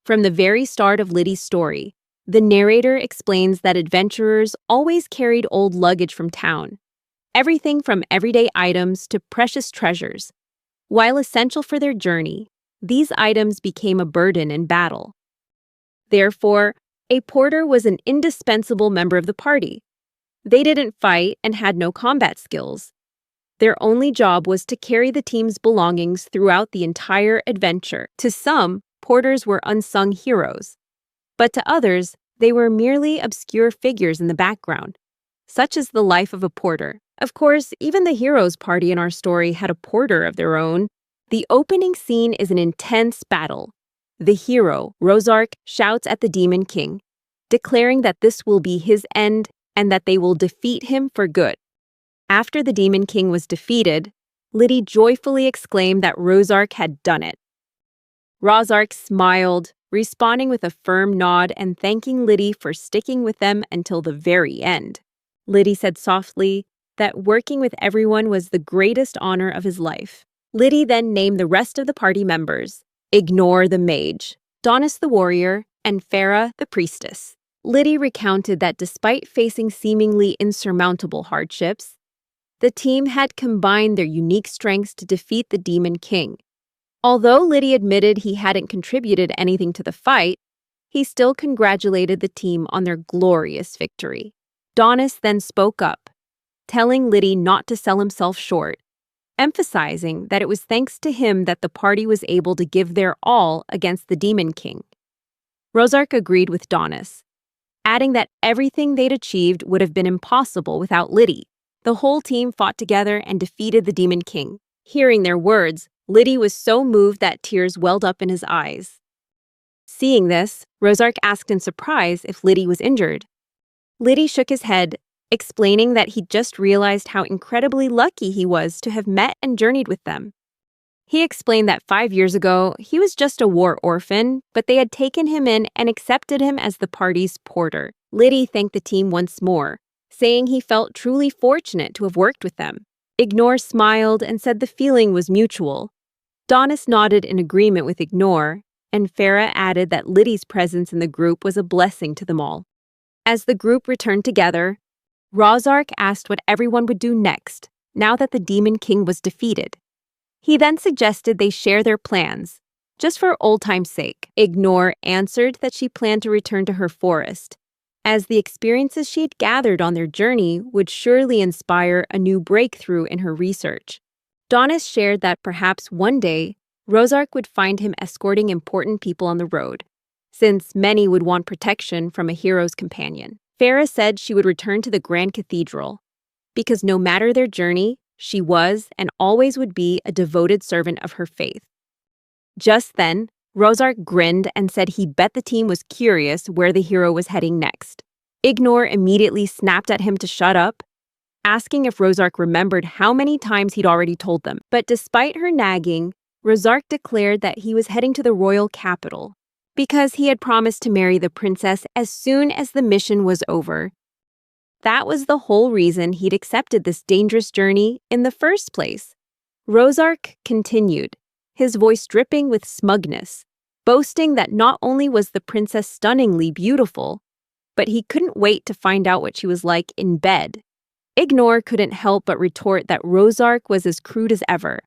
From the very start of Liddy's story, the narrator explains that adventurers always carried old luggage from town, everything from everyday items to precious treasures. While essential for their journey, these items became a burden in battle. Therefore, a porter was an indispensable member of the party. They didn't fight and had no combat skills. Their only job was to carry the team's belongings throughout the entire adventure. To some, porters were unsung heroes, but to others, they were merely obscure figures in the background. Such is the life of a porter. Of course, even the hero's party in our story had a porter of their own. The opening scene is an intense battle. The hero, Rozark, shouts at the Demon King, declaring that this will be his end and that they will defeat him for good. After the Demon King was defeated, Liddy joyfully exclaimed that Rozark had done it. Rozark smiled, responding with a firm nod and thanking Liddy for sticking with them until the very end. Liddy said softly that working with everyone was the greatest honor of his life. Liddy then named the rest of the party members: Ignore the mage, Donis the warrior, and Farah the priestess. Liddy recounted that despite facing seemingly insurmountable hardships, the team had combined their unique strengths to defeat the Demon King. Although Liddy admitted he hadn't contributed anything to the fight, he still congratulated the team on their glorious victory. Donis then spoke up, telling Liddy not to sell himself short, emphasizing that it was thanks to him that the party was able to give their all against the Demon King. Rozark agreed with Donis, adding that everything they'd achieved would have been impossible without Liddy. The whole team fought together and defeated the Demon King. Hearing their words, Liddy was so moved that tears welled up in his eyes. Seeing this, Rozark asked in surprise if Liddy was injured. Liddy shook his head, explaining that he'd just realized how incredibly lucky he was to have met and journeyed with them. He explained that 5 years ago, he was just a war orphan, but they had taken him in and accepted him as the party's porter. Liddy thanked the team once more, saying he felt truly fortunate to have worked with them. Ignore smiled and said the feeling was mutual. Donis nodded in agreement with Ignore, and Farah added that Liddy's presence in the group was a blessing to them all. As the group returned together, Rozark asked what everyone would do next, now that the Demon King was defeated. He then suggested they share their plans, just for old time's sake. Ignore answered that she planned to return to her forest, as the experiences she had gathered on their journey would surely inspire a new breakthrough in her research. Donis shared that perhaps one day, Rozark would find him escorting important people on the road, since many would want protection from a hero's companion. Farah said she would return to the Grand Cathedral, because no matter their journey, she was and always would be a devoted servant of her faith. Just then, Rozark grinned and said he bet the team was curious where the hero was heading next. Ignore immediately snapped at him to shut up, asking if Rozark remembered how many times he'd already told them. But despite her nagging, Rozark declared that he was heading to the royal capital, because he had promised to marry the princess as soon as the mission was over. That was the whole reason he'd accepted this dangerous journey in the first place. Rozark continued, his voice dripping with smugness, boasting that not only was the princess stunningly beautiful, but he couldn't wait to find out what she was like in bed. Ignore couldn't help but retort that Rozark was as crude as ever.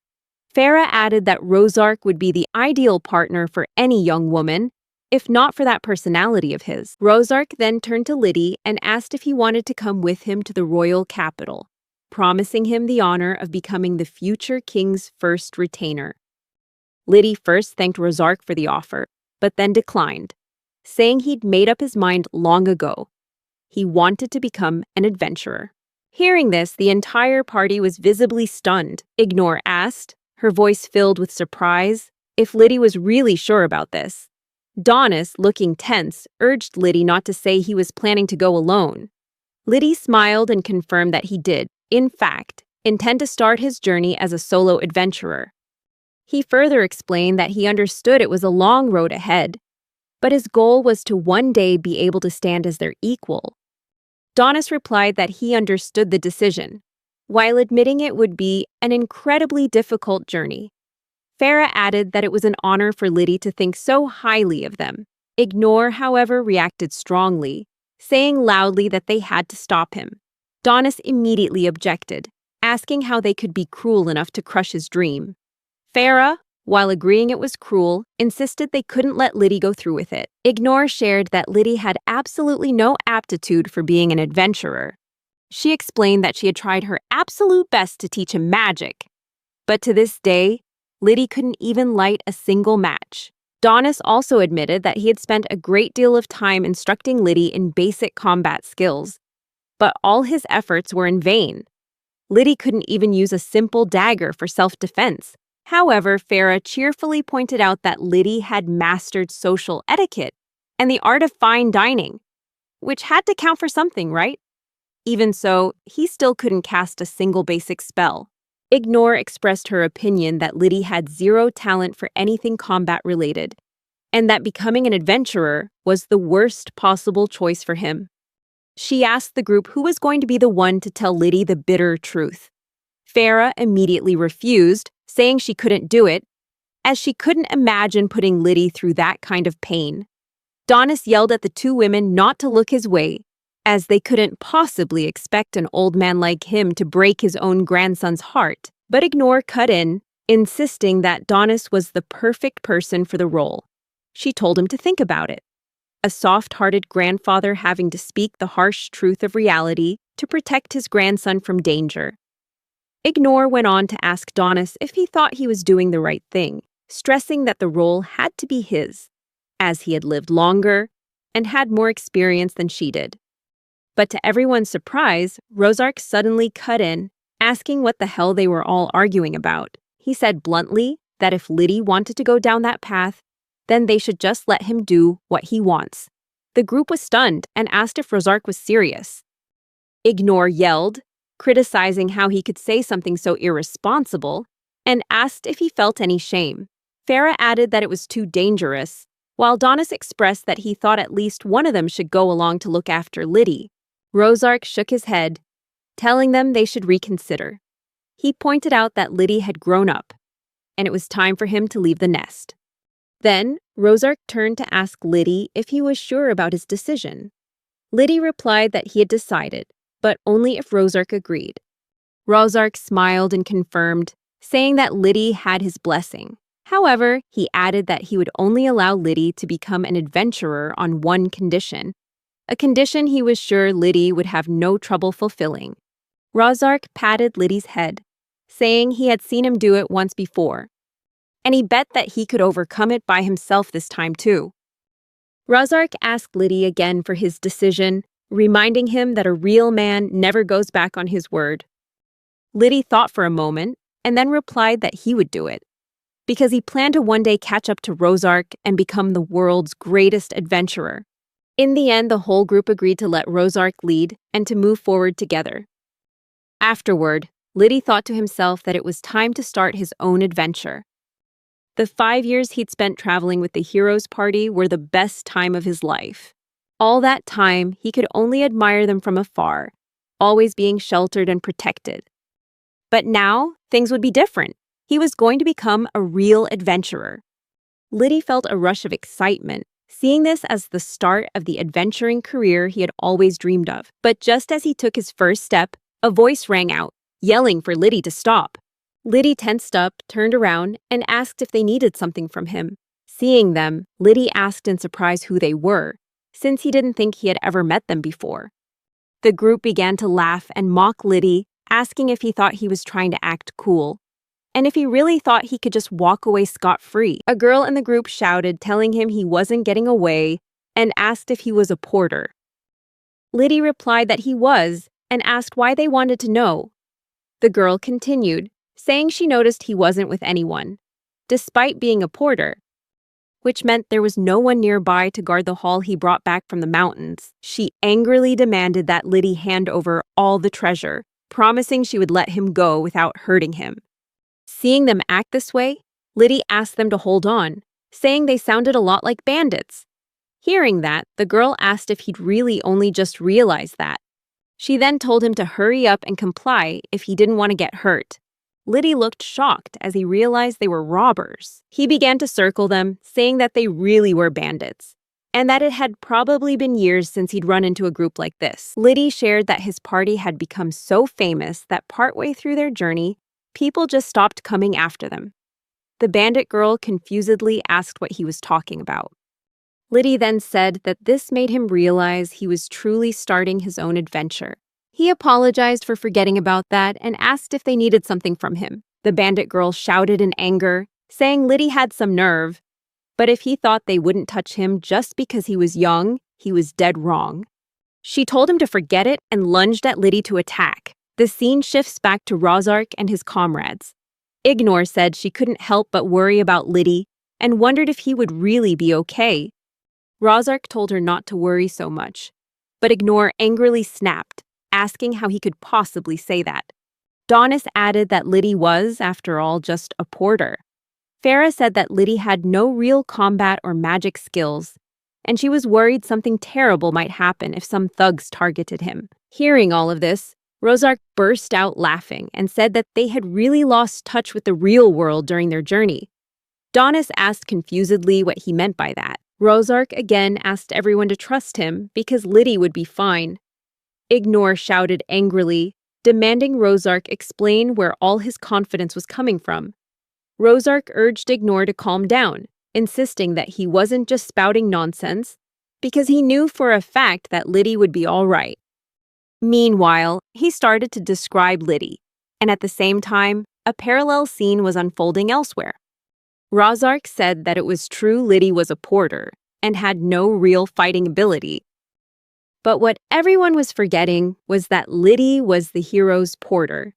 Farah added that Rozark would be the ideal partner for any young woman, if not for that personality of his. Rozark then turned to Liddy and asked if he wanted to come with him to the royal capital, promising him the honor of becoming the future king's first retainer. Liddy first thanked Rozark for the offer, but then declined, saying he'd made up his mind long ago. He wanted to become an adventurer. Hearing this, the entire party was visibly stunned. Ignore asked, her voice filled with surprise, if Liddy was really sure about this. Donis, looking tense, urged Liddy not to say he was planning to go alone. Liddy smiled and confirmed that he did, in fact, intend to start his journey as a solo adventurer. He further explained that he understood it was a long road ahead, but his goal was to one day be able to stand as their equal. Donis replied that he understood the decision, while admitting it would be an incredibly difficult journey. Farah added that it was an honor for Liddy to think so highly of them. Ignore, however, reacted strongly, saying loudly that they had to stop him. Donis immediately objected, asking how they could be cruel enough to crush his dream. Farah, while agreeing it was cruel, insisted they couldn't let Liddy go through with it. Ignore shared that Liddy had absolutely no aptitude for being an adventurer. She explained that she had tried her absolute best to teach him magic. But to this day, Liddy couldn't even light a single match. Donis also admitted that he had spent a great deal of time instructing Liddy in basic combat skills, but all his efforts were in vain. Liddy couldn't even use a simple dagger for self-defense. However, Farah cheerfully pointed out that Liddy had mastered social etiquette and the art of fine dining, which had to count for something, right? Even so, he still couldn't cast a single basic spell. Ignore expressed her opinion that Liddy had zero talent for anything combat-related, and that becoming an adventurer was the worst possible choice for him. She asked the group who was going to be the one to tell Liddy the bitter truth. Farah immediately refused, saying she couldn't do it, as she couldn't imagine putting Liddy through that kind of pain. Donis yelled at the two women not to look his way, as they couldn't possibly expect an old man like him to break his own grandson's heart. But Ignore cut in, insisting that Donis was the perfect person for the role. She told him to think about it. A soft-hearted grandfather having to speak the harsh truth of reality to protect his grandson from danger. Ignore went on to ask Donis if he thought he was doing the right thing, stressing that the role had to be his, as he had lived longer and had more experience than she did. But to everyone's surprise, Rozark suddenly cut in, asking what the hell they were all arguing about. He said bluntly that if Liddy wanted to go down that path, then they should just let him do what he wants. The group was stunned and asked if Rozark was serious. Ignore yelled, criticizing how he could say something so irresponsible, and asked if he felt any shame. Farah added that it was too dangerous, while Donis expressed that he thought at least one of them should go along to look after Liddy. Rozark shook his head, telling them they should reconsider. He pointed out that Liddy had grown up, and it was time for him to leave the nest. Then, Rozark turned to ask Liddy if he was sure about his decision. Liddy replied that he had decided, but only if Rozark agreed. Rozark smiled and confirmed, saying that Liddy had his blessing. However, he added that he would only allow Liddy to become an adventurer on one condition, a condition he was sure Liddy would have no trouble fulfilling. Rozark patted Liddy's head, saying he had seen him do it once before, and he bet that he could overcome it by himself this time too. Rozark asked Liddy again for his decision, reminding him that a real man never goes back on his word. Liddy thought for a moment, and then replied that he would do it, because he planned to one day catch up to Rozark and become the world's greatest adventurer. In the end, the whole group agreed to let Rozark lead and to move forward together. Afterward, Liddy thought to himself that it was time to start his own adventure. The 5 years he'd spent traveling with the heroes' party were the best time of his life. All that time, he could only admire them from afar, always being sheltered and protected. But now, things would be different. He was going to become a real adventurer. Liddy felt a rush of excitement, seeing this as the start of the adventuring career he had always dreamed of. But just as he took his first step, a voice rang out, yelling for Liddy to stop. Liddy tensed up, turned around, and asked if they needed something from him. Seeing them, Liddy asked in surprise who they were, since he didn't think he had ever met them before. The group began to laugh and mock Liddy, asking if he thought he was trying to act cool, and if he really thought he could just walk away scot-free. A girl in the group shouted, telling him he wasn't getting away, and asked if he was a porter. Liddy replied that he was, and asked why they wanted to know. The girl continued, saying she noticed he wasn't with anyone, despite being a porter, which meant there was no one nearby to guard the haul he brought back from the mountains. She angrily demanded that Liddy hand over all the treasure, promising she would let him go without hurting him. Seeing them act this way, Liddy asked them to hold on, saying they sounded a lot like bandits. Hearing that, the girl asked if he'd really only just realized that. She then told him to hurry up and comply if he didn't want to get hurt. Liddy looked shocked as he realized they were robbers. He began to circle them, saying that they really were bandits, and that it had probably been years since he'd run into a group like this. Liddy shared that his party had become so famous that partway through their journey, people just stopped coming after them. The bandit girl confusedly asked what he was talking about. Liddy then said that this made him realize he was truly starting his own adventure. He apologized for forgetting about that and asked if they needed something from him. The bandit girl shouted in anger, saying Liddy had some nerve, but if he thought they wouldn't touch him just because he was young, he was dead wrong. She told him to forget it and lunged at Liddy to attack. The scene shifts back to Rozark and his comrades. Ignore said she couldn't help but worry about Liddy and wondered if he would really be okay. Rozark told her not to worry so much, but Ignore angrily snapped, asking how he could possibly say that. Donis added that Liddy was, after all, just a porter. Farah said that Liddy had no real combat or magic skills, and she was worried something terrible might happen if some thugs targeted him. Hearing all of this, Rozark burst out laughing and said that they had really lost touch with the real world during their journey. Donis asked confusedly what he meant by that. Rozark again asked everyone to trust him because Liddy would be fine. Ignore shouted angrily, demanding Rozark explain where all his confidence was coming from. Rozark urged Ignore to calm down, insisting that he wasn't just spouting nonsense, because he knew for a fact that Liddy would be all right. Meanwhile, he started to describe Liddy, and at the same time, a parallel scene was unfolding elsewhere. Rozark said that it was true Liddy was a porter and had no real fighting ability. But what everyone was forgetting was that Liddy was the hero's porter.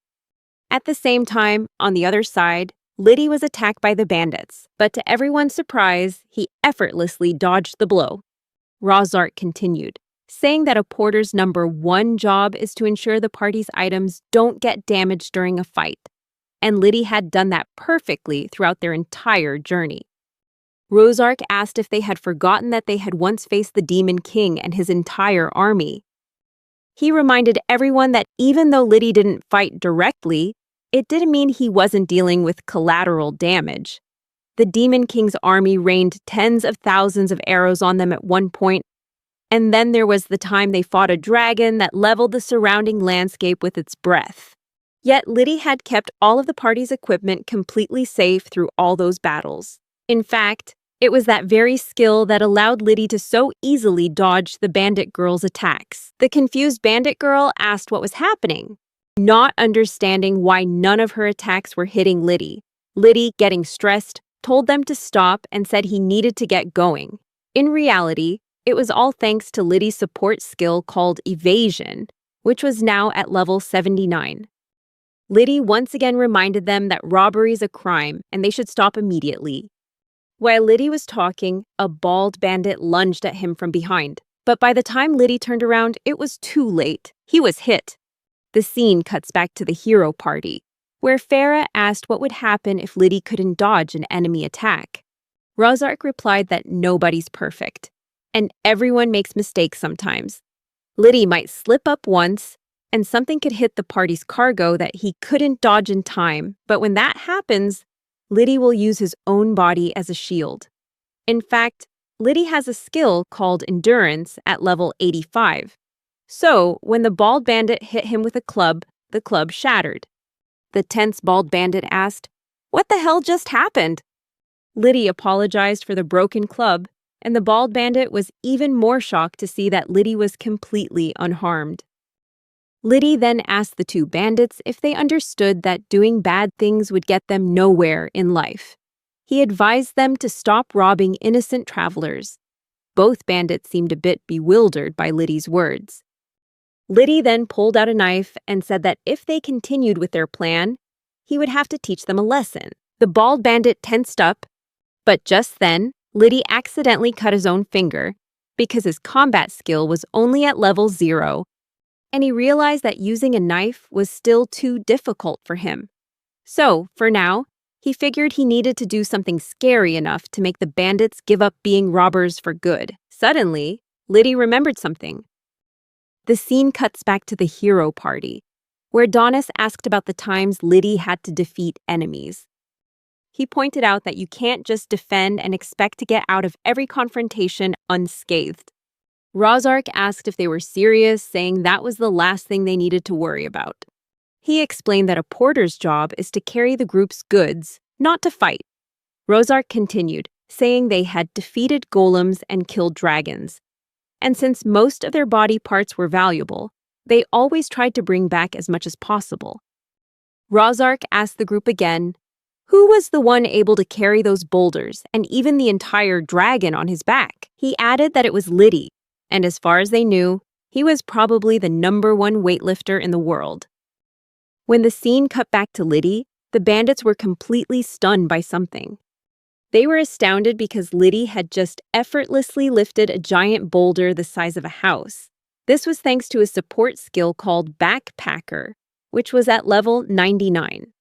At the same time, on the other side, Liddy was attacked by the bandits, but to everyone's surprise, he effortlessly dodged the blow. Rozark continued, saying that a porter's #1 job is to ensure the party's items don't get damaged during a fight, and Liddy had done that perfectly throughout their entire journey. Rozark asked if they had forgotten that they had once faced the Demon King and his entire army. He reminded everyone that even though Liddy didn't fight directly, it didn't mean he wasn't dealing with collateral damage. The Demon King's army rained tens of thousands of arrows on them at one point, and then there was the time they fought a dragon that leveled the surrounding landscape with its breath. Yet Liddy had kept all of the party's equipment completely safe through all those battles. In fact, it was that very skill that allowed Liddy to so easily dodge the bandit girl's attacks. The confused bandit girl asked what was happening, not understanding why none of her attacks were hitting Liddy. Liddy, getting stressed, told them to stop and said he needed to get going. In reality, it was all thanks to Liddy's support skill called evasion, which was now at level 79. Liddy once again reminded them that robbery is a crime and they should stop immediately. While Liddy was talking, a bald bandit lunged at him from behind. But by the time Liddy turned around, it was too late. He was hit. The scene cuts back to the hero party, where Farah asked what would happen if Liddy couldn't dodge an enemy attack. Rozark replied that nobody's perfect, and everyone makes mistakes sometimes. Liddy might slip up once, and something could hit the party's cargo that he couldn't dodge in time, but when that happens, Liddy will use his own body as a shield. In fact, Liddy has a skill called Endurance at level 85. So, when the bald bandit hit him with a club, the club shattered. The tense bald bandit asked, "What the hell just happened?" Liddy apologized for the broken club, and the bald bandit was even more shocked to see that Liddy was completely unharmed. Liddy then asked the two bandits if they understood that doing bad things would get them nowhere in life. He advised them to stop robbing innocent travelers. Both bandits seemed a bit bewildered by Liddy's words. Liddy then pulled out a knife and said that if they continued with their plan, he would have to teach them a lesson. The bald bandit tensed up, but just then, Liddy accidentally cut his own finger because his combat skill was only at level 0, and he realized that using a knife was still too difficult for him. So, for now, he figured he needed to do something scary enough to make the bandits give up being robbers for good. Suddenly, Liddy remembered something. The scene cuts back to the hero party, where Donis asked about the times Liddy had to defeat enemies. He pointed out that you can't just defend and expect to get out of every confrontation unscathed. Rozark asked if they were serious, saying that was the last thing they needed to worry about. He explained that a porter's job is to carry the group's goods, not to fight. Rozark continued, saying they had defeated golems and killed dragons. And since most of their body parts were valuable, they always tried to bring back as much as possible. Rozark asked the group again, who was the one able to carry those boulders and even the entire dragon on his back? He added that it was Liddy, and as far as they knew, he was probably the #1 weightlifter in the world. When the scene cut back to Liddy, the bandits were completely stunned by something. They were astounded because Liddy had just effortlessly lifted a giant boulder the size of a house. This was thanks to a support skill called Backpacker, which was at level 99.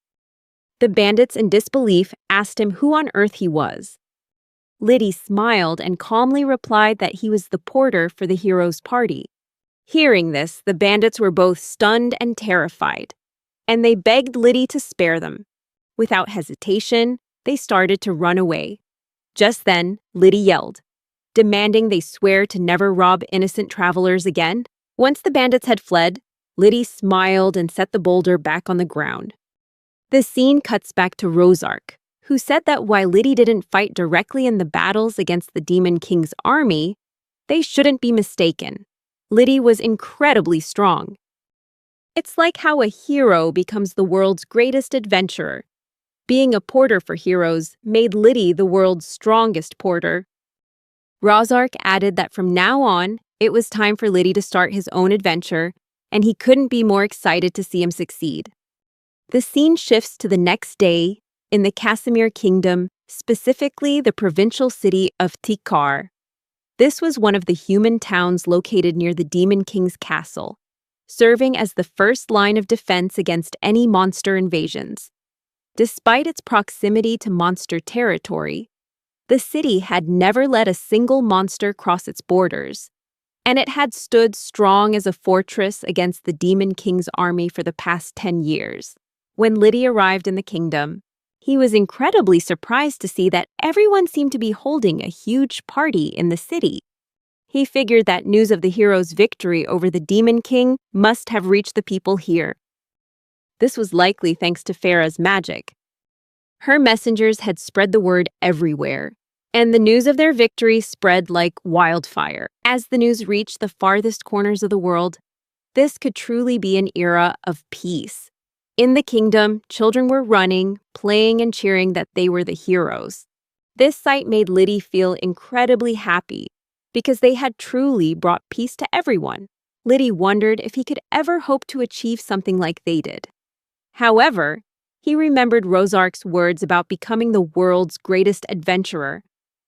The bandits in disbelief asked him who on earth he was. Liddy smiled and calmly replied that he was the porter for the hero's party. Hearing this, the bandits were both stunned and terrified, and they begged Liddy to spare them. Without hesitation, they started to run away. Just then, Liddy yelled, demanding they swear to never rob innocent travelers again. Once the bandits had fled, Liddy smiled and set the boulder back on the ground. The scene cuts back to Rozark, who said that while Liddy didn't fight directly in the battles against the Demon King's army, they shouldn't be mistaken. Liddy was incredibly strong. It's like how a hero becomes the world's greatest adventurer. Being a porter for heroes made Liddy the world's strongest porter. Rozark added that from now on, it was time for Liddy to start his own adventure, and he couldn't be more excited to see him succeed. The scene shifts to the next day in the Casimir Kingdom, specifically the provincial city of Tikar. This was one of the human towns located near the Demon King's castle, serving as the first line of defense against any monster invasions. Despite its proximity to monster territory, the city had never let a single monster cross its borders, and it had stood strong as a fortress against the Demon King's army for the past 10 years. When Liddy arrived in the kingdom, he was incredibly surprised to see that everyone seemed to be holding a huge party in the city. He figured that news of the hero's victory over the Demon King must have reached the people here. This was likely thanks to Farah's magic. Her messengers had spread the word everywhere, and the news of their victory spread like wildfire. As the news reached the farthest corners of the world, this could truly be an era of peace. In the kingdom, children were running, playing, and cheering that they were the heroes. This sight made Liddy feel incredibly happy because they had truly brought peace to everyone. Liddy wondered if he could ever hope to achieve something like they did. However, he remembered Rozark's words about becoming the world's greatest adventurer,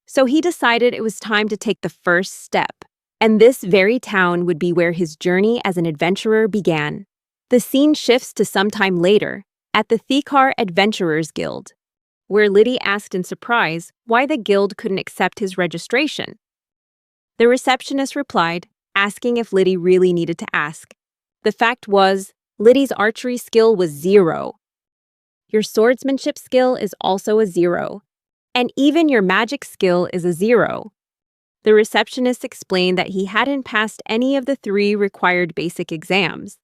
so he decided it was time to take the first step, and this very town would be where his journey as an adventurer began. The scene shifts to some time later, at the Thikar Adventurers Guild, where Liddy asked in surprise why the guild couldn't accept his registration. The receptionist replied, asking if Liddy really needed to ask. The fact was, Liddy's archery skill was 0. Your swordsmanship skill is also a 0, and even your magic skill is a 0. The receptionist explained that he hadn't passed any of the 3 required basic exams.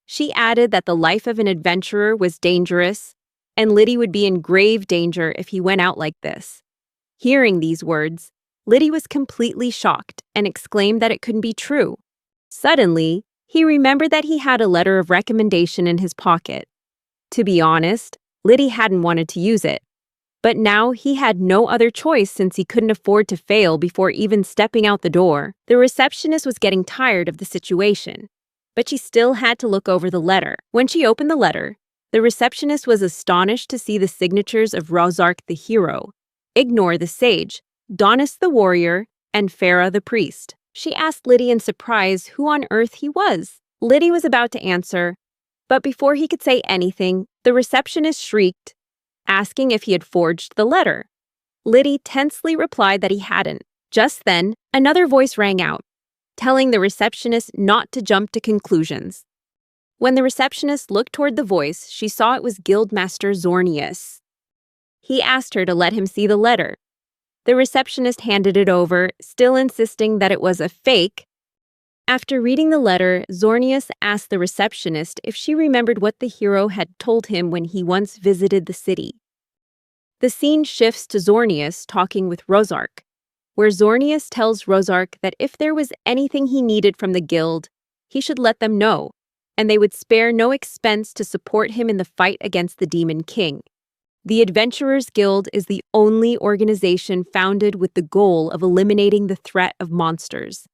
She added that the life of an adventurer was dangerous, and Liddy would be in grave danger if he went out like this. Hearing these words, Liddy was completely shocked and exclaimed that it couldn't be true. Suddenly, he remembered that he had a letter of recommendation in his pocket. To be honest, Liddy hadn't wanted to use it, but now he had no other choice since he couldn't afford to fail before even stepping out the door. The receptionist was getting tired of the situation, but she still had to look over the letter. When she opened the letter, the receptionist was astonished to see the signatures of Rozark the hero, Ignore the sage, Donis the warrior, and Farah the priest. She asked Liddy in surprise who on earth he was. Liddy was about to answer, but before he could say anything, the receptionist shrieked, asking if he had forged the letter. Liddy tensely replied that he hadn't. Just then, another voice rang out, telling the receptionist not to jump to conclusions. When the receptionist looked toward the voice, she saw it was Guildmaster Zornius. He asked her to let him see the letter. The receptionist handed it over, still insisting that it was a fake. After reading the letter, Zornius asked the receptionist if she remembered what the hero had told him when he once visited the city. The scene shifts to Zornius talking with Rozark, where Zornius tells Rozark that if there was anything he needed from the guild, he should let them know, and they would spare no expense to support him in the fight against the Demon King. The Adventurers Guild is the only organization founded with the goal of eliminating the threat of monsters.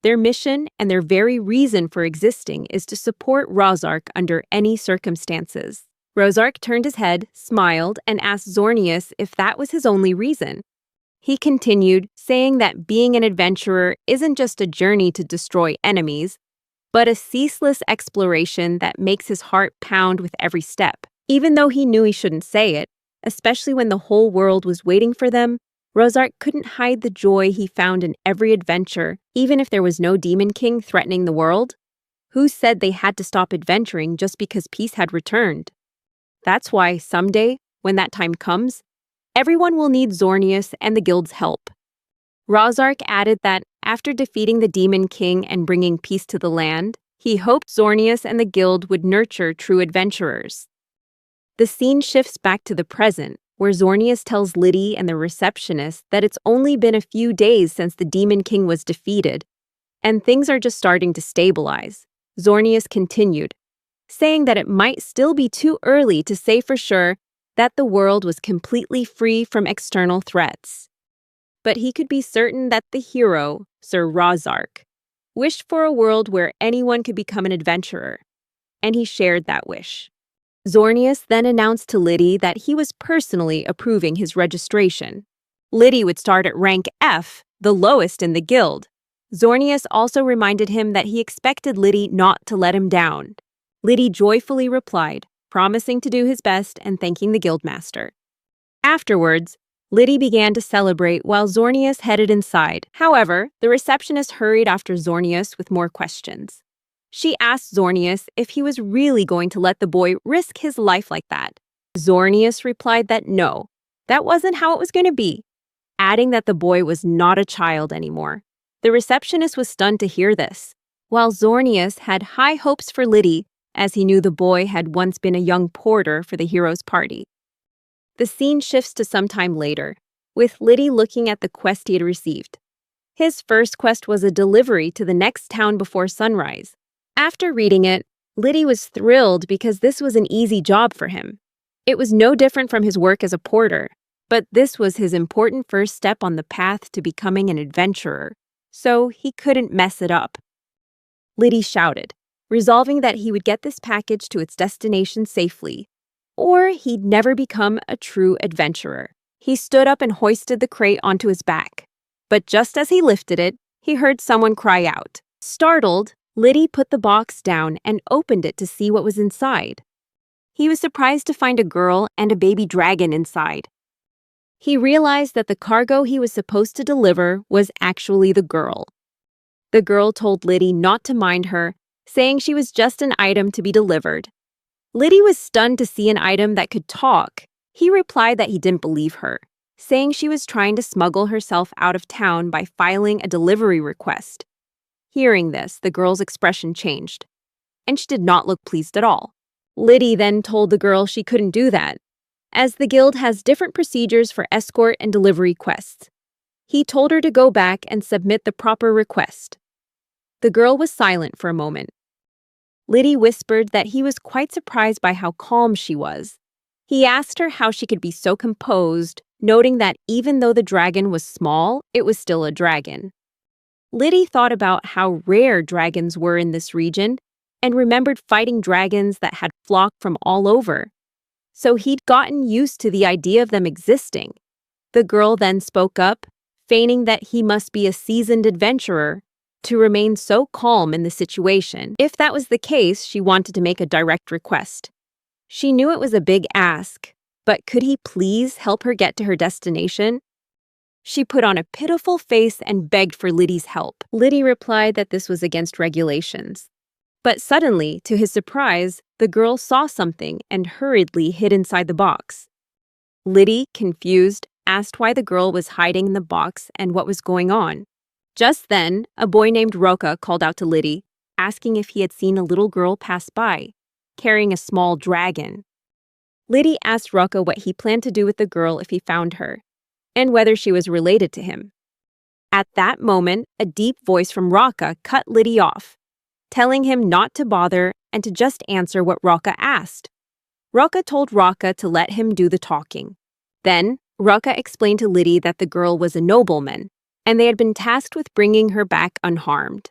Their mission and their very reason for existing is to support Rozark under any circumstances. Rozark turned his head, smiled, and asked Zornius if that was his only reason. He continued, saying that being an adventurer isn't just a journey to destroy enemies, but a ceaseless exploration that makes his heart pound with every step. Even though he knew he shouldn't say it, especially when the whole world was waiting for them, Rozark couldn't hide the joy he found in every adventure, even if there was no Demon King threatening the world. Who said they had to stop adventuring just because peace had returned? That's why, someday, when that time comes, everyone will need Zornius and the guild's help. Rozark added that, after defeating the Demon King and bringing peace to the land, he hoped Zornius and the guild would nurture true adventurers. The scene shifts back to the present, where Zornius tells Liddy and the receptionist that it's only been a few days since the Demon King was defeated, and things are just starting to stabilize. Zornius continued, saying that it might still be too early to say for sure that the world was completely free from external threats. But he could be certain that the hero, Sir Rozark, wished for a world where anyone could become an adventurer, and he shared that wish. Zornius then announced to Liddy that he was personally approving his registration. Liddy would start at rank F, the lowest in the guild. Zornius also reminded him that he expected Liddy not to let him down. Liddy joyfully replied, promising to do his best and thanking the guildmaster. Afterwards, Liddy began to celebrate while Zornius headed inside. However, the receptionist hurried after Zornius with more questions. She asked Zornius if he was really going to let the boy risk his life like that. Zornius replied that no, that wasn't how it was going to be, adding that the boy was not a child anymore. The receptionist was stunned to hear this, while Zornius had high hopes for Liddy, as he knew the boy had once been a young porter for the hero's party. The scene shifts to some time later, with Liddy looking at the quest he had received. His first quest was a delivery to the next town before sunrise. After reading it, Liddy was thrilled because this was an easy job for him. It was no different from his work as a porter, but this was his important first step on the path to becoming an adventurer, so he couldn't mess it up. Liddy shouted, resolving that he would get this package to its destination safely, or he'd never become a true adventurer. He stood up and hoisted the crate onto his back, but just as he lifted it, he heard someone cry out. Startled, Liddy put the box down and opened it to see what was inside. He was surprised to find a girl and a baby dragon inside. He realized that the cargo he was supposed to deliver was actually the girl. The girl told Liddy not to mind her, saying she was just an item to be delivered. Liddy was stunned to see an item that could talk. He replied that he didn't believe her, saying she was trying to smuggle herself out of town by filing a delivery request. Hearing this, the girl's expression changed, and she did not look pleased at all. Liddy then told the girl she couldn't do that, as the guild has different procedures for escort and delivery quests. He told her to go back and submit the proper request. The girl was silent for a moment. Liddy whispered that he was quite surprised by how calm she was. He asked her how she could be so composed, noting that even though the dragon was small, it was still a dragon. Liddy thought about how rare dragons were in this region and remembered fighting dragons that had flocked from all over. So he'd gotten used to the idea of them existing. The girl then spoke up, feigning that he must be a seasoned adventurer to remain so calm in the situation. If that was the case, she wanted to make a direct request. She knew it was a big ask, but could he please help her get to her destination? She put on a pitiful face and begged for Liddy's help. Liddy replied that this was against regulations. But suddenly, to his surprise, the girl saw something and hurriedly hid inside the box. Liddy, confused, asked why the girl was hiding in the box and what was going on. Just then, a boy named Roka called out to Liddy, asking if he had seen a little girl pass by, carrying a small dragon. Liddy asked Roka what he planned to do with the girl if he found her, and whether she was related to him. At that moment, a deep voice from Roka cut Liddy off, telling him not to bother and to just answer what Roka asked. Roka told Roka to let him do the talking. Then, Roka explained to Liddy that the girl was a nobleman, and they had been tasked with bringing her back unharmed.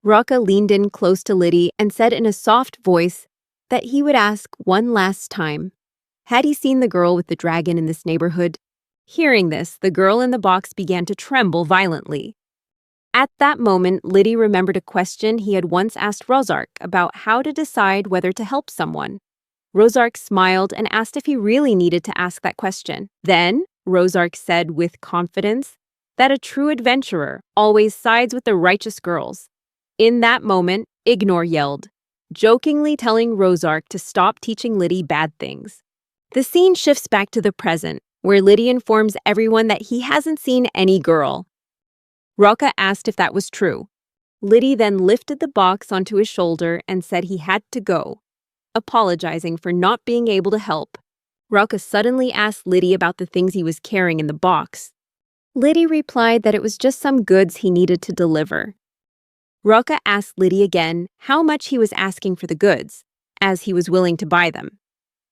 Roka leaned in close to Liddy and said in a soft voice that he would ask one last time, had he seen the girl with the dragon in this neighborhood? Hearing this, the girl in the box began to tremble violently. At that moment, Liddy remembered a question he had once asked Rozark about how to decide whether to help someone. Rozark smiled and asked if he really needed to ask that question. Then, Rozark said with confidence that a true adventurer always sides with the righteous girls. In that moment, Ignore yelled, jokingly telling Rozark to stop teaching Liddy bad things. The scene shifts back to the present, where Liddy informs everyone that he hasn't seen any girl. Roka asked if that was true. Liddy then lifted the box onto his shoulder and said he had to go, apologizing for not being able to help. Roka suddenly asked Liddy about the things he was carrying in the box. Liddy replied that it was just some goods he needed to deliver. Roka asked Liddy again how much he was asking for the goods, as he was willing to buy them.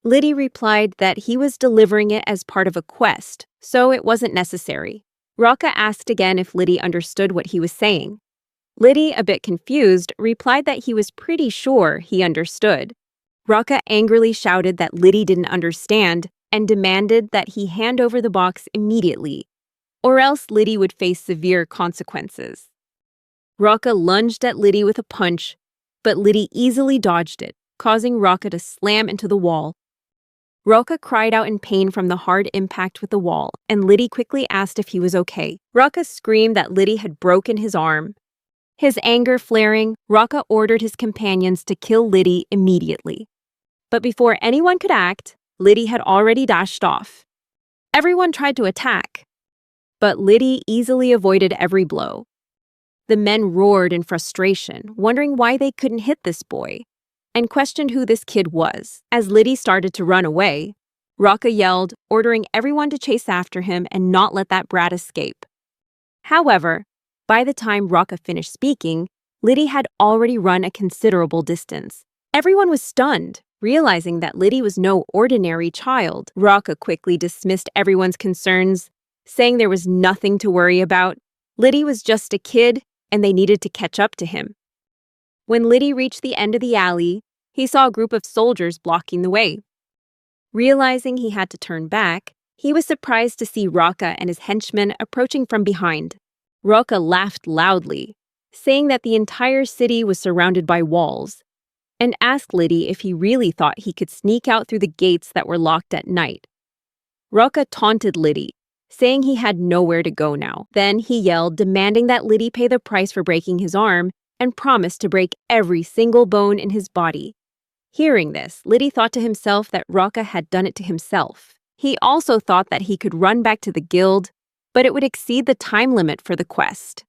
Liddy replied that he was delivering it as part of a quest, so it wasn't necessary. Roka asked again if Liddy understood what he was saying. Liddy, a bit confused, replied that he was pretty sure he understood. Roka angrily shouted that Liddy didn't understand and demanded that he hand over the box immediately, or else Liddy would face severe consequences. Roka lunged at Liddy with a punch, but Liddy easily dodged it, causing Roka to slam into the wall. Roka cried out in pain from the hard impact with the wall, and Liddy quickly asked if he was okay. Roka screamed that Liddy had broken his arm. His anger flaring, Roka ordered his companions to kill Liddy immediately. But before anyone could act, Liddy had already dashed off. Everyone tried to attack, but Liddy easily avoided every blow. The men roared in frustration, wondering why they couldn't hit this boy, and questioned who this kid was. As Liddy started to run away, Roka yelled, ordering everyone to chase after him and not let that brat escape. However, by the time Roka finished speaking, Liddy had already run a considerable distance. Everyone was stunned, realizing that Liddy was no ordinary child. Roka quickly dismissed everyone's concerns, saying there was nothing to worry about. Liddy was just a kid, and they needed to catch up to him. When Liddy reached the end of the alley, he saw a group of soldiers blocking the way. Realizing he had to turn back, he was surprised to see Roka and his henchmen approaching from behind. Roka laughed loudly, saying that the entire city was surrounded by walls, and asked Liddy if he really thought he could sneak out through the gates that were locked at night. Roka taunted Liddy, saying he had nowhere to go now. Then he yelled, demanding that Liddy pay the price for breaking his arm, and promised to break every single bone in his body. Hearing this, Liddy thought to himself that Roka had done it to himself. He also thought that he could run back to the guild, but it would exceed the time limit for the quest.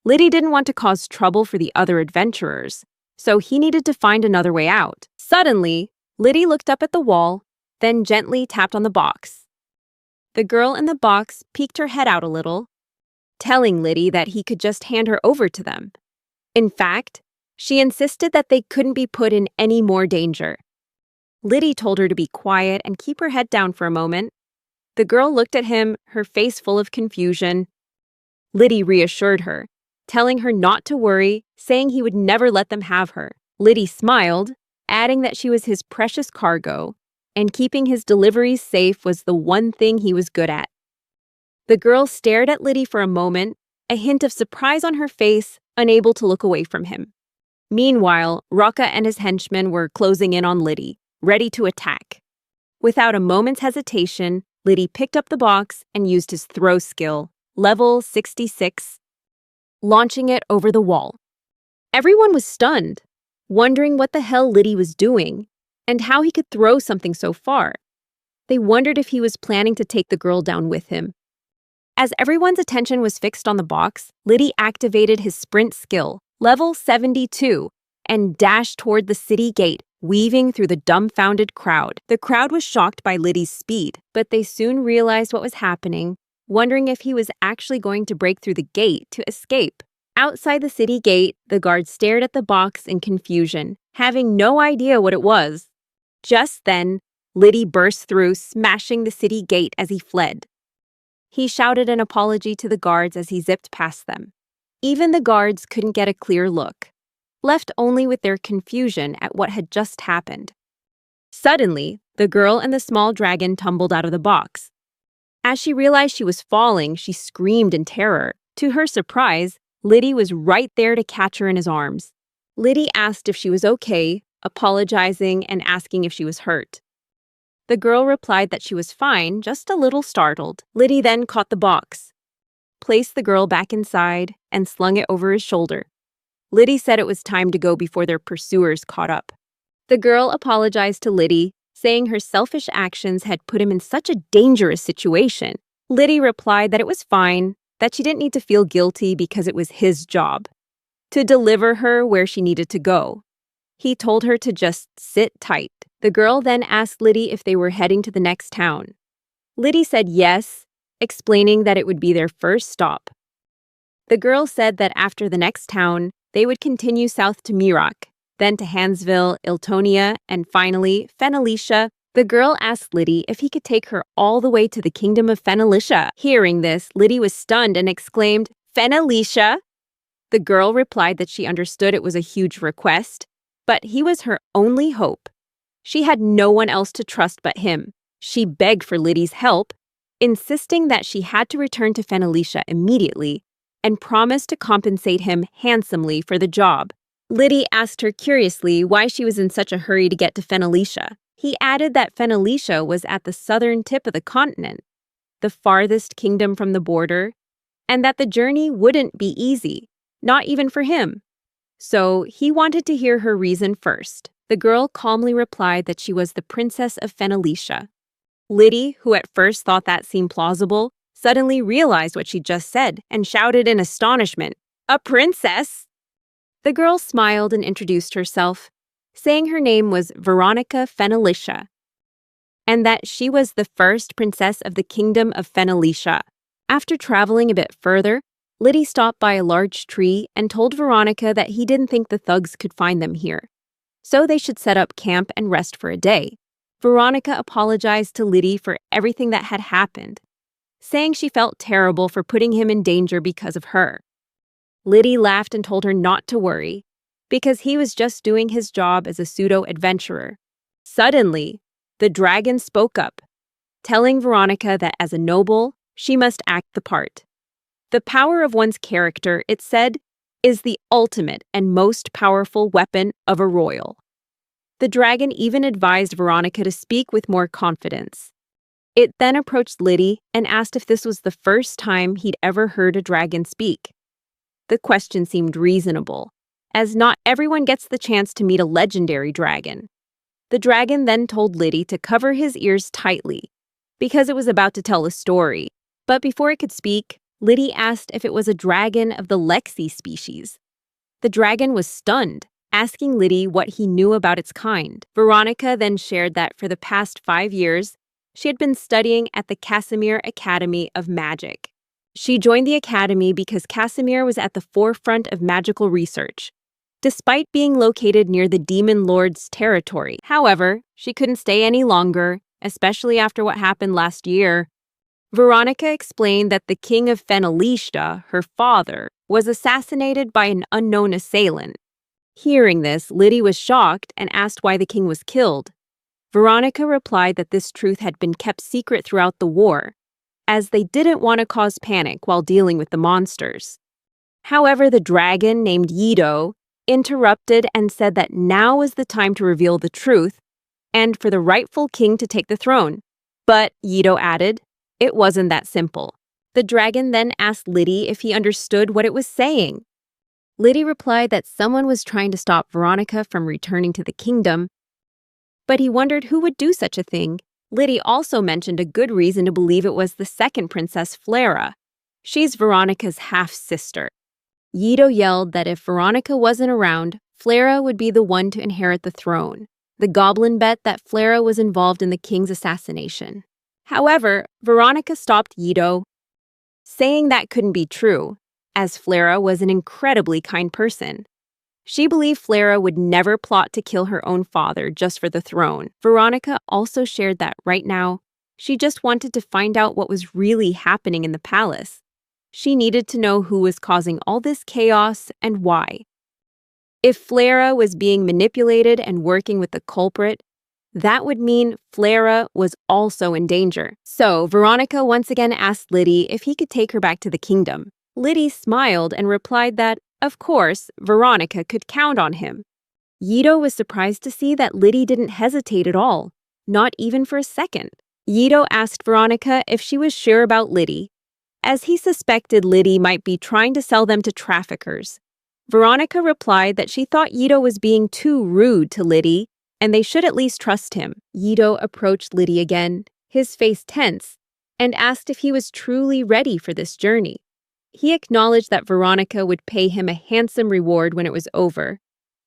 Liddy didn't want to cause trouble for the other adventurers, so he needed to find another way out. Suddenly, Liddy looked up at the wall, then gently tapped on the box. The girl in the box peeked her head out a little, telling Liddy that he could just hand her over to them. In fact, she insisted that they couldn't be put in any more danger. Liddy told her to be quiet and keep her head down for a moment. The girl looked at him, her face full of confusion. Liddy reassured her, telling her not to worry, saying he would never let them have her. Liddy smiled, adding that she was his precious cargo, and keeping his deliveries safe was the one thing he was good at. The girl stared at Liddy for a moment, a hint of surprise on her face, unable to look away from him. Meanwhile, Roka and his henchmen were closing in on Liddy, ready to attack. Without a moment's hesitation, Liddy picked up the box and used his throw skill, level 66, launching it over the wall. Everyone was stunned. wondering what the hell Liddy was doing and how he could throw something so far. They wondered if he was planning to take the girl down with him. As everyone's attention was fixed on the box, Liddy activated his sprint skill, level 72, and dashed toward the city gate, weaving through the dumbfounded crowd. The crowd was shocked by Liddy's speed, but they soon realized what was happening, wondering if he was actually going to break through the gate to escape. Outside the city gate, the guards stared at the box in confusion, having no idea what it was. Just then, Liddy burst through, smashing the city gate as he fled. He shouted an apology to the guards as he zipped past them. Even the guards couldn't get a clear look, left only with their confusion at what had just happened. Suddenly, the girl and the small dragon tumbled out of the box. As she realized she was falling, she screamed in terror. To her surprise, Liddy was right there to catch her in his arms. Liddy asked if she was okay, apologizing and asking if she was hurt. The girl replied that she was fine, just a little startled. Liddy then caught the box, placed the girl back inside, and slung it over his shoulder. Liddy said it was time to go before their pursuers caught up. The girl apologized to Liddy, saying her selfish actions had put him in such a dangerous situation. Liddy replied that it was fine, that she didn't need to feel guilty because it was his job to deliver her where she needed to go. He told her to just sit tight. The girl then asked Liddy if they were heading to the next town. Liddy said yes, explaining that it would be their first stop. The girl said that after the next town, they would continue south to Mirak, then to Hansville, Iltonia, and finally, Fenalicia. The girl asked Liddy if he could take her all the way to the kingdom of Fenalicia. Hearing this, Liddy was stunned and exclaimed, "Fenalicia?" The girl replied that she understood it was a huge request, but he was her only hope. She had no one else to trust but him. She begged for Liddy's help, insisting that she had to return to Fenalicia immediately and promised to compensate him handsomely for the job. Liddy asked her curiously why she was in such a hurry to get to Fenalicia. He added that Fenalicia was at the southern tip of the continent, the farthest kingdom from the border, and that the journey wouldn't be easy, not even for him. So he wanted to hear her reason first. The girl calmly replied that she was the princess of Fenalicia. Liddy, who at first thought that seemed plausible, suddenly realized what she just said and shouted in astonishment, "A princess?" The girl smiled and introduced herself, saying her name was Veronica Fenalicia, and that she was the first princess of the kingdom of Fenalicia. After traveling a bit further, Liddy stopped by a large tree and told Veronica that he didn't think the thugs could find them here, so they should set up camp and rest for a day. Veronica apologized to Liddy for everything that had happened, saying she felt terrible for putting him in danger because of her. Liddy laughed and told her not to worry, because he was just doing his job as a pseudo-adventurer. Suddenly, the dragon spoke up, telling Veronica that as a noble, she must act the part. The power of one's character, it said, is the ultimate and most powerful weapon of a royal. The dragon even advised Veronica to speak with more confidence. It then approached Liddy and asked if this was the first time he'd ever heard a dragon speak. The question seemed reasonable, as not everyone gets the chance to meet a legendary dragon. The dragon then told Liddy to cover his ears tightly, because it was about to tell a story. But before it could speak, Liddy asked if it was a dragon of the Lexi species. The dragon was stunned, asking Liddy what he knew about its kind. Veronica then shared that for the past 5 years, she had been studying at the Casimir Academy of Magic. She joined the academy because Casimir was at the forefront of magical research, despite being located near the Demon Lord's territory. However, she couldn't stay any longer, especially after what happened last year. Veronica explained that the king of Fenalicia, her father, was assassinated by an unknown assailant. Hearing this, Liddy was shocked and asked why the king was killed. Veronica replied that this truth had been kept secret throughout the war, as they didn't want to cause panic while dealing with the monsters. However, the dragon named Yido interrupted and said that now was the time to reveal the truth and for the rightful king to take the throne. But, Yido added, it wasn't that simple. The dragon then asked Liddy if he understood what it was saying. Liddy replied that someone was trying to stop Veronica from returning to the kingdom, but he wondered who would do such a thing. Liddy also mentioned a good reason to believe it was the second princess, Flera. She's Veronica's half-sister. Yido yelled that if Veronica wasn't around, Flera would be the one to inherit the throne. The goblin bet that Flera was involved in the king's assassination. However, Veronica stopped Yido, saying that couldn't be true, as Flera was an incredibly kind person. She believed Flera would never plot to kill her own father just for the throne. Veronica also shared that right now, she just wanted to find out what was really happening in the palace. She needed to know who was causing all this chaos and why. If Flera was being manipulated and working with the culprit, that would mean Flera was also in danger. So Veronica once again asked Liddy if he could take her back to the kingdom. Liddy smiled and replied that, of course, Veronica could count on him. Yido was surprised to see that Liddy didn't hesitate at all, not even for a second. Yido asked Veronica if she was sure about Liddy, as he suspected Liddy might be trying to sell them to traffickers. Veronica replied that she thought Yido was being too rude to Liddy, and they should at least trust him. Yido approached Liddy again, his face tense, and asked if he was truly ready for this journey. He acknowledged that Veronica would pay him a handsome reward when it was over,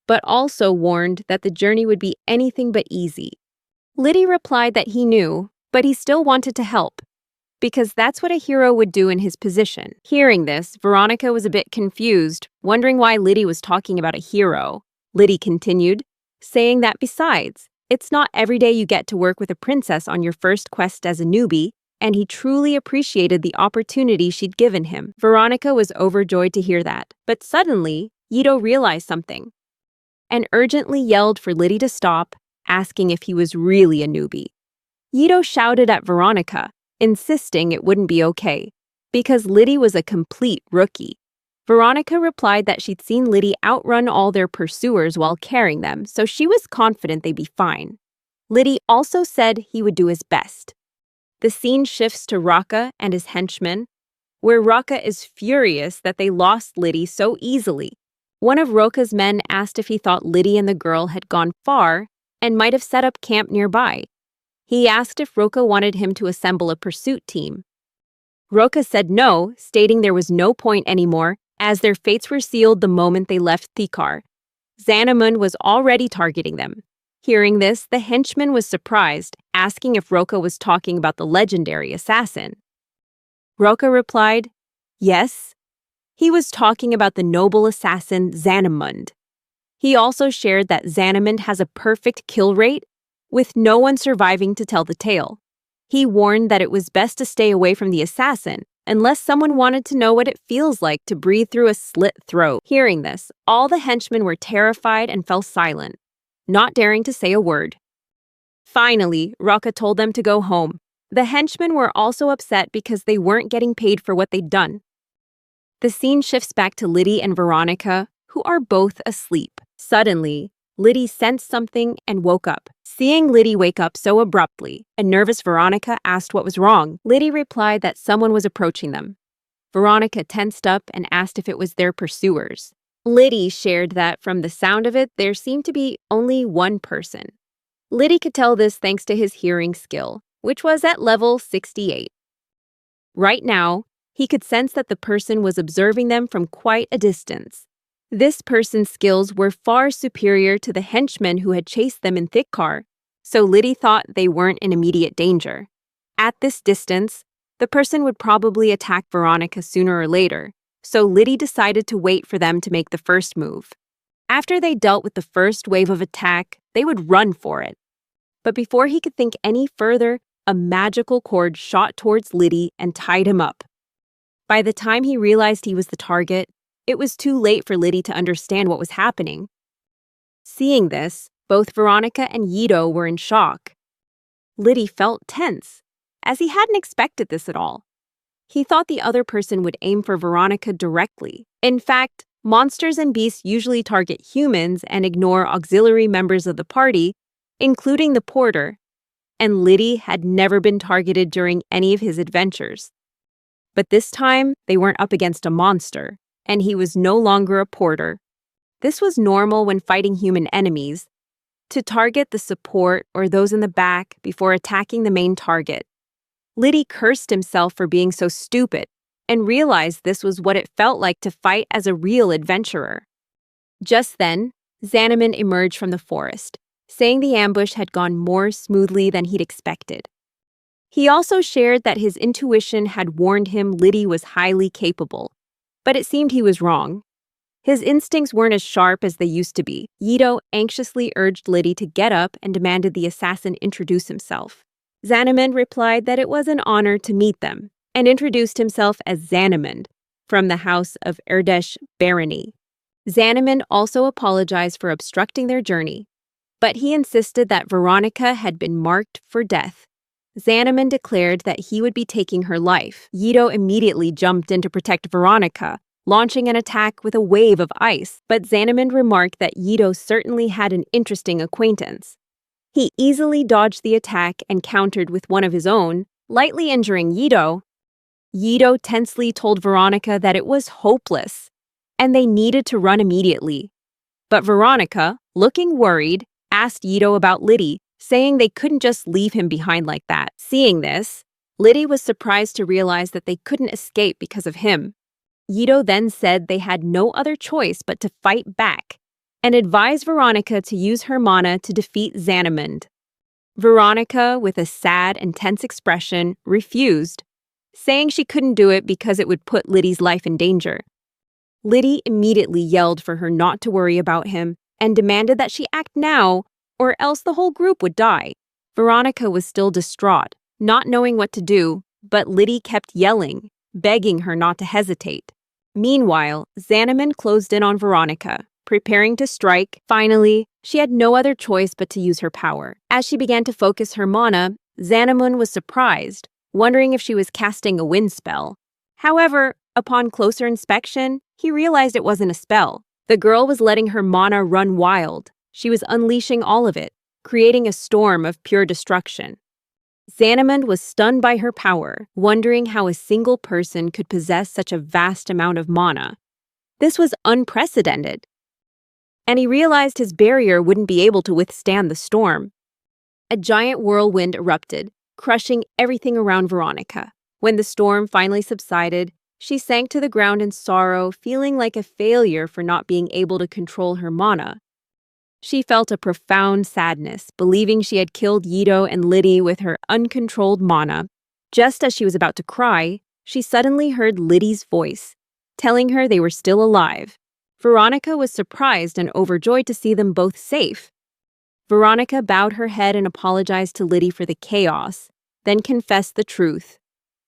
but also warned that the journey would be anything but easy. Liddy replied that he knew, but he still wanted to help, because that's what a hero would do in his position. Hearing this, Veronica was a bit confused, wondering why Liddy was talking about a hero. Liddy continued, saying that besides, it's not every day you get to work with a princess on your first quest as a newbie, and he truly appreciated the opportunity she'd given him. Veronica was overjoyed to hear that, but suddenly, Yido realized something, and urgently yelled for Liddy to stop, asking if he was really a newbie. Yido shouted at Veronica, insisting it wouldn't be okay, because Liddy was a complete rookie. Veronica replied that she'd seen Liddy outrun all their pursuers while carrying them, so she was confident they'd be fine. Liddy also said he would do his best. The scene shifts to Raka and his henchmen, where Raka is furious that they lost Liddy so easily. One of Roka's men asked if he thought Liddy and the girl had gone far and might have set up camp nearby. He asked if Roka wanted him to assemble a pursuit team. Roka said no, stating there was no point anymore, as their fates were sealed the moment they left Thikar. Xanamund was already targeting them. Hearing this, the henchman was surprised, asking if Roka was talking about the legendary assassin. Roka replied, yes. He was talking about the noble assassin Xanamund. He also shared that Xanamund has a perfect kill rate, with no one surviving to tell the tale. He warned that it was best to stay away from the assassin, unless someone wanted to know what it feels like to breathe through a slit throat. Hearing this, all the henchmen were terrified and fell silent, not daring to say a word. Finally, Raka told them to go home. The henchmen were also upset because they weren't getting paid for what they'd done. The scene shifts back to Liddy and Veronica, who are both asleep. Suddenly, Liddy sensed something and woke up. Seeing Liddy wake up so abruptly, a nervous Veronica asked what was wrong. Liddy replied that someone was approaching them. Veronica tensed up and asked if it was their pursuers. Liddy shared that from the sound of it, there seemed to be only one person. Liddy could tell this thanks to his hearing skill, which was at level 68. Right now, he could sense that the person was observing them from quite a distance. This person's skills were far superior to the henchmen who had chased them in Thikar, so Liddy thought they weren't in immediate danger. At this distance, the person would probably attack Veronica sooner or later, so Liddy decided to wait for them to make the first move. After they dealt with the first wave of attack, they would run for it. But before he could think any further, a magical cord shot towards Liddy and tied him up. By the time he realized he was the target, it was too late for Liddy to understand what was happening. Seeing this, both Veronica and Yido were in shock. Liddy felt tense, as he hadn't expected this at all. He thought the other person would aim for Veronica directly. In fact, monsters and beasts usually target humans and ignore auxiliary members of the party, including the porter, and Liddy had never been targeted during any of his adventures. But this time, they weren't up against a monster, and he was no longer a porter. This was normal when fighting human enemies, to target the support or those in the back before attacking the main target. Liddy cursed himself for being so stupid and realized this was what it felt like to fight as a real adventurer. Just then, Xanaman emerged from the forest, saying the ambush had gone more smoothly than he'd expected. He also shared that his intuition had warned him Liddy was highly capable, but it seemed he was wrong. His instincts weren't as sharp as they used to be. Yido anxiously urged Liddy to get up and demanded the assassin introduce himself. Xanaman replied that it was an honor to meet them, and introduced himself as Xanamund, from the house of Erdesh Barony. Xanaman also apologized for obstructing their journey, but he insisted that Veronica had been marked for death. Xanaman declared that he would be taking her life. Yido immediately jumped in to protect Veronica, launching an attack with a wave of ice, but Xanaman remarked that Yido certainly had an interesting acquaintance. He easily dodged the attack and countered with one of his own, lightly injuring Yido. Yido tensely told Veronica that it was hopeless, and they needed to run immediately. But Veronica, looking worried, asked Yido about Liddy, saying they couldn't just leave him behind like that. Seeing this, Liddy was surprised to realize that they couldn't escape because of him. Yido then said they had no other choice but to fight back, and advised Veronica to use her mana to defeat Xanamund. Veronica, with a sad and tense expression, refused, saying she couldn't do it because it would put Liddy's life in danger. Liddy immediately yelled for her not to worry about him and demanded that she act now, or else the whole group would die. Veronica was still distraught, not knowing what to do, but Liddy kept yelling, begging her not to hesitate. Meanwhile, Xanamund closed in on Veronica, preparing to strike. Finally, she had no other choice but to use her power. As she began to focus her mana, Xanamund was surprised, wondering if she was casting a wind spell. However, upon closer inspection, he realized it wasn't a spell. The girl was letting her mana run wild. She was unleashing all of it, creating a storm of pure destruction. Xanamund was stunned by her power, wondering how a single person could possess such a vast amount of mana. This was unprecedented. And he realized his barrier wouldn't be able to withstand the storm. A giant whirlwind erupted, crushing everything around Veronica. When the storm finally subsided, she sank to the ground in sorrow, feeling like a failure for not being able to control her mana. She felt a profound sadness, believing she had killed Yido and Liddy with her uncontrolled mana. Just as she was about to cry, she suddenly heard Liddy's voice, telling her they were still alive. Veronica was surprised and overjoyed to see them both safe. Veronica bowed her head and apologized to Liddy for the chaos, then confessed the truth,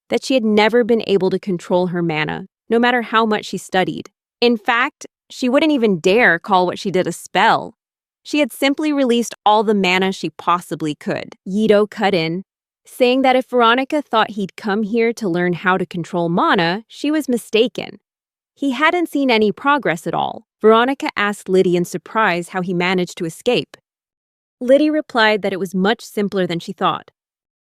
that she had never been able to control her mana, no matter how much she studied. In fact, she wouldn't even dare call what she did a spell. She had simply released all the mana she possibly could. Yido cut in, saying that if Veronica thought he'd come here to learn how to control mana, she was mistaken. He hadn't seen any progress at all. Veronica asked Liddy in surprise how he managed to escape. Liddy replied that it was much simpler than she thought.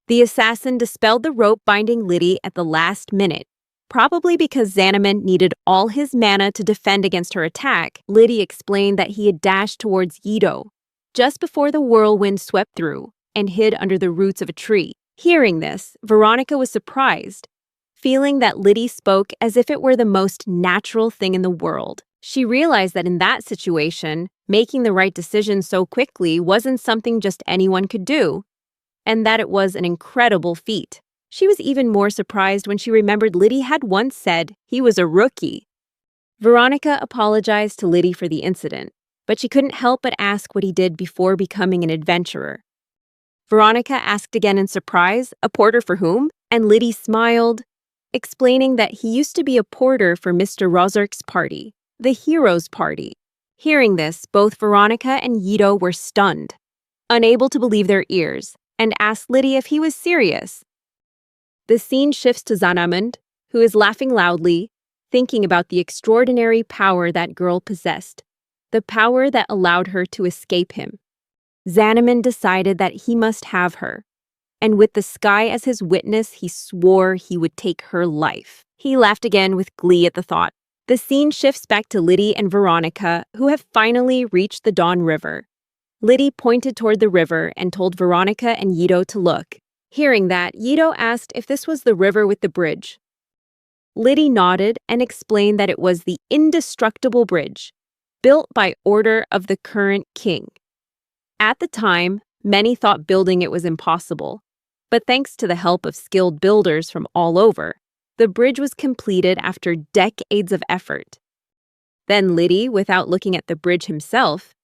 The assassin dispelled the rope binding Liddy at the last minute. Probably because Xanamund needed all his mana to defend against her attack, Liddy explained that he had dashed towards Yido, just before the whirlwind swept through, and hid under the roots of a tree. Hearing this, Veronica was surprised, feeling that Liddy spoke as if it were the most natural thing in the world. She realized that in that situation, making the right decision so quickly wasn't something just anyone could do, and that it was an incredible feat. She was even more surprised when she remembered Liddy had once said he was a rookie. Veronica apologized to Liddy for the incident, but she couldn't help but ask what he did before becoming an adventurer. Veronica asked again in surprise, a porter for whom? And Liddy smiled, explaining that he used to be a porter for Mr. Rozark's party, the hero's party. Hearing this, both Veronica and Yido were stunned, unable to believe their ears, and asked Liddy if he was serious. The scene shifts to Xanamund, who is laughing loudly, thinking about the extraordinary power that girl possessed, the power that allowed her to escape him. Xanamund decided that he must have her, and with the sky as his witness, he swore he would take her life. He laughed again with glee at the thought. The scene shifts back to Liddy and Veronica, who have finally reached the Dawn River. Liddy pointed toward the river and told Veronica and Yito to look. Hearing that, Yito asked if this was the river with the bridge. Liddy nodded and explained that it was the indestructible bridge, built by order of the current king. At the time, many thought building it was impossible, but thanks to the help of skilled builders from all over, the bridge was completed after decades of effort. Then Liddy, without looking at the bridge himself,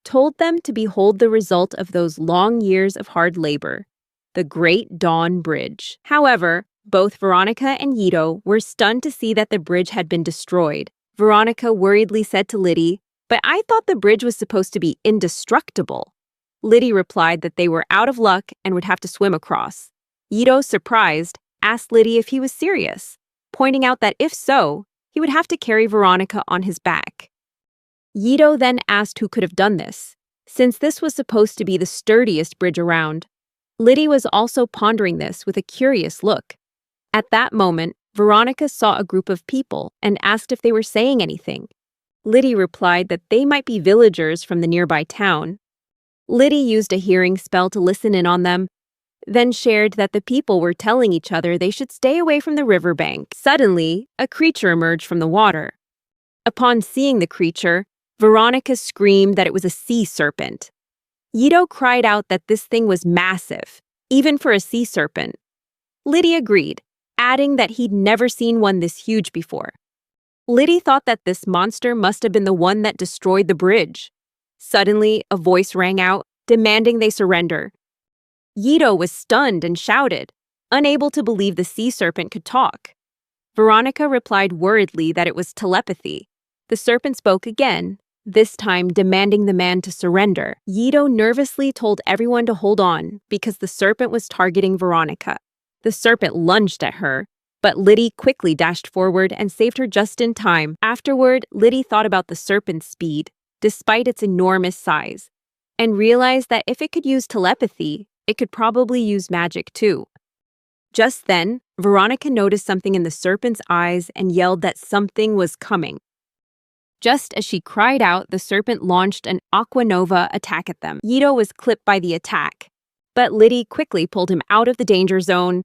told them to behold the result of those long years of hard labor, the Great Dawn Bridge. However, both Veronica and Yito were stunned to see that the bridge had been destroyed. Veronica worriedly said to Liddy, "But I thought the bridge was supposed to be indestructible." Liddy replied that they were out of luck and would have to swim across. Yito, surprised, asked Liddy if he was serious, pointing out that if so, he would have to carry Veronica on his back. Yito then asked who could have done this, since this was supposed to be the sturdiest bridge around. Liddy was also pondering this with a curious look. At that moment, Veronica saw a group of people and asked if they were saying anything. Liddy replied that they might be villagers from the nearby town. Liddy used a hearing spell to listen in on them, then shared that the people were telling each other they should stay away from the riverbank. Suddenly, a creature emerged from the water. Upon seeing the creature, Veronica screamed that it was a sea serpent. Yito cried out that this thing was massive, even for a sea serpent. Liddy agreed, adding that he'd never seen one this huge before. Liddy thought that this monster must have been the one that destroyed the bridge. Suddenly, a voice rang out, demanding they surrender. Yito was stunned and shouted, unable to believe the sea serpent could talk. Veronica replied worriedly that it was telepathy. The serpent spoke again, this time demanding the man to surrender. Yito nervously told everyone to hold on because the serpent was targeting Veronica. The serpent lunged at her, but Liddy quickly dashed forward and saved her just in time. Afterward, Liddy thought about the serpent's speed, despite its enormous size, and realized that if it could use telepathy, it could probably use magic too. Just then, Veronica noticed something in the serpent's eyes and yelled that something was coming. Just as she cried out, the serpent launched an aquanova attack at them. Yito was clipped by the attack, but Liddy quickly pulled him out of the danger zone.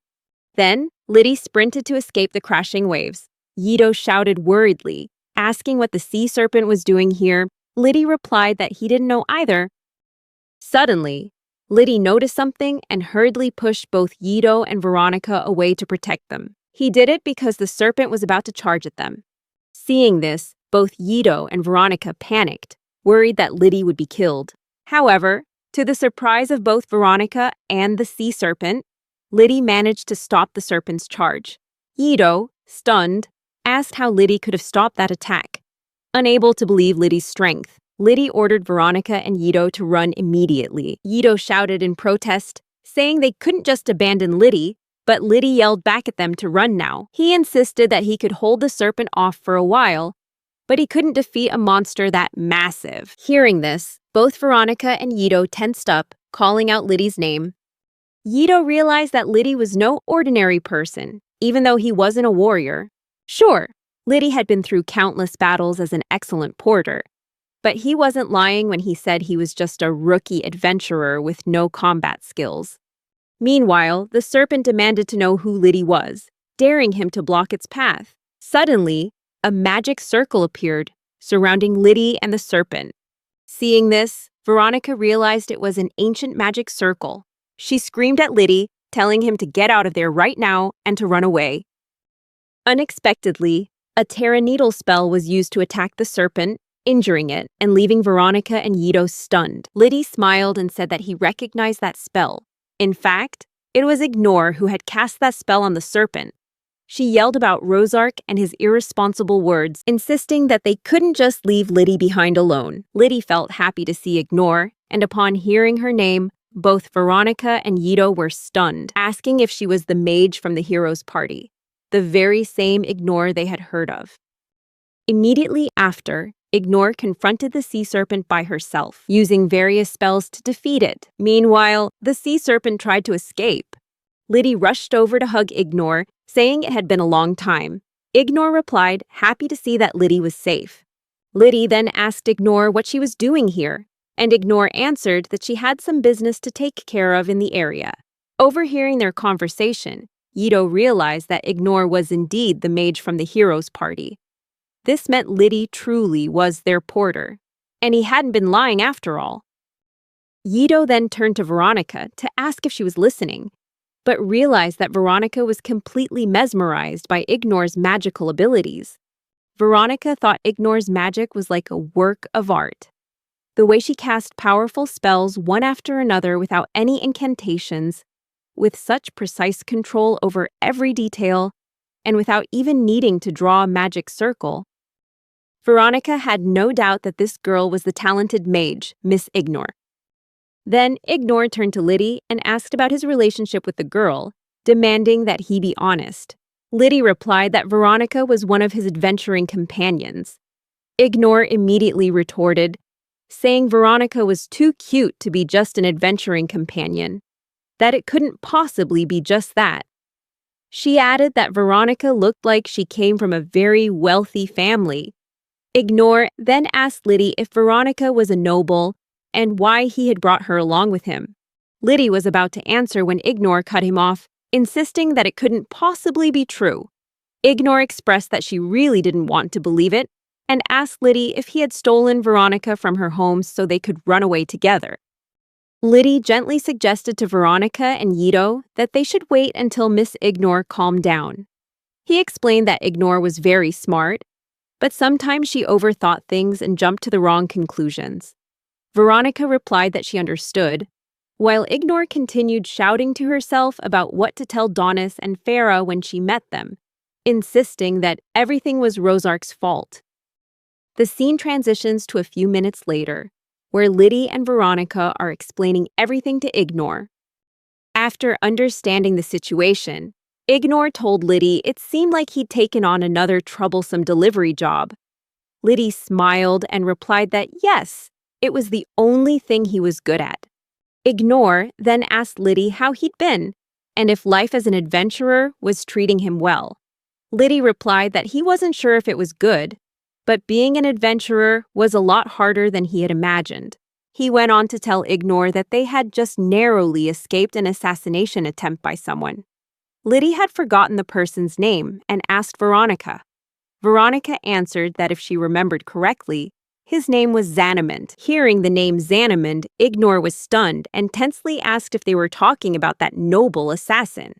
Then, Liddy sprinted to escape the crashing waves. Yito shouted worriedly, asking what the sea serpent was doing here. Liddy replied that he didn't know either. Suddenly, Liddy noticed something and hurriedly pushed both Yito and Veronica away to protect them. He did it because the serpent was about to charge at them. Seeing this, both Yito and Veronica panicked, worried that Liddy would be killed. However, to the surprise of both Veronica and the sea serpent, Liddy managed to stop the serpent's charge. Yito, stunned, asked how Liddy could have stopped that attack. Unable to believe Liddy's strength, Liddy ordered Veronica and Yito to run immediately. Yito shouted in protest, saying they couldn't just abandon Liddy, but Liddy yelled back at them to run now. He insisted that he could hold the serpent off for a while, but he couldn't defeat a monster that massive. Hearing this, both Veronica and Yito tensed up, calling out Liddy's name. Yito realized that Liddy was no ordinary person, even though he wasn't a warrior. Sure, Liddy had been through countless battles as an excellent porter, but he wasn't lying when he said he was just a rookie adventurer with no combat skills. Meanwhile, the serpent demanded to know who Liddy was, daring him to block its path. Suddenly, a magic circle appeared, surrounding Liddy and the serpent. Seeing this, Veronica realized it was an ancient magic circle. She screamed at Liddy, telling him to get out of there right now and to run away. Unexpectedly, a Terra Needle spell was used to attack the serpent, injuring it and leaving Veronica and Yito stunned. Liddy smiled and said that he recognized that spell. In fact, it was Ignore who had cast that spell on the serpent. She yelled about Rosark and his irresponsible words, insisting that they couldn't just leave Liddy behind alone. Liddy felt happy to see Ignore, and upon hearing her name, both Veronica and Yito were stunned, asking if she was the mage from the hero's party, the very same Ignore they had heard of. Immediately after, Ignore confronted the sea serpent by herself, using various spells to defeat it. Meanwhile, the sea serpent tried to escape. Liddy rushed over to hug Ignore, saying it had been a long time. Ignore replied, happy to see that Liddy was safe. Liddy then asked Ignore what she was doing here, and Ignore answered that she had some business to take care of in the area. Overhearing their conversation, Yito realized that Ignore was indeed the mage from the hero's party. This meant Liddy truly was their porter, and he hadn't been lying after all. Yito then turned to Veronica to ask if she was listening, but realized that Veronica was completely mesmerized by Ignore's magical abilities. Veronica thought Ignore's magic was like a work of art. The way she cast powerful spells one after another without any incantations, with such precise control over every detail, and without even needing to draw a magic circle. Veronica had no doubt that this girl was the talented mage, Miss Ignore. Then Ignore turned to Liddy and asked about his relationship with the girl, demanding that he be honest. Liddy replied that Veronica was one of his adventuring companions. Ignore immediately retorted, saying Veronica was too cute to be just an adventuring companion, that it couldn't possibly be just that. She added that Veronica looked like she came from a very wealthy family. Ignore then asked Liddy if Veronica was a noble and why he had brought her along with him. Liddy was about to answer when Ignore cut him off, insisting that it couldn't possibly be true. Ignore expressed that she really didn't want to believe it and asked Liddy if he had stolen Veronica from her home so they could run away together. Liddy gently suggested to Veronica and Yito that they should wait until Miss Ignore calmed down. He explained that Ignore was very smart, but sometimes she overthought things and jumped to the wrong conclusions. Veronica replied that she understood, while Ignore continued shouting to herself about what to tell Donis and Farah when she met them, insisting that everything was Rosark's fault. The scene transitions to a few minutes later, where Liddy and Veronica are explaining everything to Ignore. After understanding the situation, Ignore told Liddy it seemed like he'd taken on another troublesome delivery job. Liddy smiled and replied that yes, it was the only thing he was good at. Ignore then asked Liddy how he'd been and if life as an adventurer was treating him well. Liddy replied that he wasn't sure if it was good, but being an adventurer was a lot harder than he had imagined. He went on to tell Ignore that they had just narrowly escaped an assassination attempt by someone. Liddy had forgotten the person's name and asked Veronica. Veronica answered that if she remembered correctly, his name was Xanamund. Hearing the name Xanamund, Ignore was stunned and tensely asked if they were talking about that noble assassin.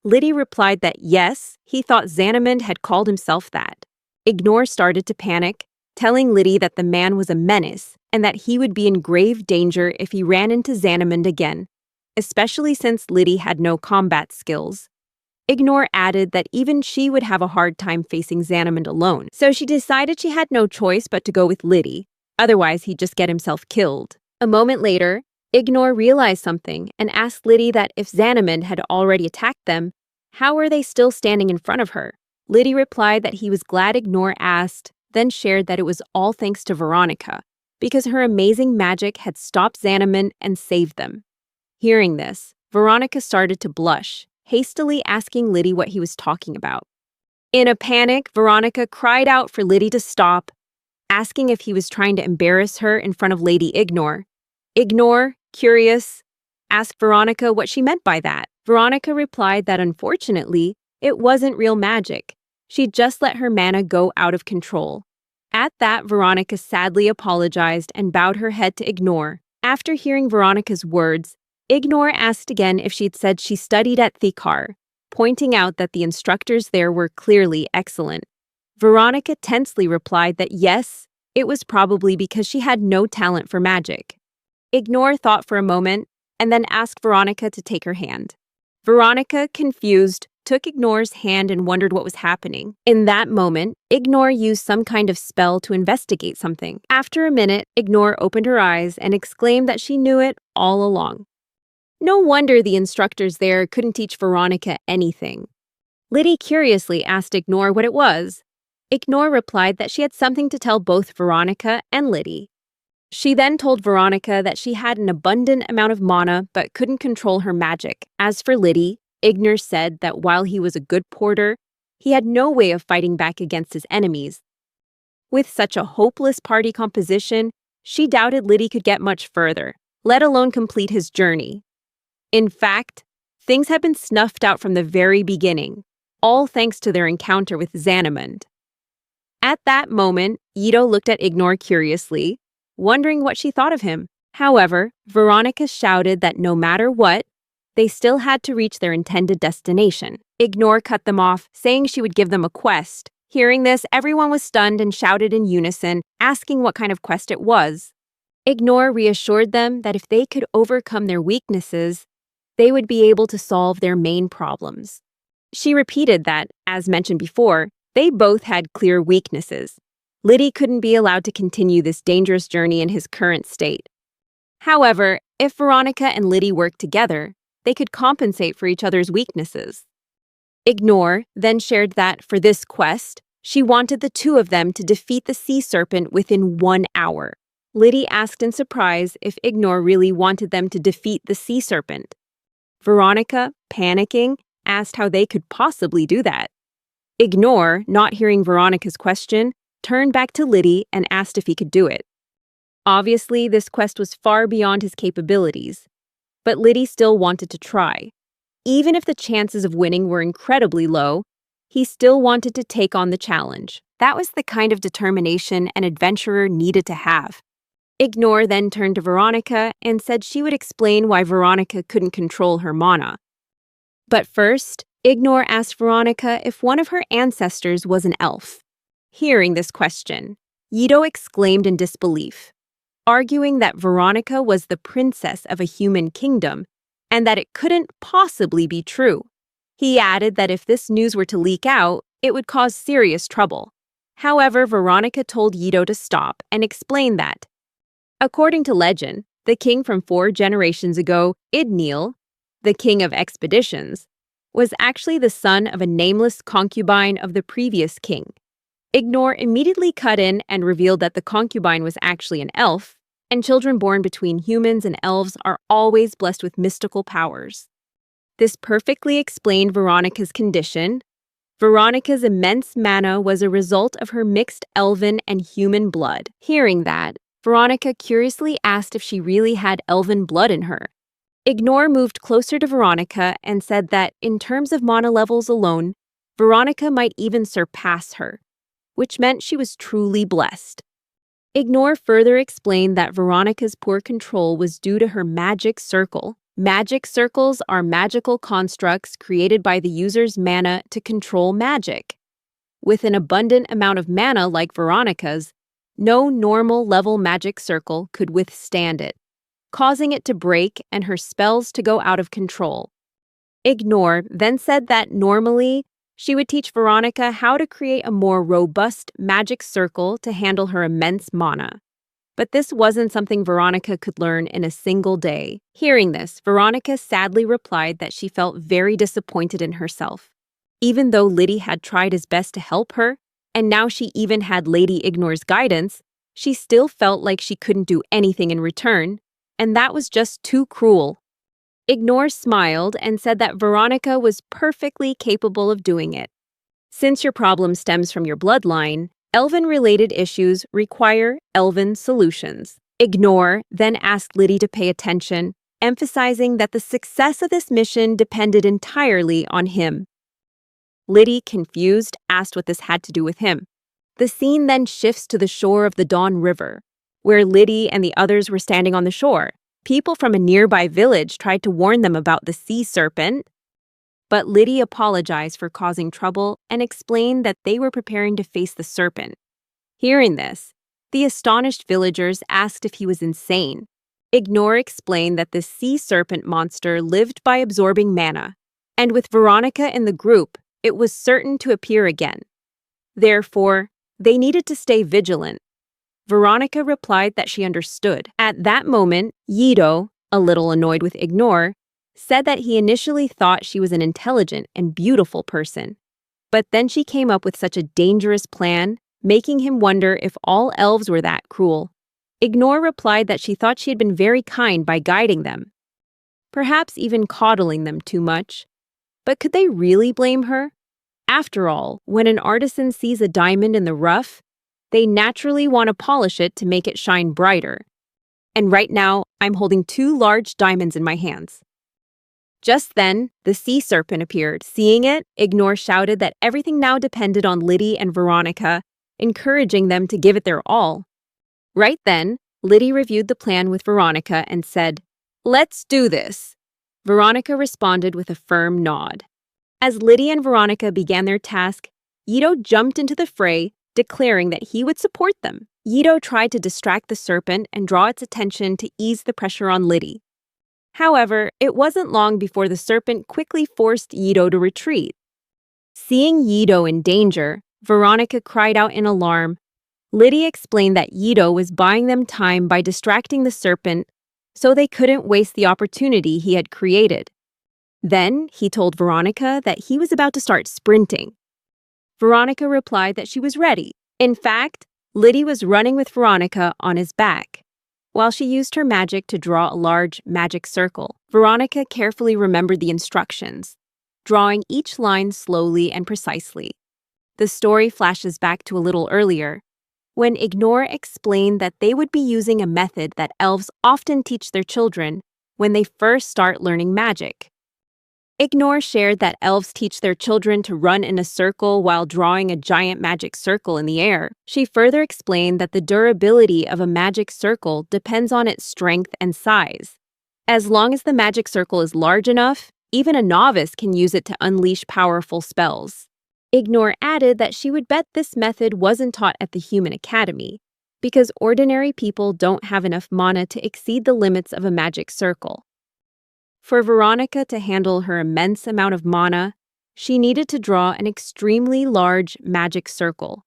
Liddy replied that yes, he thought Xanamund had called himself that. Ignore started to panic, telling Liddy that the man was a menace and that he would be in grave danger if he ran into Xanamund again, especially since Liddy had no combat skills. Ignore added that even she would have a hard time facing Xanamund alone, so she decided she had no choice but to go with Liddy, otherwise he'd just get himself killed. A moment later, Ignore realized something and asked Liddy that if Xanamund had already attacked them, how were they still standing in front of her? Liddy replied that he was glad Ignore asked, then shared that it was all thanks to Veronica, because her amazing magic had stopped Xanamund and saved them. Hearing this, Veronica started to blush, hastily asking Liddy what he was talking about. In a panic, Veronica cried out for Liddy to stop, asking if he was trying to embarrass her in front of Lady Ignore. Ignore, curious, asked Veronica what she meant by that. Veronica replied that unfortunately, it wasn't real magic. She'd just let her mana go out of control. At that, Veronica sadly apologized and bowed her head to Ignore. After hearing Veronica's words, Ignore asked again if she'd said she studied at Thikar, pointing out that the instructors there were clearly excellent. Veronica tensely replied that yes, it was probably because she had no talent for magic. Ignore thought for a moment and then asked Veronica to take her hand. Veronica, confused, took Ignore's hand and wondered what was happening. In that moment, Ignore used some kind of spell to investigate something. After a minute, Ignore opened her eyes and exclaimed that she knew it all along. No wonder the instructors there couldn't teach Veronica anything. Liddy curiously asked Ignore what it was. Ignore replied that she had something to tell both Veronica and Liddy. She then told Veronica that she had an abundant amount of mana but couldn't control her magic. As for Liddy, Ignore said that while he was a good porter, He had no way of fighting back against his enemies. With such a hopeless party composition, she doubted Liddy could get much further, let alone complete his journey. In fact, things had been snuffed out from the very beginning, all thanks to their encounter with Xanamund. At that moment, Ito looked at Ignore curiously, wondering what she thought of him. However, Veronica shouted that no matter what, they still had to reach their intended destination. Ignore cut them off, saying she would give them a quest. Hearing this, everyone was stunned and shouted in unison, asking what kind of quest it was. Ignore reassured them that if they could overcome their weaknesses, they would be able to solve their main problems. She repeated that, as mentioned before, they both had clear weaknesses. Liddy couldn't be allowed to continue this dangerous journey in his current state. However, if Veronica and Liddy worked together, they could compensate for each other's weaknesses. Ignore then shared that, for this quest, she wanted the two of them to defeat the sea serpent within 1 hour. Liddy asked in surprise if Ignore really wanted them to defeat the sea serpent. Veronica, panicking, asked how they could possibly do that. Ignore, not hearing Veronica's question, turned back to Liddy and asked if he could do it. Obviously, this quest was far beyond his capabilities, but Liddy still wanted to try. Even if the chances of winning were incredibly low, he still wanted to take on the challenge. That was the kind of determination an adventurer needed to have. Ignore then turned to Veronica and said she would explain why Veronica couldn't control her mana. But first, Ignore asked Veronica if one of her ancestors was an elf. Hearing this question, Yido exclaimed in disbelief, arguing that Veronica was the princess of a human kingdom and that it couldn't possibly be true. He added that if this news were to leak out, it would cause serious trouble. However, Veronica told Yido to stop and explain that, according to legend, the king from 4 generations ago, Idnil, the king of expeditions, was actually the son of a nameless concubine of the previous king. Ignore immediately cut in and revealed that the concubine was actually an elf, and children born between humans and elves are always blessed with mystical powers. This perfectly explained Veronica's condition. Veronica's immense mana was a result of her mixed elven and human blood. Hearing that, Veronica curiously asked if she really had elven blood in her. Ignore moved closer to Veronica and said that, in terms of mana levels alone, Veronica might even surpass her, which meant she was truly blessed. Ignore further explained that Veronica's poor control was due to her magic circle. Magic circles are magical constructs created by the user's mana to control magic. With an abundant amount of mana like Veronica's, no normal level magic circle could withstand it, causing it to break and her spells to go out of control. Ignore then said that normally, she would teach Veronica how to create a more robust magic circle to handle her immense mana. But this wasn't something Veronica could learn in a single day. Hearing this, Veronica sadly replied that she felt very disappointed in herself. Even though Liddy had tried his best to help her, and now she even had Lady Ignore's guidance, she still felt like she couldn't do anything in return, and that was just too cruel. Ignore smiled and said that Veronica was perfectly capable of doing it. Since your problem stems from your bloodline, elven-related issues require elven solutions. Ignore then asked Liddy to pay attention, emphasizing that the success of this mission depended entirely on him. Liddy, confused, asked what this had to do with him. The scene then shifts to the shore of the Dawn River, where Liddy and the others were standing on the shore. People from a nearby village tried to warn them about the sea serpent, but Liddy apologized for causing trouble and explained that they were preparing to face the serpent. Hearing this, the astonished villagers asked if he was insane. Ignore explained that the sea serpent monster lived by absorbing mana, and with Veronica in the group, it was certain to appear again. Therefore, they needed to stay vigilant. Veronica replied that she understood. At that moment, Yido, a little annoyed with Ignore, said that he initially thought she was an intelligent and beautiful person. But then she came up with such a dangerous plan, making him wonder if all elves were that cruel. Ignore replied that she thought she had been very kind by guiding them, perhaps even coddling them too much. But could they really blame her? After all, when an artisan sees a diamond in the rough, they naturally want to polish it to make it shine brighter. And right now, I'm holding two large diamonds in my hands. Just then, the sea serpent appeared. Seeing it, Ignore shouted that everything now depended on Liddy and Veronica, encouraging them to give it their all. Right then, Liddy reviewed the plan with Veronica and said, "Let's do this." Veronica responded with a firm nod. As Liddy and Veronica began their task, Yito jumped into the fray, declaring that he would support them. Yito tried to distract the serpent and draw its attention to ease the pressure on Liddy. However, it wasn't long before the serpent quickly forced Yito to retreat. Seeing Yito in danger, Veronica cried out in alarm. Liddy explained that Yito was buying them time by distracting the serpent so they couldn't waste the opportunity he had created. Then he told Veronica that he was about to start sprinting. Veronica replied that she was ready. In fact, Liddy was running with Veronica on his back. While she used her magic to draw a large magic circle, Veronica carefully remembered the instructions, drawing each line slowly and precisely. The story flashes back to a little earlier, when Ignore explained that they would be using a method that elves often teach their children when they first start learning magic. Ignore shared that elves teach their children to run in a circle while drawing a giant magic circle in the air. She further explained that the durability of a magic circle depends on its strength and size. As long as the magic circle is large enough, even a novice can use it to unleash powerful spells. Ignore added that she would bet this method wasn't taught at the Human Academy, because ordinary people don't have enough mana to exceed the limits of a magic circle. For Veronica to handle her immense amount of mana, she needed to draw an extremely large magic circle.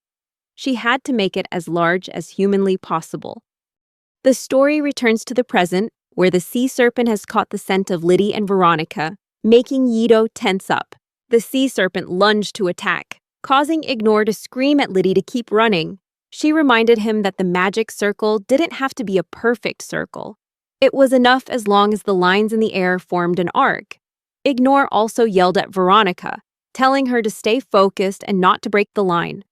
She had to make it as large as humanly possible. The story returns to the present, where the sea serpent has caught the scent of Liddy and Veronica, making Yito tense up. The sea serpent lunged to attack, causing Ignore to scream at Liddy to keep running. She reminded him that the magic circle didn't have to be a perfect circle. It was enough as long as the lines in the air formed an arc. Ignore also yelled at Veronica, telling her to stay focused and not to break the line,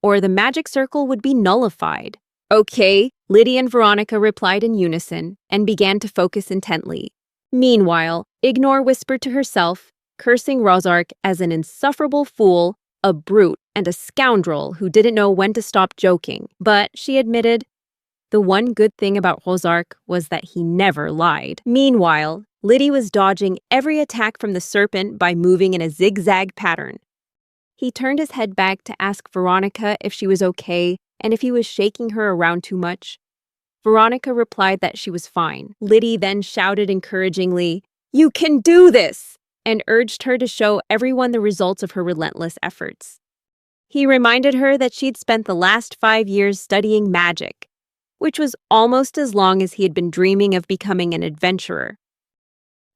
or the magic circle would be nullified. "Okay," Liddy and Veronica replied in unison and began to focus intently. Meanwhile, Ignore whispered to herself, cursing Rozark as an insufferable fool, a brute, and a scoundrel who didn't know when to stop joking. But, she admitted, the one good thing about Rozark was that he never lied. Meanwhile, Liddy was dodging every attack from the serpent by moving in a zigzag pattern. He turned his head back to ask Veronica if she was okay and if he was shaking her around too much. Veronica replied that she was fine. Liddy then shouted encouragingly, "You can do this!" and urged her to show everyone the results of her relentless efforts. He reminded her that she'd spent the last 5 years studying magic, which was almost as long as he had been dreaming of becoming an adventurer.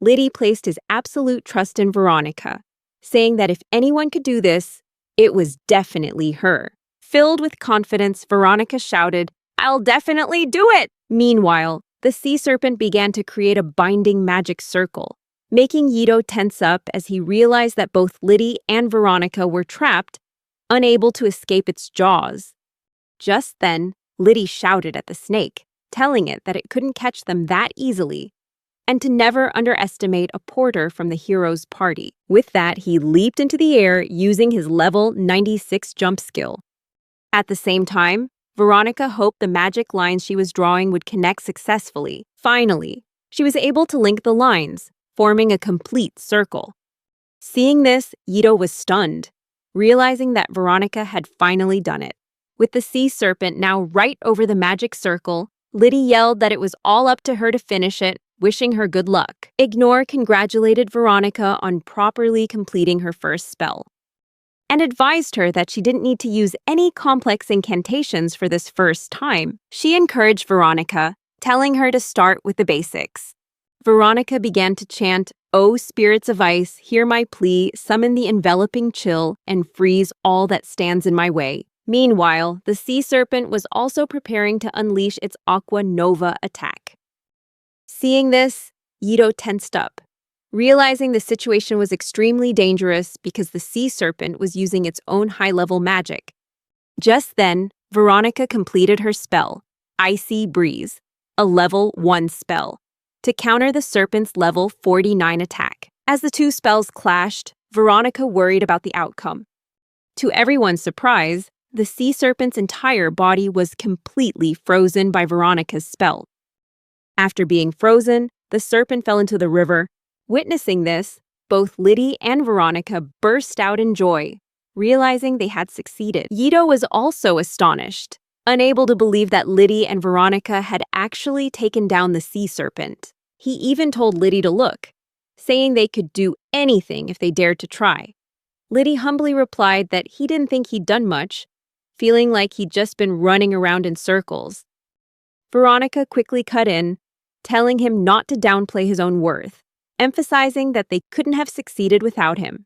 Liddy placed his absolute trust in Veronica, saying that if anyone could do this, it was definitely her. Filled with confidence, Veronica shouted, "I'll definitely do it!" Meanwhile, the sea serpent began to create a binding magic circle, making Yito tense up as he realized that both Liddy and Veronica were trapped, unable to escape its jaws. Just then, Liddy shouted at the snake, telling it that it couldn't catch them that easily, and to never underestimate a porter from the hero's party. With that, he leaped into the air using his level 96 jump skill. At the same time, Veronica hoped the magic lines she was drawing would connect successfully. Finally, she was able to link the lines, forming a complete circle. Seeing this, Yito was stunned, realizing that Veronica had finally done it. With the sea serpent now right over the magic circle, Liddy yelled that it was all up to her to finish it, wishing her good luck. Ignore congratulated Veronica on properly completing her first spell, and advised her that she didn't need to use any complex incantations for this first time. She encouraged Veronica, telling her to start with the basics. Veronica began to chant, "O spirits of ice, hear my plea, summon the enveloping chill, and freeze all that stands in my way." Meanwhile, the sea serpent was also preparing to unleash its Aqua Nova attack. Seeing this, Yito tensed up, realizing the situation was extremely dangerous because the sea serpent was using its own high-level magic. Just then, Veronica completed her spell, Icy Breeze, a level 1 spell, to counter the serpent's level 49 attack. As the two spells clashed, Veronica worried about the outcome. To everyone's surprise, the sea serpent's entire body was completely frozen by Veronica's spell. After being frozen, the serpent fell into the river. Witnessing this, both Liddy and Veronica burst out in joy, realizing they had succeeded. Yito was also astonished, unable to believe that Liddy and Veronica had actually taken down the sea serpent. He even told Liddy to look, saying they could do anything if they dared to try. Liddy humbly replied that he didn't think he'd done much, feeling like he'd just been running around in circles. Veronica quickly cut in, telling him not to downplay his own worth, emphasizing that they couldn't have succeeded without him.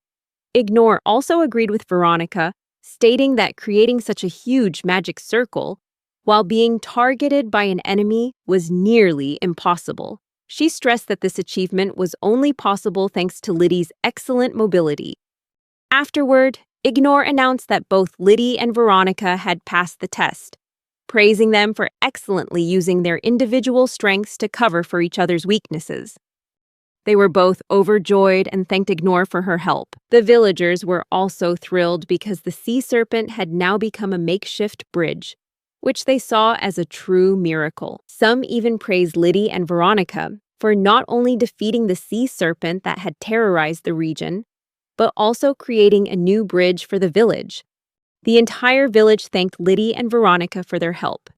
Ignore also agreed with Veronica, stating that creating such a huge magic circle while being targeted by an enemy was nearly impossible. She stressed that this achievement was only possible thanks to Liddy's excellent mobility. Afterward, Ignore announced that both Liddy and Veronica had passed the test, praising them for excellently using their individual strengths to cover for each other's weaknesses. They were both overjoyed and thanked Ignore for her help. The villagers were also thrilled because the sea serpent had now become a makeshift bridge, which they saw as a true miracle. Some even praised Liddy and Veronica for not only defeating the sea serpent that had terrorized the region, but also creating a new bridge for the village. The entire village thanked Liddy and Veronica for their help.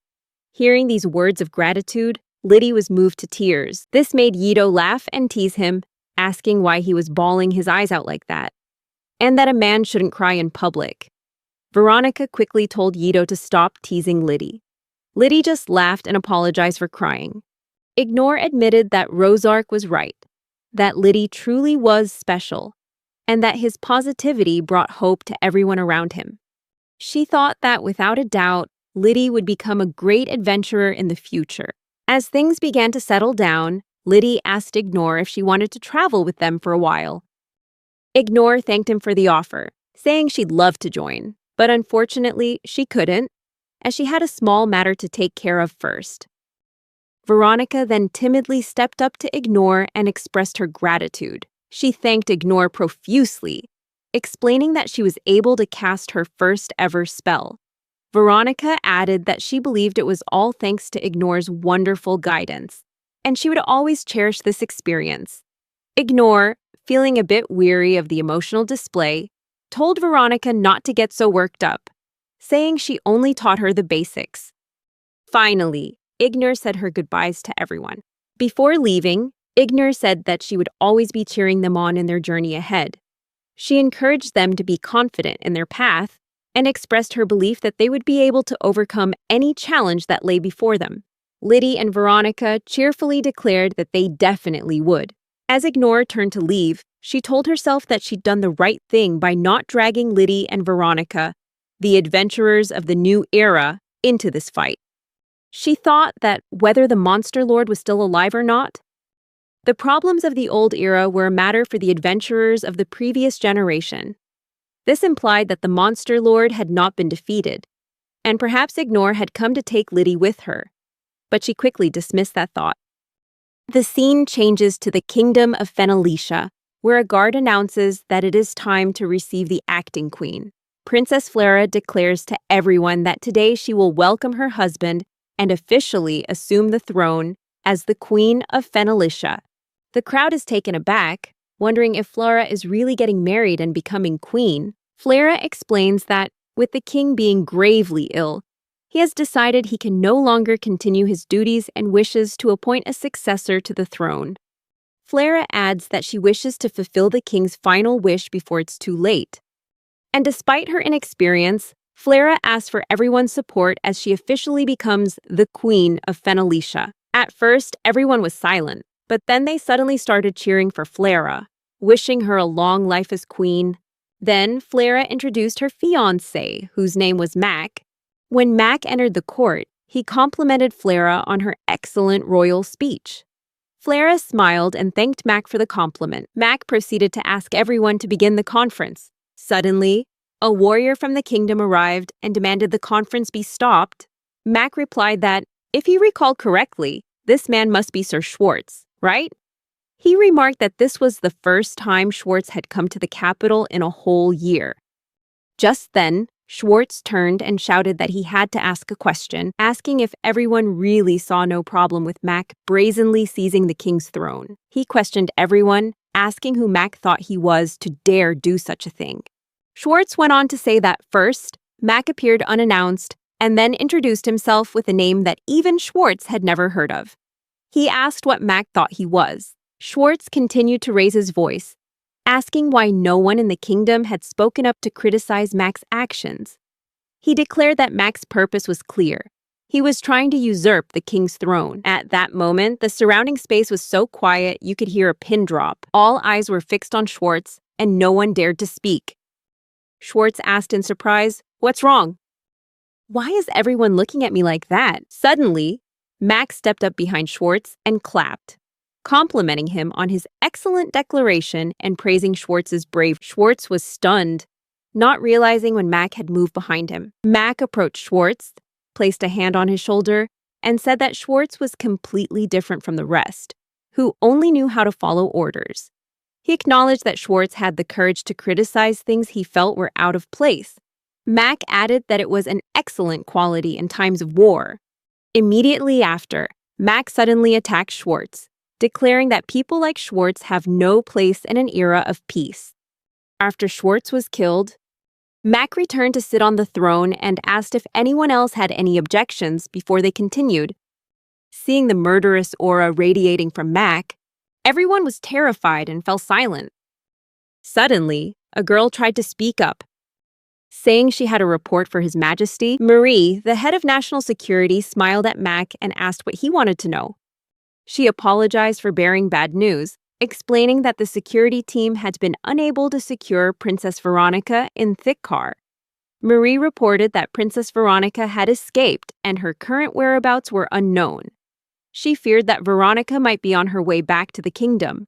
Hearing these words of gratitude, Liddy was moved to tears. This made Yito laugh and tease him, asking why he was bawling his eyes out like that, and that a man shouldn't cry in public. Veronica quickly told Yito to stop teasing Liddy. Liddy just laughed and apologized for crying. Ignore admitted that Rosark was right, that Liddy truly was special, and that his positivity brought hope to everyone around him. She thought that without a doubt, Liddy would become a great adventurer in the future. As things began to settle down, Liddy asked Ignore if she wanted to travel with them for a while. Ignore thanked him for the offer, saying she'd love to join, but unfortunately, she couldn't, as she had a small matter to take care of first. Veronica then timidly stepped up to Ignore and expressed her gratitude. She thanked Ignore profusely, explaining that she was able to cast her first ever spell. Veronica added that she believed it was all thanks to Ignore's wonderful guidance, and she would always cherish this experience. Ignore, feeling a bit weary of the emotional display, told Veronica not to get so worked up, saying she only taught her the basics. Finally, Ignore said her goodbyes to everyone. Before leaving, Ignore said that she would always be cheering them on in their journey ahead. She encouraged them to be confident in their path and expressed her belief that they would be able to overcome any challenge that lay before them. Liddy and Veronica cheerfully declared that they definitely would. As Ignore turned to leave, she told herself that she'd done the right thing by not dragging Liddy and Veronica, the adventurers of the new era, into this fight. She thought that whether the Monster Lord was still alive or not, the problems of the old era were a matter for the adventurers of the previous generation. This implied that the Monster Lord had not been defeated, and perhaps Ignore had come to take Liddy with her, but she quickly dismissed that thought. The scene changes to the kingdom of Fenalicia, where a guard announces that it is time to receive the acting queen. Princess Flera declares to everyone that today she will welcome her husband and officially assume the throne as the Queen of Fenalicia. The crowd is taken aback, wondering if Flera is really getting married and becoming queen. Flera explains that, with the king being gravely ill, he has decided he can no longer continue his duties and wishes to appoint a successor to the throne. Flera adds that she wishes to fulfill the king's final wish before it's too late. And despite her inexperience, Flera asks for everyone's support as she officially becomes the Queen of Fenalicia. At first, everyone was silent, but then they suddenly started cheering for Flera, wishing her a long life as queen. Then Flera introduced her fiancé, whose name was Mac. When Mac entered the court, he complimented Flera on her excellent royal speech. Flara smiled and thanked Mac for the compliment. Mac proceeded to ask everyone to begin the conference. Suddenly, a warrior from the kingdom arrived and demanded the conference be stopped. Mac replied that, if he recalled correctly, this man must be Sir Schwartz, right? He remarked that this was the first time Schwartz had come to the capital in a whole year. Just then, Schwartz turned and shouted that he had to ask a question, asking if everyone really saw no problem with Mac brazenly seizing the king's throne. He questioned everyone, asking who Mac thought he was to dare do such a thing. Schwartz went on to say that first, Mac appeared unannounced and then introduced himself with a name that even Schwartz had never heard of. He asked what Mac thought he was. Schwartz continued to raise his voice, asking why no one in the kingdom had spoken up to criticize Mac's actions. He declared that Mac's purpose was clear. He was trying to usurp the king's throne. At that moment, the surrounding space was so quiet you could hear a pin drop. All eyes were fixed on Schwartz, and no one dared to speak. Schwartz asked in surprise, "What's wrong?" "Why is everyone looking at me like that?" Suddenly, Mac stepped up behind Schwartz and clapped, complimenting him on his excellent declaration and praising Schwartz's brave. Schwartz was stunned, not realizing when Mac had moved behind him. Mac approached Schwartz, placed a hand on his shoulder, and said that Schwartz was completely different from the rest, who only knew how to follow orders. He acknowledged that Schwartz had the courage to criticize things he felt were out of place. Mac added that it was an excellent quality in times of war. Immediately after, Mac suddenly attacked Schwartz, declaring that people like Schwartz have no place in an era of peace. After Schwartz was killed, Mac returned to sit on the throne and asked if anyone else had any objections before they continued. Seeing the murderous aura radiating from Mac, everyone was terrified and fell silent. Suddenly, a girl tried to speak up, saying she had a report for His Majesty. Marie, the head of national security, smiled at Mac and asked what he wanted to know. She apologized for bearing bad news, explaining that the security team had been unable to secure Princess Veronica in Thikkar. Marie reported that Princess Veronica had escaped and her current whereabouts were unknown. She feared that Veronica might be on her way back to the kingdom.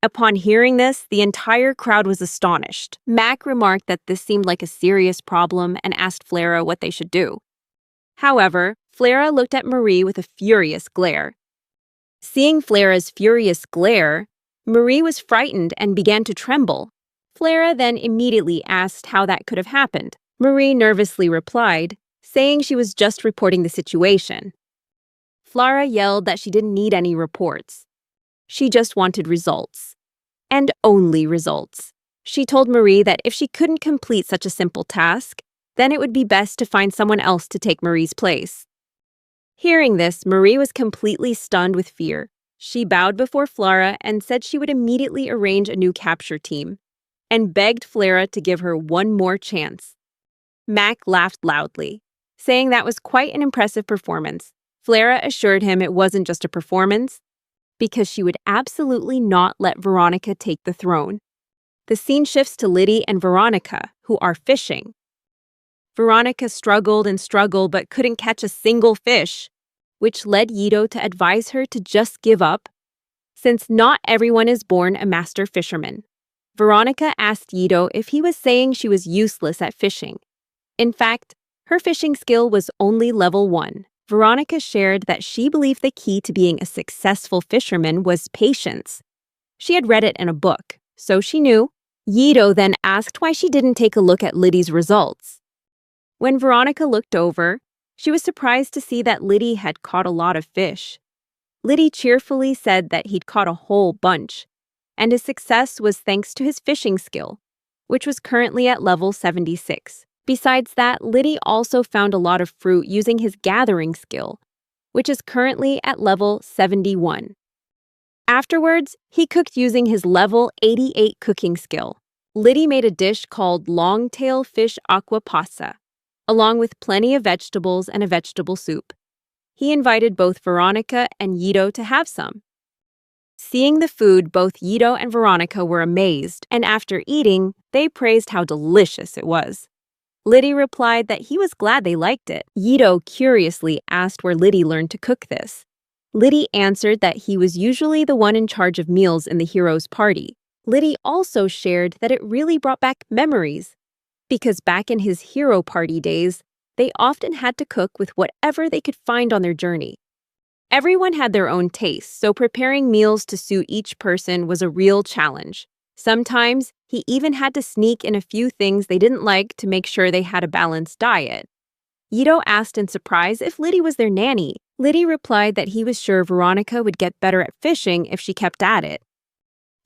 Upon hearing this, the entire crowd was astonished. Mac remarked that this seemed like a serious problem and asked Flara what they should do. However, Flara looked at Marie with a furious glare. Seeing Flara's furious glare, Marie was frightened and began to tremble. Flara then immediately asked how that could have happened. Marie nervously replied, saying she was just reporting the situation. Flara yelled that she didn't need any reports. She just wanted results. And only results. She told Marie that if she couldn't complete such a simple task, then it would be best to find someone else to take Marie's place. Hearing this, Marie was completely stunned with fear. She bowed before Flara and said she would immediately arrange a new capture team, and begged Flara to give her one more chance. Mac laughed loudly, saying that was quite an impressive performance. Flara assured him it wasn't just a performance, because she would absolutely not let Veronica take the throne. The scene shifts to Liddy and Veronica, who are fishing. Veronica struggled and struggled but couldn't catch a single fish, which led Yido to advise her to just give up, since not everyone is born a master fisherman. Veronica asked Yido if he was saying she was useless at fishing. In fact, her fishing skill was only level 1. Veronica shared that she believed the key to being a successful fisherman was patience. She had read it in a book, so she knew. Yido then asked why she didn't take a look at Liddy's results. When Veronica looked over, she was surprised to see that Liddy had caught a lot of fish. Liddy cheerfully said that he'd caught a whole bunch, and his success was thanks to his fishing skill, which was currently at level 76. Besides that, Liddy also found a lot of fruit using his gathering skill, which is currently at level 71. Afterwards, he cooked using his level 88 cooking skill. Liddy made a dish called longtail fish aqua pasta, along with plenty of vegetables and a vegetable soup. He invited both Veronica and Yido to have some. Seeing the food, both Yido and Veronica were amazed, and after eating, they praised how delicious it was. Liddy replied that he was glad they liked it. Yido curiously asked where Liddy learned to cook this. Liddy answered that he was usually the one in charge of meals in the hero's party. Liddy also shared that it really brought back memories, because back in his hero party days, they often had to cook with whatever they could find on their journey. Everyone had their own tastes, so preparing meals to suit each person was a real challenge. Sometimes, he even had to sneak in a few things they didn't like to make sure they had a balanced diet. Ito asked in surprise if Liddy was their nanny. Liddy replied that he was sure Veronica would get better at fishing if she kept at it.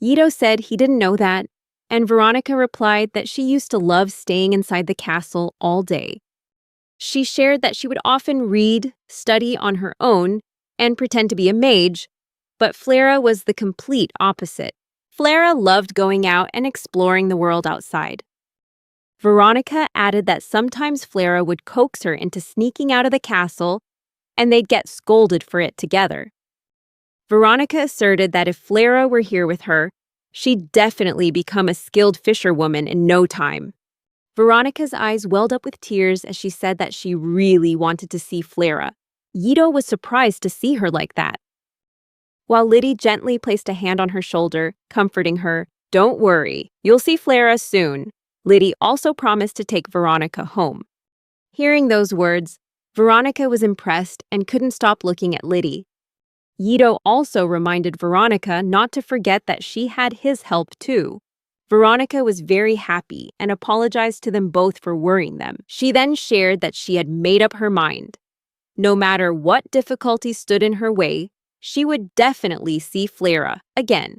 Ito said he didn't know that, and Veronica replied that she used to love staying inside the castle all day. She shared that she would often read, study on her own, and pretend to be a mage, but Flera was the complete opposite. Flera loved going out and exploring the world outside. Veronica added that sometimes Flera would coax her into sneaking out of the castle, and they'd get scolded for it together. Veronica asserted that if Flera were here with her, she'd definitely become a skilled fisherwoman in no time. Veronica's eyes welled up with tears as she said that she really wanted to see Flera. Ito was surprised to see her like that. While Liddy gently placed a hand on her shoulder, comforting her, "Don't worry, you'll see Flera soon." Liddy also promised to take Veronica home. Hearing those words, Veronica was impressed and couldn't stop looking at Liddy. Ito also reminded Veronica not to forget that she had his help too. Veronica was very happy and apologized to them both for worrying them. She then shared that she had made up her mind. No matter what difficulties stood in her way, she would definitely see Flera again.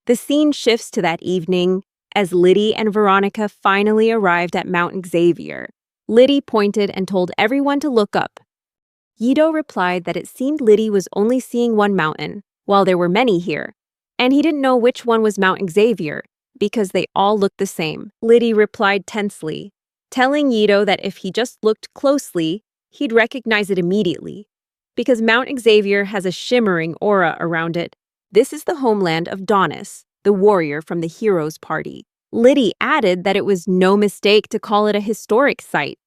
The scene shifts to that evening as Liddy and Veronica finally arrived at Mount Xavier. Liddy pointed and told everyone to look up. Ito replied that it seemed Liddy was only seeing one mountain, while there were many here, and he didn't know which one was Mount Xavier because they all looked the same. Liddy replied tensely, telling Ito that if he just looked closely, he'd recognize it immediately. Because Mount Xavier has a shimmering aura around it, this is the homeland of Donis, the warrior from the hero's party. Liddy added that it was no mistake to call it a historic site.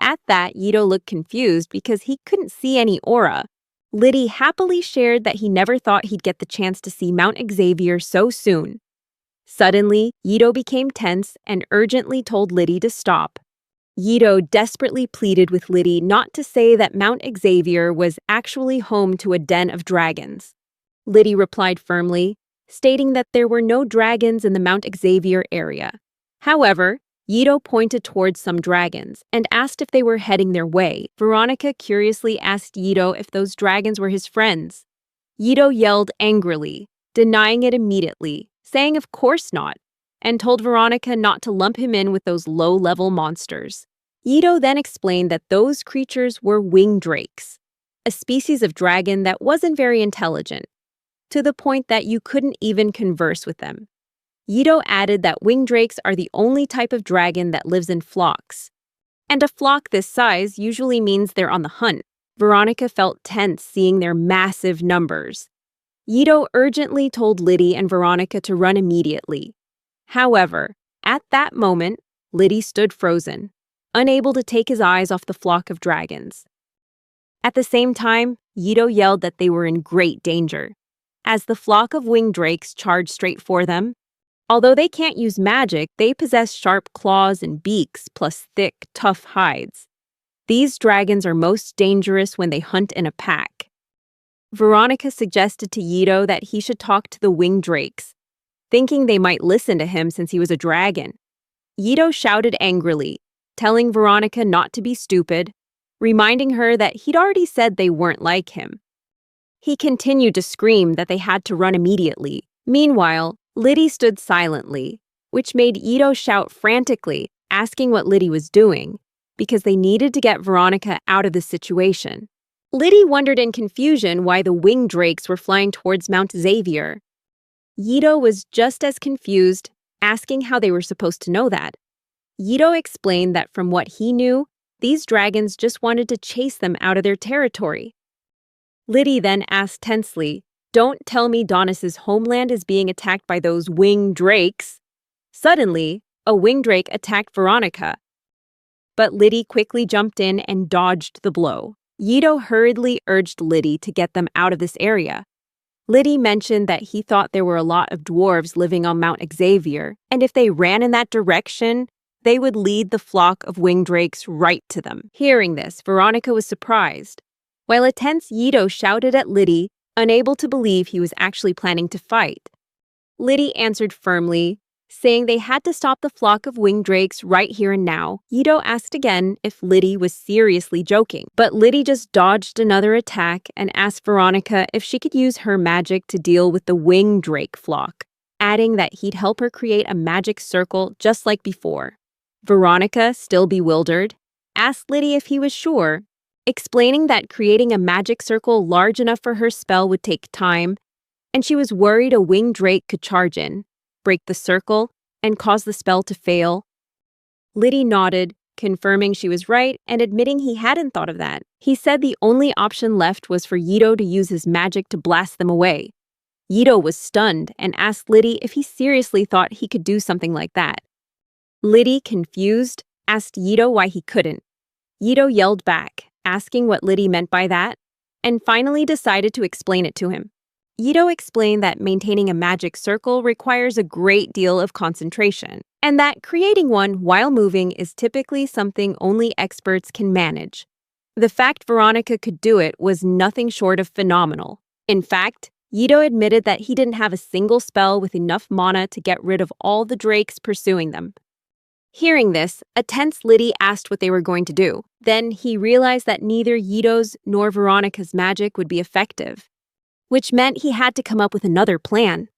At that, Ito looked confused because he couldn't see any aura. Liddy happily shared that he never thought he'd get the chance to see Mount Xavier so soon. Suddenly, Ito became tense and urgently told Liddy to stop. Ito desperately pleaded with Liddy not to say that Mount Xavier was actually home to a den of dragons. Liddy replied firmly, stating that there were no dragons in the Mount Xavier area. However, Ito pointed towards some dragons and asked if they were heading their way. Veronica curiously asked Ito if those dragons were his friends. Ito yelled angrily, denying it immediately, saying of course not, and told Veronica not to lump him in with those low-level monsters. Ito then explained that those creatures were winged drakes, a species of dragon that wasn't very intelligent, to the point that you couldn't even converse with them. Ito added that winged drakes are the only type of dragon that lives in flocks, and a flock this size usually means they're on the hunt. Veronica felt tense seeing their massive numbers. Ito urgently told Liddy and Veronica to run immediately. However, at that moment, Liddy stood frozen, unable to take his eyes off the flock of dragons. At the same time, Ito yelled that they were in great danger, as the flock of winged drakes charged straight for them. Although they can't use magic, they possess sharp claws and beaks, plus thick, tough hides. These dragons are most dangerous when they hunt in a pack. Veronica suggested to Ito that he should talk to the winged drakes, thinking they might listen to him since he was a dragon. Ito shouted angrily, telling Veronica not to be stupid, reminding her that he'd already said they weren't like him. He continued to scream that they had to run immediately. Meanwhile, Liddy stood silently, which made Ito shout frantically, asking what Liddy was doing, because they needed to get Veronica out of the situation. Liddy wondered in confusion why the winged drakes were flying towards Mount Xavier. Ito was just as confused, asking how they were supposed to know that. Ito explained that from what he knew, these dragons just wanted to chase them out of their territory. Liddy then asked tensely, "Don't tell me Donis's homeland is being attacked by those winged drakes." Suddenly, a winged drake attacked Veronica, but Liddy quickly jumped in and dodged the blow. Yido hurriedly urged Liddy to get them out of this area. Liddy mentioned that he thought there were a lot of dwarves living on Mount Xavier, and if they ran in that direction, they would lead the flock of winged drakes right to them. Hearing this, Veronica was surprised, while a tense Yido shouted at Liddy, unable to believe he was actually planning to fight. Liddy answered firmly, saying they had to stop the flock of winged drakes right here and now. Yido asked again if Liddy was seriously joking, but Liddy just dodged another attack and asked Veronica if she could use her magic to deal with the winged drake flock, adding that he'd help her create a magic circle just like before. Veronica, still bewildered, asked Liddy if he was sure, explaining that creating a magic circle large enough for her spell would take time, and she was worried a winged drake could charge in, break the circle, and cause the spell to fail. Liddy nodded, confirming she was right and admitting he hadn't thought of that. He said the only option left was for Yido to use his magic to blast them away. Yido was stunned and asked Liddy if he seriously thought he could do something like that. Liddy, confused, asked Yido why he couldn't. Yido yelled back, asking what Liddy meant by that, and finally decided to explain it to him. Yido explained that maintaining a magic circle requires a great deal of concentration, and that creating one while moving is typically something only experts can manage. The fact Veronica could do it was nothing short of phenomenal. In fact, Yido admitted that he didn't have a single spell with enough mana to get rid of all the drakes pursuing them. Hearing this, a tense Liddy asked what they were going to do. Then he realized that neither Yido's nor Veronica's magic would be effective, which meant he had to come up with another plan.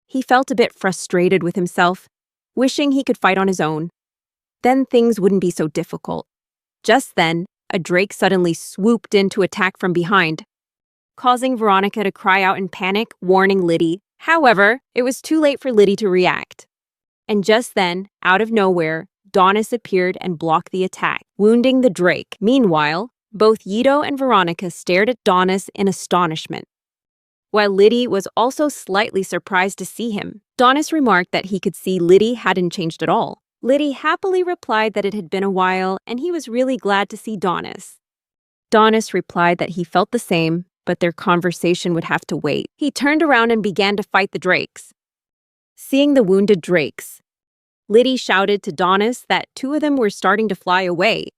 He felt a bit frustrated with himself, wishing he could fight on his own. Then things wouldn't be so difficult. Just then, a drake suddenly swooped in to attack from behind, causing Veronica to cry out in panic, warning Liddy. However, it was too late for Liddy to react. And just then, out of nowhere, Donis appeared and blocked the attack, wounding the drake. Meanwhile, both Yido and Veronica stared at Donis in astonishment, while Liddy was also slightly surprised to see him. Donis remarked that he could see Liddy hadn't changed at all. Liddy happily replied that it had been a while and he was really glad to see Donis. Donis replied that he felt the same, but their conversation would have to wait. He turned around and began to fight the drakes. Seeing the wounded drakes, Liddy shouted to Donis that two of them were starting to fly away.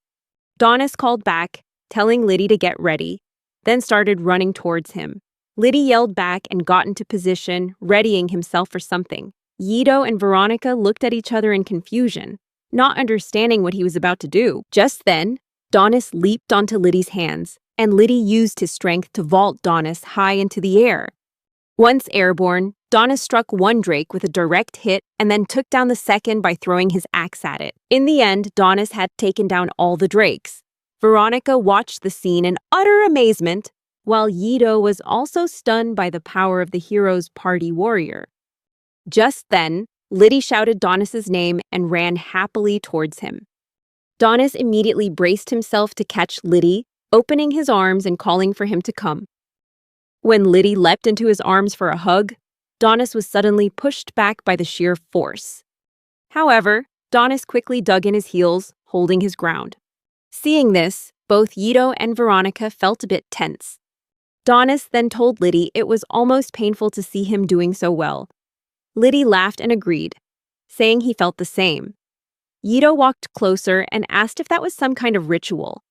Donis called back, telling Liddy to get ready, then started running towards him. Liddy yelled back and got into position, readying himself for something. Yido and Veronica looked at each other in confusion, not understanding what he was about to do. Just then, Donis leaped onto Liddy's hands, and Liddy used his strength to vault Donis high into the air. Once airborne, Donis struck one drake with a direct hit and then took down the second by throwing his axe at it. In the end, Donis had taken down all the drakes. Veronica watched the scene in utter amazement, while Yido was also stunned by the power of the hero's party warrior. Just then, Liddy shouted Donis's name and ran happily towards him. Donis immediately braced himself to catch Liddy, opening his arms and calling for him to come. When Liddy leapt into his arms for a hug, Donis was suddenly pushed back by the sheer force. However, Donis quickly dug in his heels, holding his ground. Seeing this, both Yido and Veronica felt a bit tense. Donis then told Liddy it was almost painful to see him doing so well. Liddy laughed and agreed, saying he felt the same. Yido walked closer and asked if that was some kind of ritual.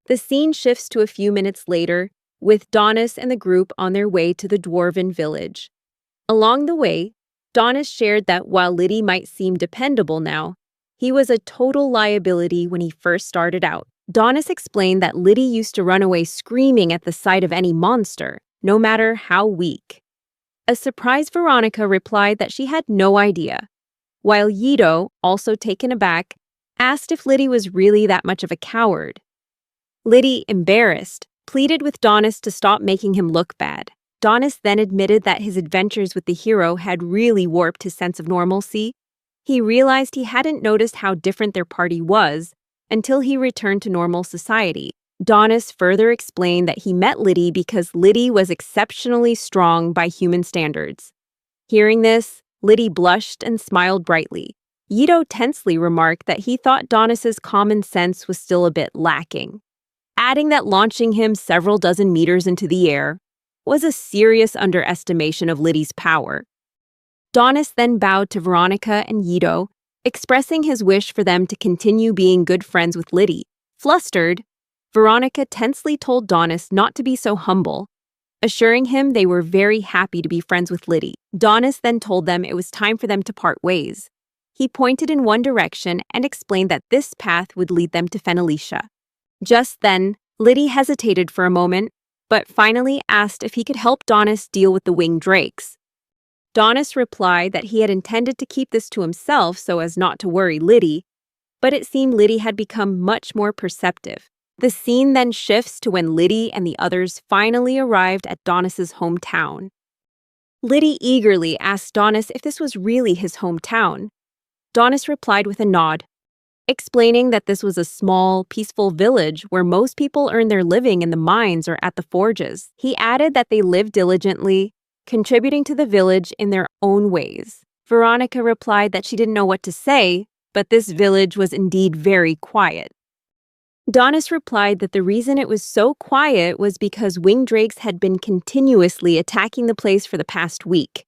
The scene shifts to a few minutes later, with Donis and the group on their way to the dwarven village. Along the way, Donis shared that while Liddy might seem dependable now, he was a total liability when he first started out. Donis explained that Liddy used to run away screaming at the sight of any monster, no matter how weak. A surprised Veronica replied that she had no idea, while Yido, also taken aback, asked if Liddy was really that much of a coward. Liddy, embarrassed, pleaded with Donis to stop making him look bad. Donis then admitted that his adventures with the hero had really warped his sense of normalcy. He realized he hadn't noticed how different their party was until he returned to normal society. Donis further explained that he met Liddy because Liddy was exceptionally strong by human standards. Hearing this, Liddy blushed and smiled brightly. Yido tensely remarked that he thought Donis's common sense was still a bit lacking. adding that launching him several dozen meters into the air was a serious underestimation of Liddy's power. Donis then bowed to Veronica and Yido, expressing his wish for them to continue being good friends with Liddy. Flustered, Veronica tensely told Donis not to be so humble, assuring him they were very happy to be friends with Liddy. Donis then told them it was time for them to part ways. He pointed in one direction and explained that this path would lead them to Fenalicia. Just then, Liddy hesitated for a moment, but finally asked if he could help Donis deal with the winged drakes. Donis replied that he had intended to keep this to himself so as not to worry Liddy, but it seemed Liddy had become much more perceptive. The scene then shifts to when Liddy and the others finally arrived at Donis's hometown. Liddy eagerly asked Donis if this was really his hometown. Donis replied with a nod, explaining that this was a small, peaceful village where most people earn their living in the mines or at the forges. He added that they lived diligently, contributing to the village in their own ways. Veronica replied that she didn't know what to say, but this village was indeed very quiet. Donis replied that the reason it was so quiet was because winged drakes had been continuously attacking the place for the past week.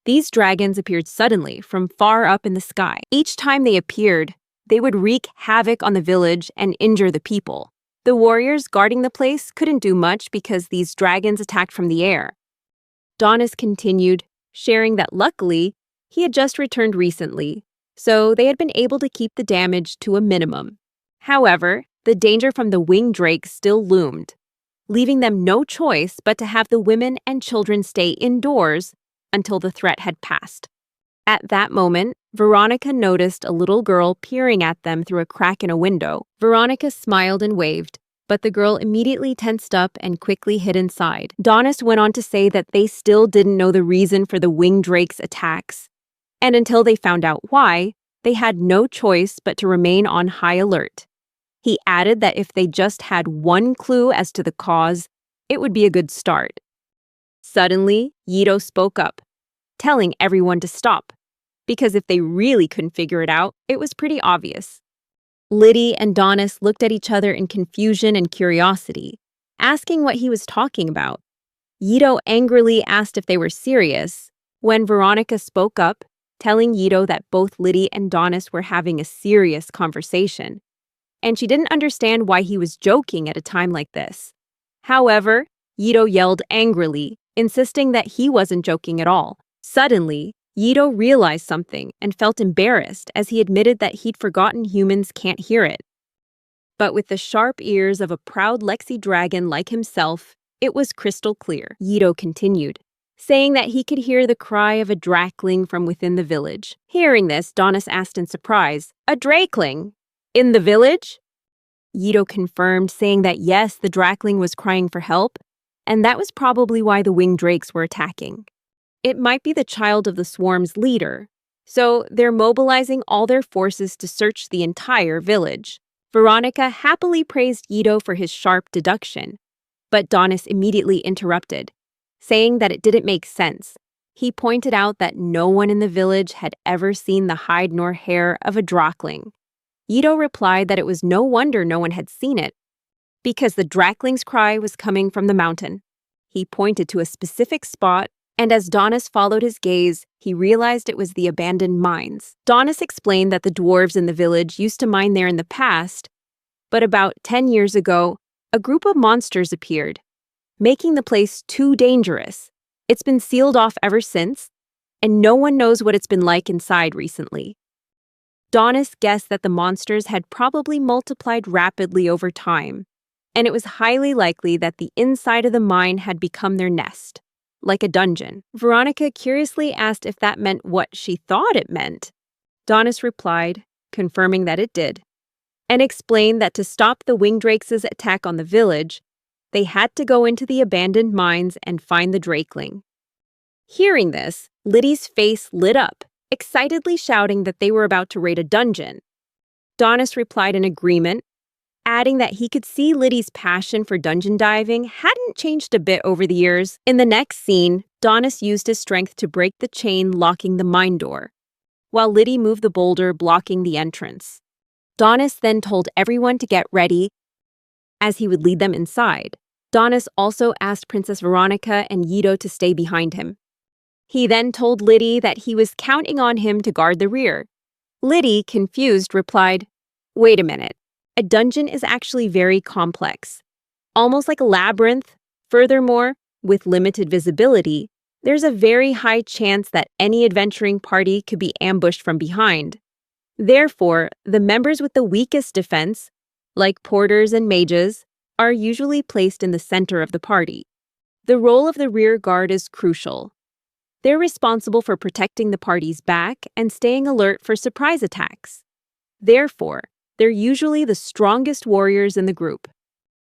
These dragons appeared suddenly from far up in the sky. Each time they appeared, they would wreak havoc on the village and injure the people. The warriors guarding the place couldn't do much because these dragons attacked from the air. Donis continued, sharing that luckily, he had just returned recently, so they had been able to keep the damage to a minimum. However, the danger from the winged drakes still loomed, leaving them no choice but to have the women and children stay indoors until the threat had passed. At that moment, Veronica noticed a little girl peering at them through a crack in a window. Veronica smiled and waved, but the girl immediately tensed up and quickly hid inside. Donis went on to say that they still didn't know the reason for the winged drakes' attacks, and until they found out why, they had no choice but to remain on high alert. He added that if they just had one clue as to the cause, it would be a good start. Suddenly, Yido spoke up, telling everyone to stop, because if they really couldn't figure it out, it was pretty obvious. Liddy and Donis looked at each other in confusion and curiosity, asking what he was talking about. Yido angrily asked if they were serious, when Veronica spoke up, telling Yido that both Liddy and Donis were having a serious conversation, and she didn't understand why he was joking at a time like this. However, Yido yelled angrily, insisting that he wasn't joking at all. Suddenly, Yido realized something and felt embarrassed as he admitted that he'd forgotten humans can't hear it. But with the sharp ears of a proud Lexi dragon like himself, it was crystal clear. Yido continued, saying that he could hear the cry of a drakling from within the village. Hearing this, Donis asked in surprise, "A drakling? In the village?" Yido confirmed, saying that yes, the drakling was crying for help, and that was probably why the winged drakes were attacking. It might be the child of the swarm's leader, so they're mobilizing all their forces to search the entire village. Veronica happily praised Yido for his sharp deduction, but Donis immediately interrupted, saying that it didn't make sense. He pointed out that no one in the village had ever seen the hide nor hair of a drakling. Yido replied that it was no wonder no one had seen it, because the drakling's cry was coming from the mountain. He pointed to a specific spot, and as Donis followed his gaze, he realized it was the abandoned mines. Donis explained that the dwarves in the village used to mine there in the past, but about 10 years ago, a group of monsters appeared, making the place too dangerous. It's been sealed off ever since, and no one knows what it's been like inside recently. Donis guessed that the monsters had probably multiplied rapidly over time, and it was highly likely that the inside of the mine had become their nest, like a dungeon. Veronica curiously asked if that meant what she thought it meant. Donis replied, confirming that it did, and explained that to stop the winged drakes' attack on the village, they had to go into the abandoned mines and find the drakeling. Hearing this, Liddy's face lit up, excitedly shouting that they were about to raid a dungeon. Donis replied in agreement, adding that he could see Liddy's passion for dungeon diving hadn't changed a bit over the years. In the next scene, Donis used his strength to break the chain locking the mine door, while Liddy moved the boulder blocking the entrance. Donis then told everyone to get ready, as he would lead them inside. Donis also asked Princess Veronica and Yido to stay behind him. He then told Liddy that he was counting on him to guard the rear. Liddy, confused, replied, "Wait a minute. A dungeon is actually very complex, almost like a labyrinth. Furthermore, with limited visibility, there's a very high chance that any adventuring party could be ambushed from behind. Therefore, the members with the weakest defense, like porters and mages, are usually placed in the center of the party. The role of the rear guard is crucial. They're responsible for protecting the party's back and staying alert for surprise attacks. Therefore, they're usually the strongest warriors in the group."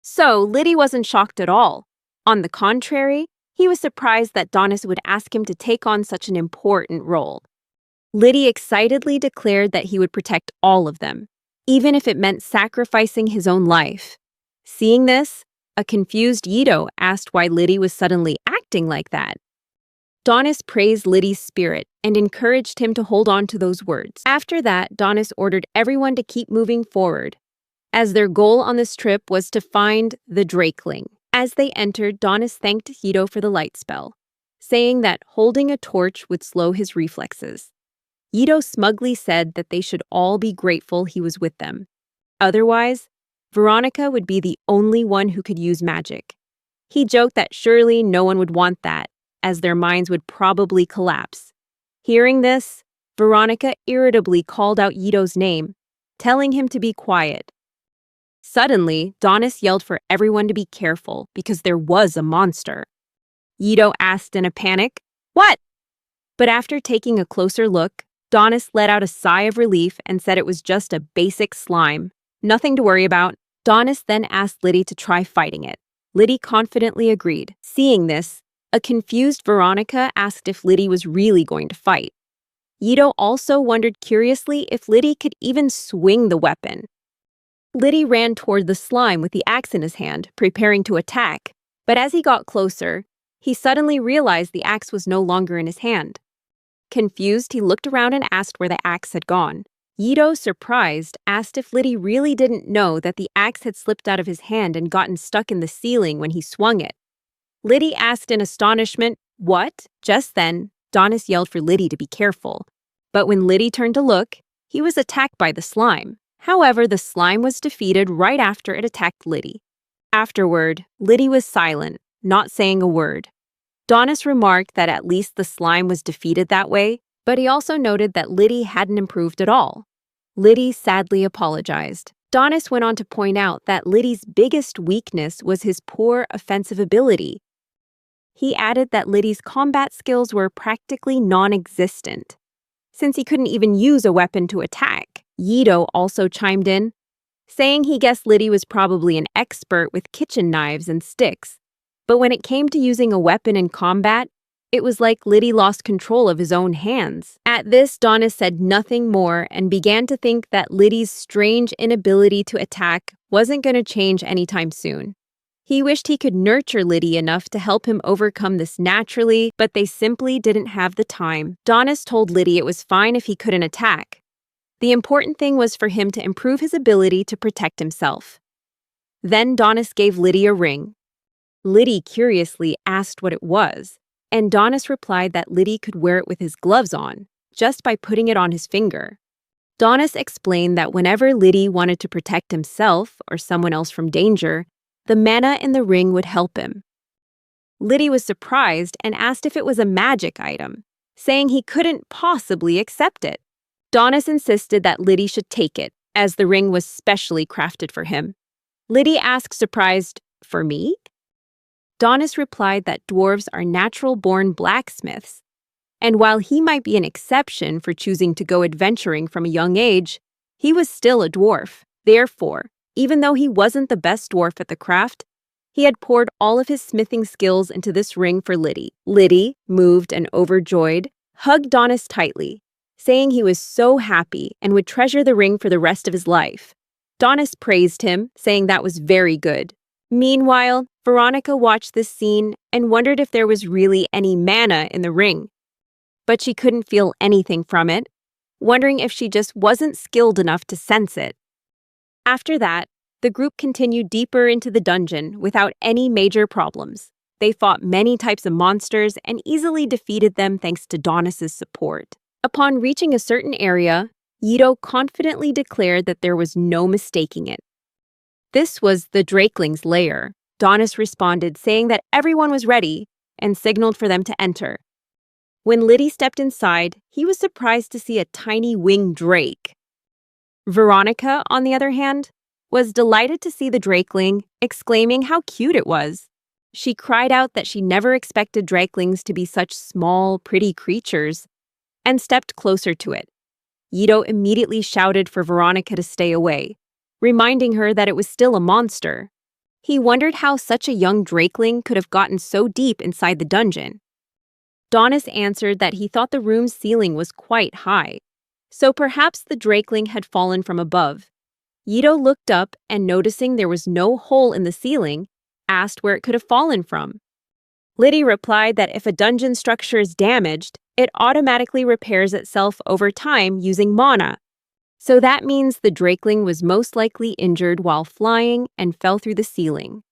So, Liddy wasn't shocked at all. On the contrary, he was surprised that Donis would ask him to take on such an important role. Liddy excitedly declared that he would protect all of them, even if it meant sacrificing his own life. Seeing this, a confused Yido asked why Liddy was suddenly acting like that. Donis praised Liddy's spirit and encouraged him to hold on to those words. After that, Donis ordered everyone to keep moving forward, as their goal on this trip was to find the Drakeling. As they entered, Donis thanked Yido for the light spell, saying that holding a torch would slow his reflexes. Yido smugly said that they should all be grateful he was with them. Otherwise, Veronica would be the only one who could use magic. He joked that surely no one would want that, as their minds would probably collapse. Hearing this, Veronica irritably called out Yido's name, telling him to be quiet. Suddenly, Donis yelled for everyone to be careful because there was a monster. Yido asked in a panic, "What?" But after taking a closer look, Donis let out a sigh of relief and said it was just a basic slime. Nothing to worry about. Donis then asked Liddy to try fighting it. Liddy confidently agreed. Seeing this, a confused Veronica asked if Liddy was really going to fight. Yido also wondered curiously if Liddy could even swing the weapon. Liddy ran toward the slime with the axe in his hand, preparing to attack. But as he got closer, he suddenly realized the axe was no longer in his hand. Confused, he looked around and asked where the axe had gone. Yido, surprised, asked if Liddy really didn't know that the axe had slipped out of his hand and gotten stuck in the ceiling when he swung it. Liddy asked in astonishment, "What?" Just then, Donis yelled for Liddy to be careful. But when Liddy turned to look, he was attacked by the slime. However, the slime was defeated right after it attacked Liddy. Afterward, Liddy was silent, not saying a word. Donis remarked that at least the slime was defeated that way, but he also noted that Liddy hadn't improved at all. Liddy sadly apologized. Donis went on to point out that Liddy's biggest weakness was his poor offensive ability. He added that Liddy's combat skills were practically non-existent, since he couldn't even use a weapon to attack. Yido also chimed in, saying he guessed Liddy was probably an expert with kitchen knives and sticks. But when it came to using a weapon in combat, it was like Liddy lost control of his own hands. At this, Donis said nothing more and began to think that Liddy's strange inability to attack wasn't going to change anytime soon. He wished he could nurture Liddy enough to help him overcome this naturally, but they simply didn't have the time. Donis told Liddy it was fine if he couldn't attack. The important thing was for him to improve his ability to protect himself. Then Donis gave Liddy a ring. Liddy curiously asked what it was, and Donis replied that Liddy could wear it with his gloves on, just by putting it on his finger. Donis explained that whenever Liddy wanted to protect himself or someone else from danger, the mana in the ring would help him. Liddy was surprised and asked if it was a magic item, saying he couldn't possibly accept it. Donis insisted that Liddy should take it, as the ring was specially crafted for him. Liddy asked surprised, "For me?" Donis replied that dwarves are natural-born blacksmiths, and while he might be an exception for choosing to go adventuring from a young age, he was still a dwarf. Therefore, even though he wasn't the best dwarf at the craft, he had poured all of his smithing skills into this ring for Liddy. Liddy, moved and overjoyed, hugged Donis tightly, saying he was so happy and would treasure the ring for the rest of his life. Donis praised him, saying that was very good. Meanwhile, Veronica watched this scene and wondered if there was really any mana in the ring. But she couldn't feel anything from it, wondering if she just wasn't skilled enough to sense it. After that, The group continued deeper into the dungeon without any major problems. They fought many types of monsters and easily defeated them thanks to Donis's support. Upon reaching a certain area, Yito confidently declared that there was no mistaking it. This was the Drakeling's lair. Donis responded, saying that everyone was ready and signaled for them to enter. When Liddy stepped inside, he was surprised to see a tiny winged drake. Veronica, on the other hand, was delighted to see the Drakeling, exclaiming how cute it was. She cried out that she never expected Drakelings to be such small, pretty creatures, and stepped closer to it. Yito immediately shouted for Veronica to stay away, reminding her that it was still a monster. He wondered how such a young Drakeling could have gotten so deep inside the dungeon. Donis answered that he thought the room's ceiling was quite high, so perhaps the Drakeling had fallen from above. Yito looked up and, noticing there was no hole in the ceiling, asked where it could have fallen from. Liddy replied that if a dungeon structure is damaged, it automatically repairs itself over time using mana. So that means the Drakeling was most likely injured while flying and fell through the ceiling.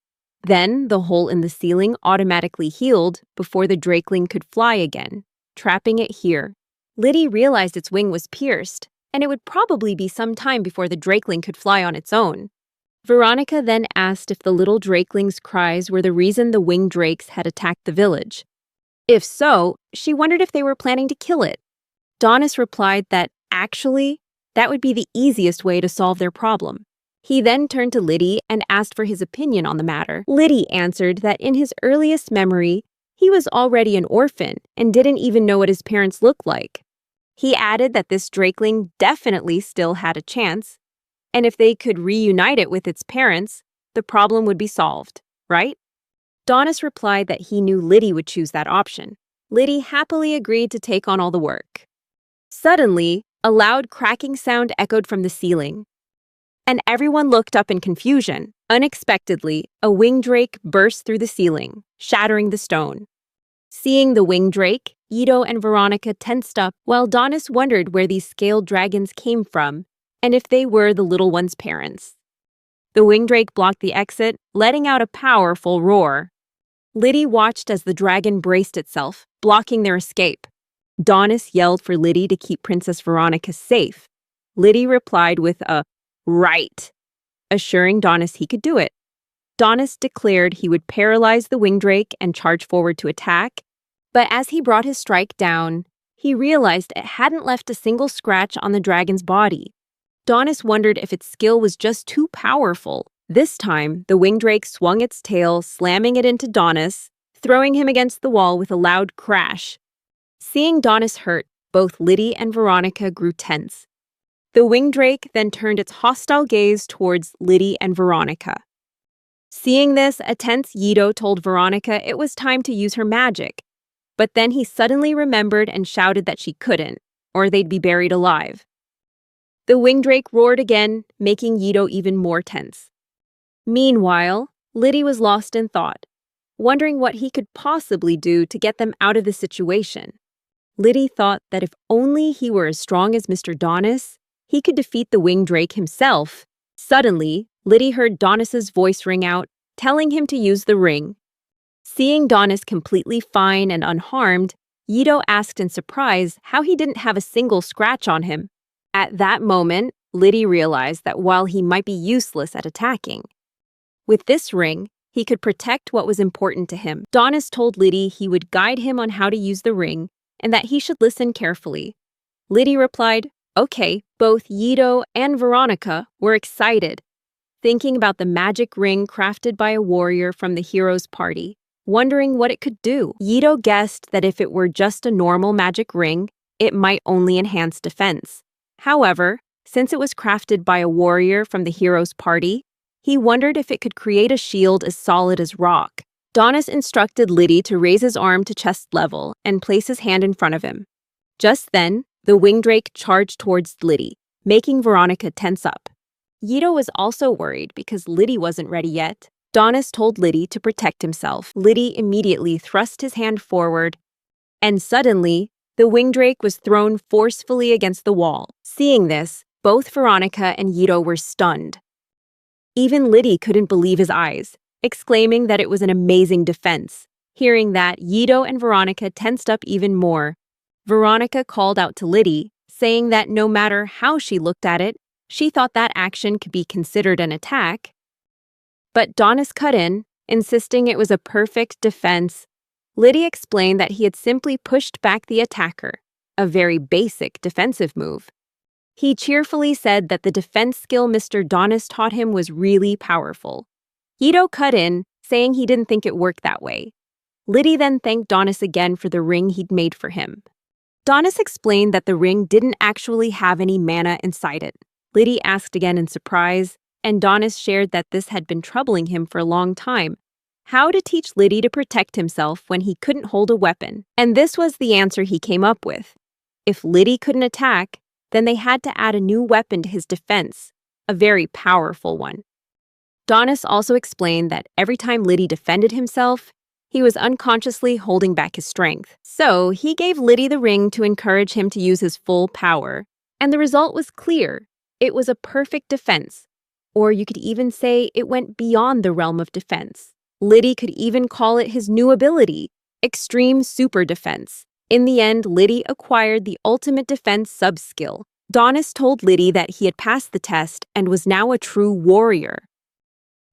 Then the hole in the ceiling automatically healed before the Drakeling could fly again, trapping it here. Liddy realized its wing was pierced, and it would probably be some time before the Drakeling could fly on its own. Veronica then asked if the little Drakeling's cries were the reason the winged drakes had attacked the village. If so, she wondered if they were planning to kill it. Donis replied that, actually, that would be the easiest way to solve their problem. He then turned to Liddy and asked for his opinion on the matter. Liddy answered that in his earliest memory, he was already an orphan and didn't even know what his parents looked like. He added that this Drakeling definitely still had a chance, and if they could reunite it with its parents, the problem would be solved, right? Donis replied that he knew Liddy would choose that option. Liddy happily agreed to take on all the work. Suddenly, a loud cracking sound echoed from the ceiling, and everyone looked up in confusion. Unexpectedly, a winged drake burst through the ceiling, shattering the stone. Seeing the winged drake, Yito and Veronica tensed up while Donis wondered where these scaled dragons came from and if they were the little one's parents. The winged drake blocked the exit, letting out a powerful roar. Liddy watched as the dragon braced itself, blocking their escape. Donis yelled for Liddy to keep Princess Veronica safe. Liddy replied with a "right," assuring Donis he could do it. Donis declared he would paralyze the winged drake and charge forward to attack, but as he brought his strike down, he realized it hadn't left a single scratch on the dragon's body. Donis wondered if its skill was just too powerful. This time, the winged drake swung its tail, slamming it into Donis, throwing him against the wall with a loud crash. Seeing Donis hurt, both Liddy and Veronica grew tense. The winged drake then turned its hostile gaze towards Liddy and Veronica. Seeing this, a tense Yito told Veronica it was time to use her magic, but then he suddenly remembered and shouted that she couldn't, or they'd be buried alive. The winged drake roared again, making Yito even more tense. Meanwhile, Liddy was lost in thought, wondering what he could possibly do to get them out of the situation. Liddy thought that if only he were as strong as Mr. Donis, he could defeat the winged drake himself. Suddenly, Liddy heard Donis's voice ring out, telling him to use the ring. Seeing Donis completely fine and unharmed, Yito asked in surprise how he didn't have a single scratch on him. At that moment, Liddy realized that while he might be useless at attacking, with this ring, he could protect what was important to him. Donis told Liddy he would guide him on how to use the ring and that he should listen carefully. Liddy replied, "Okay." Both Yito and Veronica were excited, thinking about the magic ring crafted by a warrior from the hero's party, wondering what it could do. Yito guessed that if it were just a normal magic ring, it might only enhance defense. However, since it was crafted by a warrior from the hero's party, he wondered if it could create a shield as solid as rock. Donis instructed Liddy to raise his arm to chest level and place his hand in front of him. Just then, the winged drake charged towards Liddy, making Veronica tense up. Yito was also worried because Liddy wasn't ready yet. Donis told Liddy to protect himself. Liddy immediately thrust his hand forward, and suddenly, the winged drake was thrown forcefully against the wall. Seeing this, both Veronica and Yito were stunned. Even Liddy couldn't believe his eyes, exclaiming that it was an amazing defense. Hearing that, Yido and Veronica tensed up even more. Veronica called out to Liddy, saying that no matter how she looked at it, she thought that action could be considered an attack. But Donis cut in, insisting it was a perfect defense. Liddy explained that he had simply pushed back the attacker, a very basic defensive move. He cheerfully said that the defense skill Mr. Donis taught him was really powerful. Yido cut in, saying he didn't think it worked that way. Liddy then thanked Donis again for the ring he'd made for him. Donis explained that the ring didn't actually have any mana inside it. Liddy asked again in surprise, and Donis shared that this had been troubling him for a long time. How to teach Liddy to protect himself when he couldn't hold a weapon. And this was the answer he came up with. If Liddy couldn't attack, then they had to add a new weapon to his defense, a very powerful one. Donis also explained that every time Liddy defended himself, he was unconsciously holding back his strength. So he gave Liddy the ring to encourage him to use his full power. And the result was clear. It was a perfect defense. Or you could even say it went beyond the realm of defense. Liddy could even call it his new ability, Extreme Super Defense. In the end, Liddy acquired the ultimate defense sub-skill. Donis told Liddy that he had passed the test and was now a true warrior.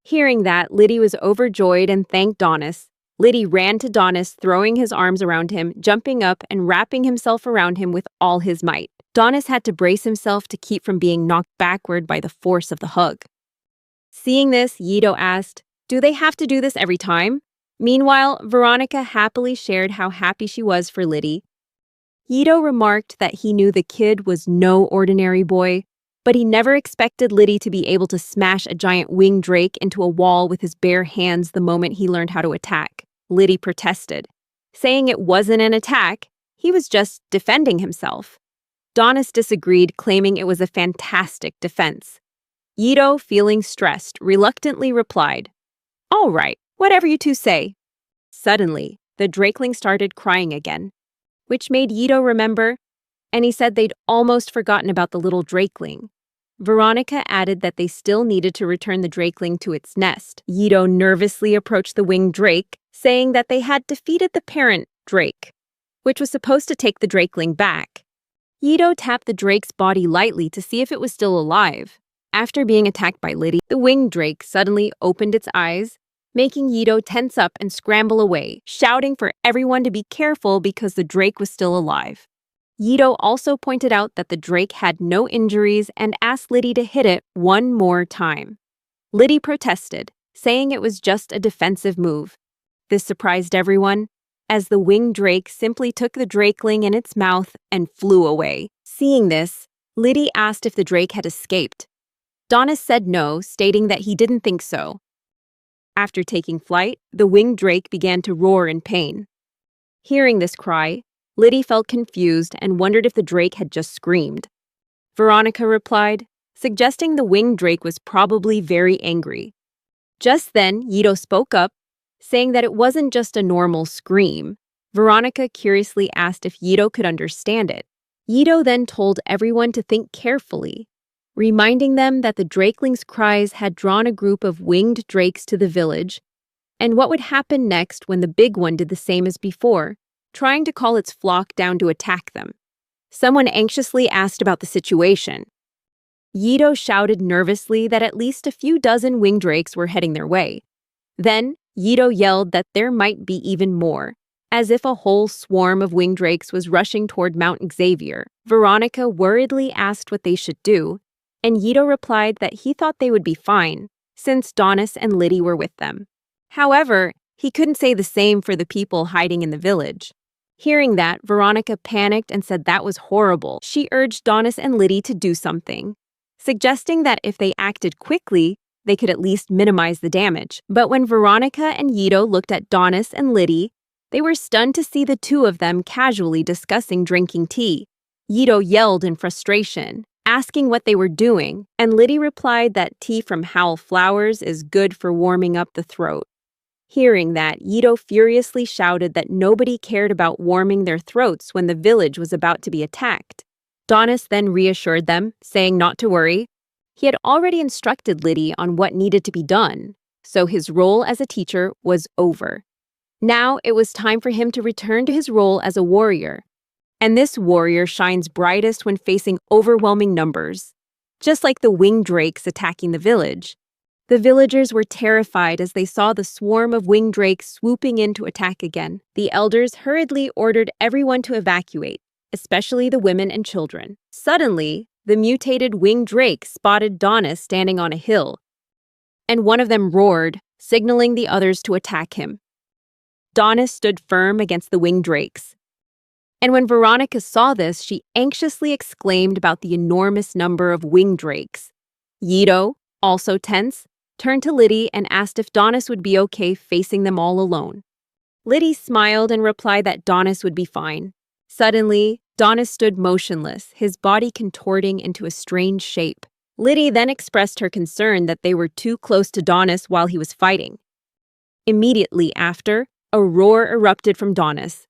Hearing that, Liddy was overjoyed and thanked Donis. Liddy ran to Donis, throwing his arms around him, jumping up and wrapping himself around him with all his might. Donis had to brace himself to keep from being knocked backward by the force of the hug. Seeing this, Yido asked, "Do they have to do this every time?" Meanwhile, Veronica happily shared how happy she was for Liddy. Yido remarked that he knew the kid was no ordinary boy, but he never expected Liddy to be able to smash a giant winged drake into a wall with his bare hands the moment he learned how to attack. Liddy protested, saying it wasn't an attack, he was just defending himself. Donis disagreed, claiming it was a fantastic defense. Yido, feeling stressed, reluctantly replied, "All right, whatever you two say." Suddenly, the drakeling started crying again, which made Yido remember, and he said they'd almost forgotten about the little drakeling. Veronica added that they still needed to return the drakeling to its nest. Yido nervously approached the winged drake, saying that they had defeated the parent drake, which was supposed to take the drakeling back. Yido tapped the drake's body lightly to see if it was still alive. After being attacked by Liddy, the winged drake suddenly opened its eyes, making Yido tense up and scramble away, shouting for everyone to be careful because the drake was still alive. Yido also pointed out that the drake had no injuries and asked Liddy to hit it one more time. Liddy protested, saying it was just a defensive move. This surprised everyone, as the winged drake simply took the drakeling in its mouth and flew away. Seeing this, Liddy asked if the drake had escaped. Donis said no, stating that he didn't think so. After taking flight, the winged drake began to roar in pain. Hearing this cry, Liddy felt confused and wondered if the drake had just screamed. Veronica replied, suggesting the winged drake was probably very angry. Just then, Yido spoke up, saying that it wasn't just a normal scream. Veronica curiously asked if Yido could understand it. Yido then told everyone to think carefully, reminding them that the drakeling's cries had drawn a group of winged drakes to the village, and what would happen next when the big one did the same as before, trying to call its flock down to attack them. Someone anxiously asked about the situation. Yido shouted nervously that at least a few dozen winged drakes were heading their way. Then, Yido yelled that there might be even more, as if a whole swarm of winged drakes was rushing toward Mount Xavier. Veronica worriedly asked what they should do, and Yido replied that he thought they would be fine, since Donis and Liddy were with them. However, he couldn't say the same for the people hiding in the village. Hearing that, Veronica panicked and said that was horrible. She urged Donis and Liddy to do something, suggesting that if they acted quickly, they could at least minimize the damage. But when Veronica and Yido looked at Donis and Liddy, they were stunned to see the two of them casually discussing drinking tea. Yido yelled in frustration, asking what they were doing, and Liddy replied that tea from howl flowers is good for warming up the throat. Hearing that, Yido furiously shouted that nobody cared about warming their throats when the village was about to be attacked. Donis then reassured them, saying not to worry. He had already instructed Liddy on what needed to be done, so his role as a teacher was over. Now it was time for him to return to his role as a warrior. And this warrior shines brightest when facing overwhelming numbers. Just like the winged drakes attacking the village. The villagers were terrified as they saw the swarm of winged drakes swooping in to attack again. The elders hurriedly ordered everyone to evacuate, especially the women and children. Suddenly, the mutated winged drake spotted Donis standing on a hill, and one of them roared, signaling the others to attack him. Donis stood firm against the winged drakes. And when Veronica saw this, she anxiously exclaimed about the enormous number of winged drakes. Yido, also tense, turned to Liddy and asked if Donis would be okay facing them all alone. Liddy smiled and replied that Donis would be fine. Suddenly, Donis stood motionless, his body contorting into a strange shape. Liddy then expressed her concern that they were too close to Donis while he was fighting. Immediately after, a roar erupted from Donis.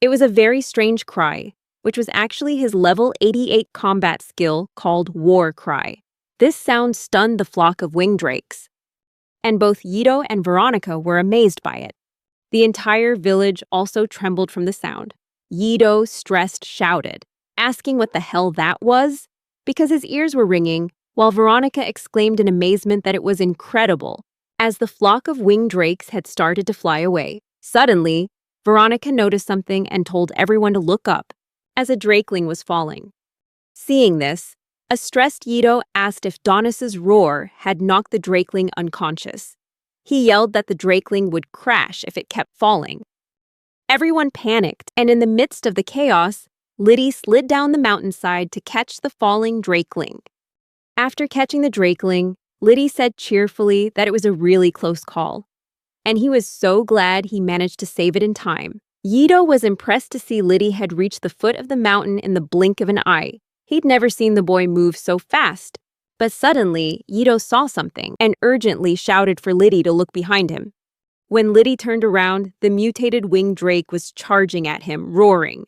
It was a very strange cry, which was actually his level 88 combat skill called War Cry. This sound stunned the flock of winged drakes, and both Yido and Veronica were amazed by it. The entire village also trembled from the sound. Yido, stressed, shouted, asking what the hell that was, because his ears were ringing, while Veronica exclaimed in amazement that it was incredible, as the flock of winged drakes had started to fly away. Suddenly, Veronica noticed something and told everyone to look up, as a drakeling was falling. Seeing this, a stressed Yido asked if Donis's roar had knocked the drakeling unconscious. He yelled that the drakeling would crash if it kept falling. Everyone panicked, and in the midst of the chaos, Liddy slid down the mountainside to catch the falling drakeling. After catching the drakeling, Liddy said cheerfully that it was a really close call, and he was so glad he managed to save it in time. Yido was impressed to see Liddy had reached the foot of the mountain in the blink of an eye. He'd never seen the boy move so fast. But suddenly, Yido saw something and urgently shouted for Liddy to look behind him. When Liddy turned around, the mutated winged drake was charging at him, roaring.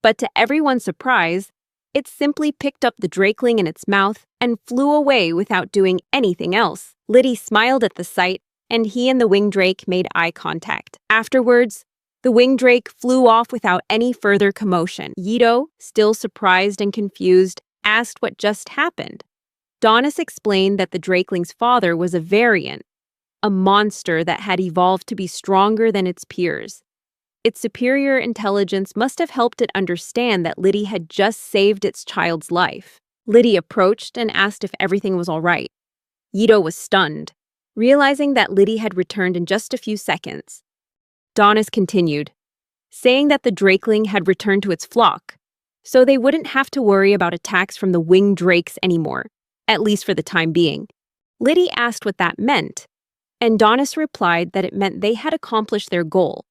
But to everyone's surprise, it simply picked up the drakeling in its mouth and flew away without doing anything else. Liddy smiled at the sight, and he and the winged drake made eye contact. Afterwards, the winged drake flew off without any further commotion. Yido, still surprised and confused, asked what just happened. Donis explained that the drakeling's father was a variant, a monster that had evolved to be stronger than its peers. Its superior intelligence must have helped it understand that Liddy had just saved its child's life. Liddy approached and asked if everything was all right. Yido was stunned, realizing that Liddy had returned in just a few seconds. Donis continued, saying that the drakeling had returned to its flock, so they wouldn't have to worry about attacks from the winged drakes anymore, at least for the time being. Liddy asked what that meant, and Donis replied that it meant they had accomplished their goal.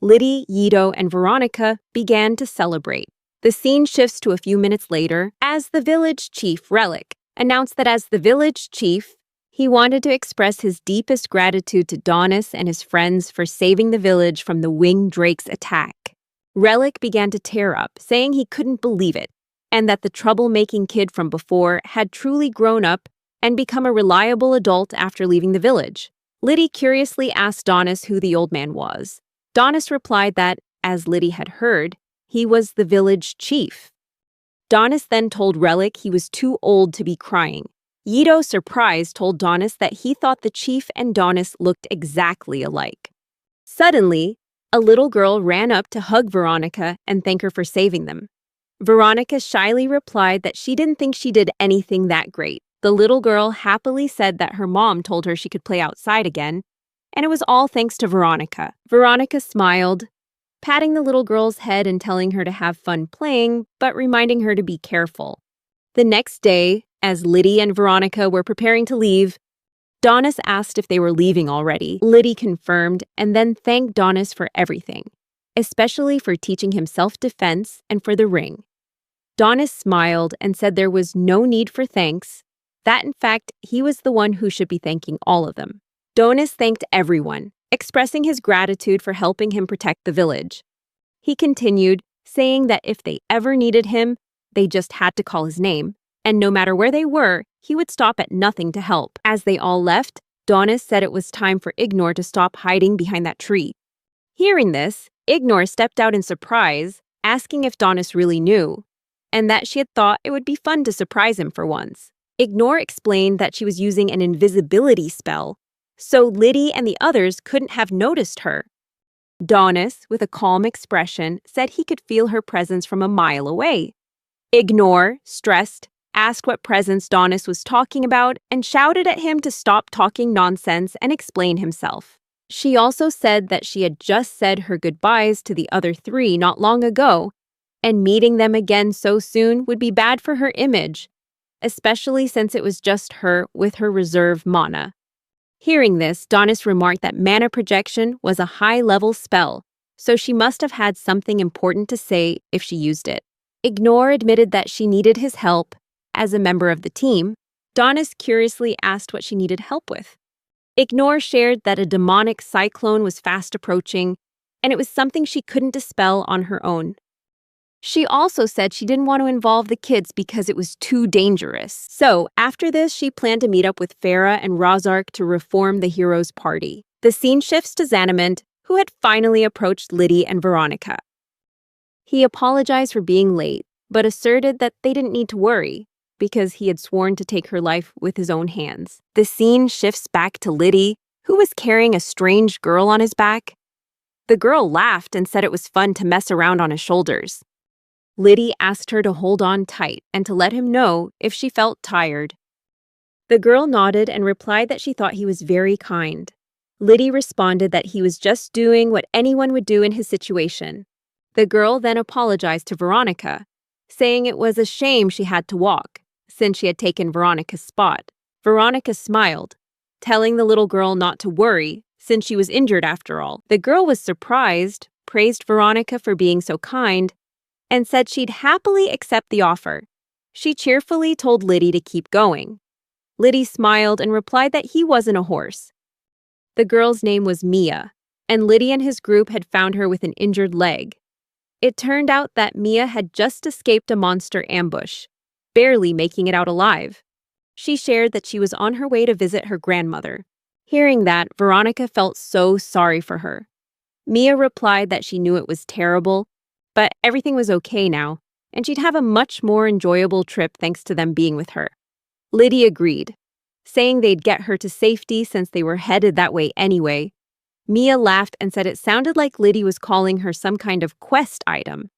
Liddy, Yido, and Veronica began to celebrate. The scene shifts to a few minutes later as the village chief, Relic, announced that as the village chief, he wanted to express his deepest gratitude to Donis and his friends for saving the village from the winged drake's attack. Relic began to tear up, saying he couldn't believe it, and that the troublemaking kid from before had truly grown up and become a reliable adult after leaving the village. Liddy curiously asked Donis who the old man was. Donis replied that, as Liddy had heard, he was the village chief. Donis then told Relic he was too old to be crying. Yido, surprised, told Donis that he thought the chief and Donis looked exactly alike. Suddenly, a little girl ran up to hug Veronica and thank her for saving them. Veronica shyly replied that she didn't think she did anything that great. The little girl happily said that her mom told her she could play outside again, and it was all thanks to Veronica. Veronica smiled, patting the little girl's head and telling her to have fun playing, but reminding her to be careful. The next day, as Liddy and Veronica were preparing to leave, Donis asked if they were leaving already. Liddy confirmed and then thanked Donis for everything, especially for teaching him self-defense and for the ring. Donis smiled and said there was no need for thanks, that in fact he was the one who should be thanking all of them. Donis thanked everyone, expressing his gratitude for helping him protect the village. He continued, saying that if they ever needed him, they just had to call his name. and no matter where they were, he would stop at nothing to help. As they all left, Donis said it was time for Ignore to stop hiding behind that tree. Hearing this, Ignore stepped out in surprise, asking if Donis really knew, and that she had thought it would be fun to surprise him for once. Ignore explained that she was using an invisibility spell, so Liddy and the others couldn't have noticed her. Donis, with a calm expression, said he could feel her presence from a mile away. Ignore, stressed, asked what presence Donis was talking about and shouted at him to stop talking nonsense and explain himself. She also said that she had just said her goodbyes to the other three not long ago, and meeting them again so soon would be bad for her image, especially since it was just her with her reserve mana. Hearing this, Donis remarked that mana projection was a high-level spell, so she must have had something important to say if she used it. Ignore admitted that she needed his help. As a member of the team, Donis curiously asked what she needed help with. Ignore shared that a demonic cyclone was fast approaching, and it was something she couldn't dispel on her own. She also said she didn't want to involve the kids because it was too dangerous. So, after this, she planned to meet up with Farah and Rozark to reform the heroes' party. The scene shifts to Xanamund, who had finally approached Liddy and Veronica. He apologized for being late, but asserted that they didn't need to worry, because he had sworn to take her life with his own hands. The scene shifts back to Liddy, who was carrying a strange girl on his back. The girl laughed and said it was fun to mess around on his shoulders. Liddy asked her to hold on tight and to let him know if she felt tired. The girl nodded and replied that she thought he was very kind. Liddy responded that he was just doing what anyone would do in his situation. The girl then apologized to Veronica, saying it was a shame she had to walk, since she had taken Veronica's spot. Veronica smiled, telling the little girl not to worry, since she was injured after all. The girl was surprised, praised Veronica for being so kind, and said she'd happily accept the offer. She cheerfully told Liddy to keep going. Liddy smiled and replied that he wasn't a horse. The girl's name was Mia, and Liddy and his group had found her with an injured leg. It turned out that Mia had just escaped a monster ambush, barely making it out alive. She shared that she was on her way to visit her grandmother. Hearing that, Veronica felt so sorry for her. Mia replied that she knew it was terrible, but everything was okay now, and she'd have a much more enjoyable trip thanks to them being with her. Liddy agreed, saying they'd get her to safety since they were headed that way anyway. Mia laughed and said it sounded like Liddy was calling her some kind of quest item.